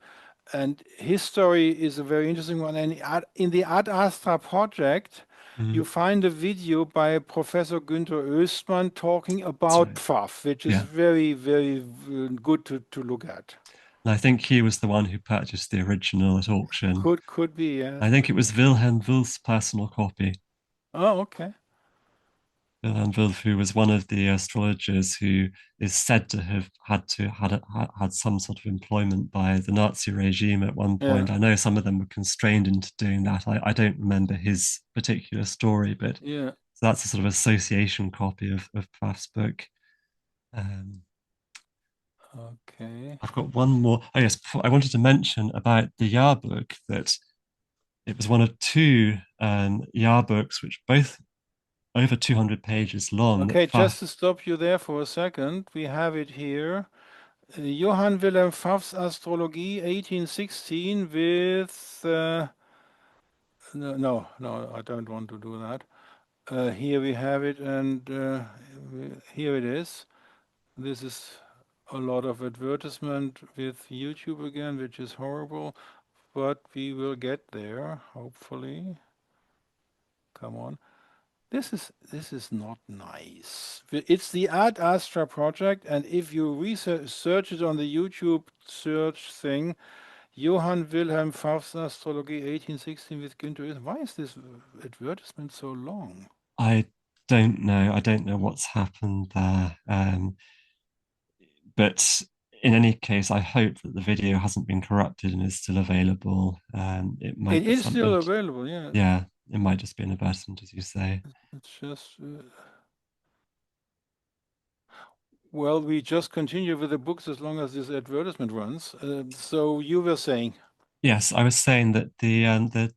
And his story is a very interesting one. And in the Ad Astra project, mm, you find a video by Professor Günther Oestmann talking that's about right. Pfaff, which is Yeah, very, very good to look at. and I think he was the one who purchased the original at auction. Could be, yes. I think it was Wilhelm Wulff's personal copy. Oh, okay. Wilhelm Wulff, who was one of the astrologers who is said to have had some sort of employment by the Nazi regime at one Yeah, point. I know some of them were constrained into doing that. I don't remember his particular story, but yeah. so that's a sort of association copy of Pfaff's book. Um, Okay. I've got one more. Oh yes, I wanted to mention about the Jahrbuch that it was one of two Jahrbooks, which both over 200 pages long, that Okay, just Pfaff. to stop you there for a second, we have it here. Johann Wilhelm Pfaff's Astrologie 1816 with no, I don't want to do that. Here we have it, and here it is. This is a lot of advertisement with YouTube again, which is horrible, but we will get there, hopefully. Come on. This is not nice. It's the Ad Astra project, and if you research search it on the YouTube search thing, Johann Wilhelm Pfaff's Astrologie 1816 with Günther. Why is this advertisement so long? I don't know. I don't know what's happened there. But in any case, I hope that the video hasn't been corrupted and is still available. It might It be is still something. available, yeah. Yeah, it might just be an advertisement, as you say. It's just, well, we just continue with the books as long as this advertisement runs. So you were saying, Yes, I was saying that the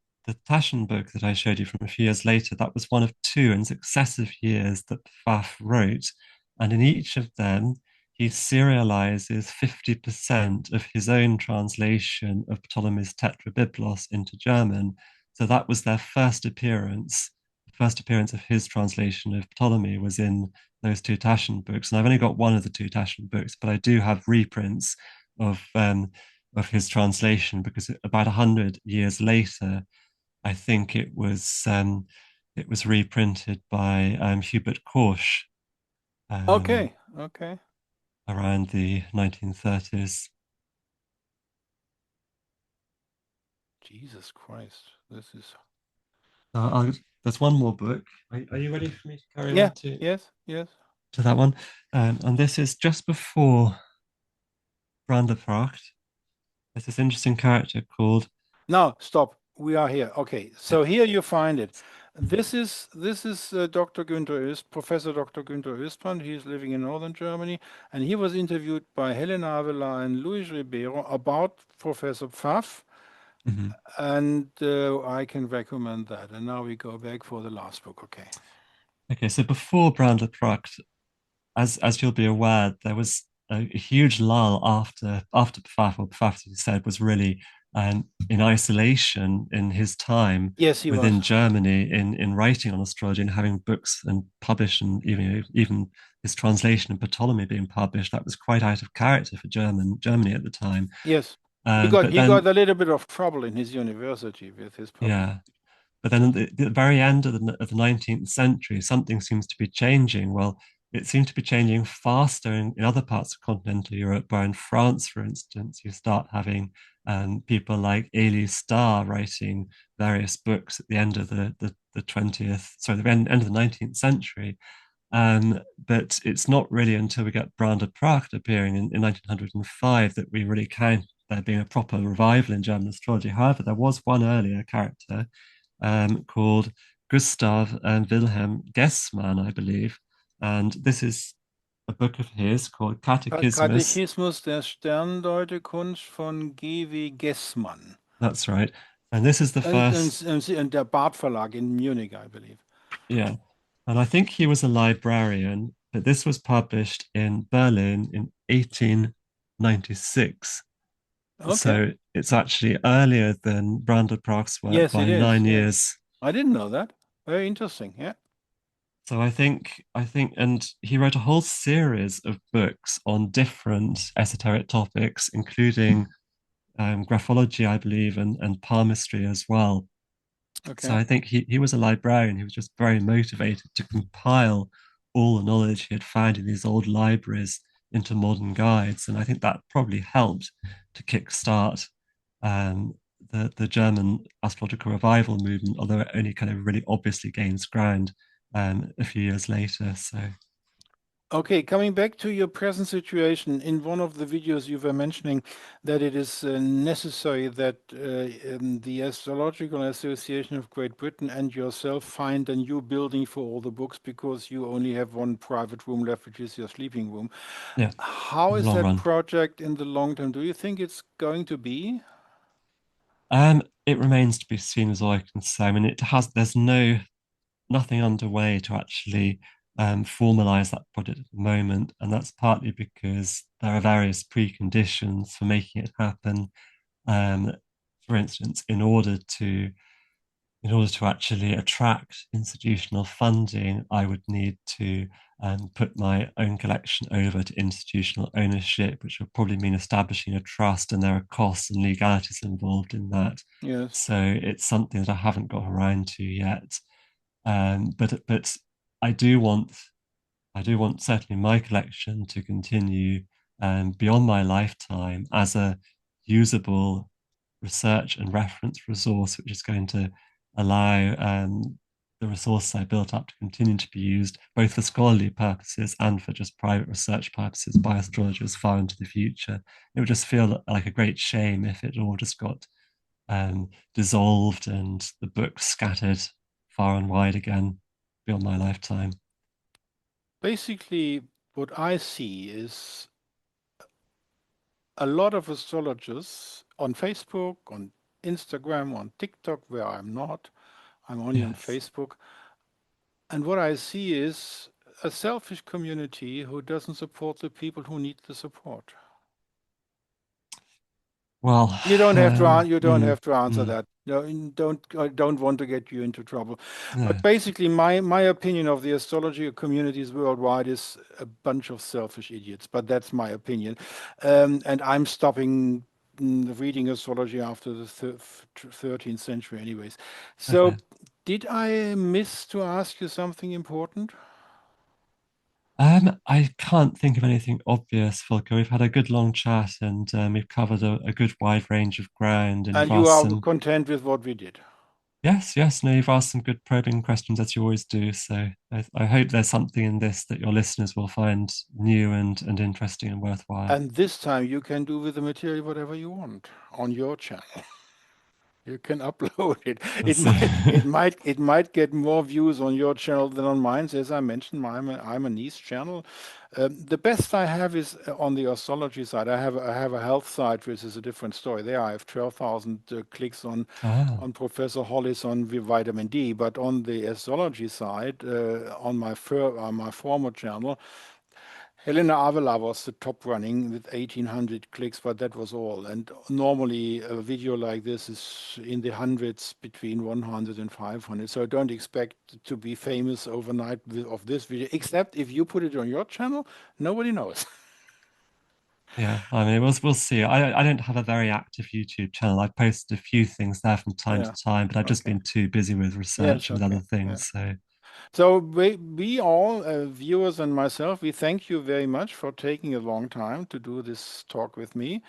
Taschen book that I showed you from a few years later, that was one of two in successive years that Pfaff wrote, and in each of them he serializes 50% of his own translation of Ptolemy's Tetrabiblos into German. So that was their first appearance. The first appearance of his translation of Ptolemy was in those two Taschen books, and I've only got one of the two Taschen books, but I do have reprints of his translation because about 100 years later, I think it was reprinted by Hubert Korsch okay, okay, around the 1930s. Jesus Christ, this is, There's one more book. Are you ready for me to carry yeah, on yes, yes. to that one? And this is just before Brandenburg. There's this interesting character called. Now, stop. We are here. Okay, so here you find it. This is Dr. Günther Öst, Professor Dr. Günther Östmann. He is living in northern Germany, and he was interviewed by Helena Avila and Luis Ribeiro about Professor Pfaff, Mhm. and I can recommend that. And now we go back for the last book. Okay. Okay, so before Brandenburg, as you'll be aware, there was a huge lull after Pfaff, or Pfaff, as you said, was really in isolation in his time Yes, he was. within Germany in writing on astrology and having books and published, and even his translation of Ptolemy being published. That was quite out of character for Germany at the time. Yes, But he got then, a little bit of trouble in his university with his public. yeah, but then at the very end of the 19th century, something seems to be changing. Well, it seemed to be changing faster in other parts of continental Europe, where in France, for instance, you start having people like Elie Starr writing various books at the end of the 20th, sorry, the end of the 19th century. But it's not really until we get Branda Pracht appearing in 1905 that we really count there being a proper revival in German astrology. However, there was one earlier character called Gustav Wilhelm Gessmann, I believe. And this is a book of his called Catechismus. Katechismus der Sterndeutekunst von G.W. Gessmann. That's right. And this is the first, And der Barth Verlag in Munich, I believe. yeah. And I think he was a librarian. but this was published in Berlin in 1896. Okay. So it's actually earlier than Randall Park's work Yes, by it is. nine Yeah. years. I didn't know that. Very interesting. Yeah. So and he wrote a whole series of books on different esoteric topics, including graphology, I believe, and palmistry as well. So Okay. I think he was a librarian. He was just very motivated to compile all the knowledge he had found in these old libraries into modern guides. And I think that probably helped to kickstart um, the German astrological revival movement, although it only kind of really obviously gains ground a few years later. So, Okay, coming back to your present situation, in one of the videos you were mentioning that it is necessary that the Astrological Association of Great Britain and yourself find a new building for all the books because you only have one private room left, which is your sleeping room. yeah, How in the is long that run. project in the long term? Do you think it's going to be? It remains to be seen as all I can say. I mean, there's nothing underway to actually formalize that project at the moment. And that's partly because there are various preconditions for making it happen. Um, for instance, in order to actually attract institutional funding, I would need to put my own collection over to institutional ownership, which would probably mean establishing a trust, and there are costs and legalities involved in that. Yes. So it's something that I haven't got around to yet. But I do want I do want certainly my collection to continue beyond my lifetime as a usable research and reference resource, which is going to allow the resources I built up to continue to be used both for scholarly purposes and for just private research purposes by astrologers far into the future. It would just feel like a great shame if it all just got dissolved and the books scattered far and wide again beyond my lifetime. Basically, what I see is a lot of astrologers on Facebook, on Instagram, on TikTok, where I'm not. I'm only on Yes. Facebook. And what I see is a selfish community who doesn't support the people who need the support. Well, You don't have to answer mm, that. No, don't I don't want to get you into trouble. no, But basically, my opinion of the astrology communities worldwide is a bunch of selfish idiots. But that's my opinion, and I'm stopping reading astrology after the 13th century, anyways. So, okay. did I miss to ask you something important? I can't think of anything obvious, Volker. We've had a good long chat and we've covered a good wide range of ground and you've And you asked are some, content with what we did. yes, no, you've asked some good probing questions as you always do. So I hope there's something in this that your listeners will find new and interesting and worthwhile. And this time you can do with the material whatever you want on your channel. You can upload it. We'll see. It might get more views on your channel than on mine. As I mentioned, I'm a niche channel. The best I have is on the astrology side. I have a health site, which is a different story. There I have 12,000 clicks Ah, on Professor Hollis on vitamin D. But on the astrology side, on my former channel, Helena Avila was the top running with 1,800 clicks, but that was all. And normally a video like this is in the hundreds between 100 and 500. So don't expect to be famous overnight of this video, except if you put it on your channel, nobody knows. yeah. I mean, we'll see. I don't have a very active YouTube channel. I posted a few things there from time to Yeah. time, but I've just Okay. been too busy with Yes. research and with Okay. other Yeah. things. So, So we all, viewers and myself, we thank you very much for taking a long time to do this talk with me.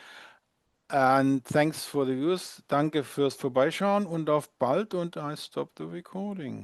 And thanks for the views. Danke fürs Vorbeischauen und auf bald und I stop the recording.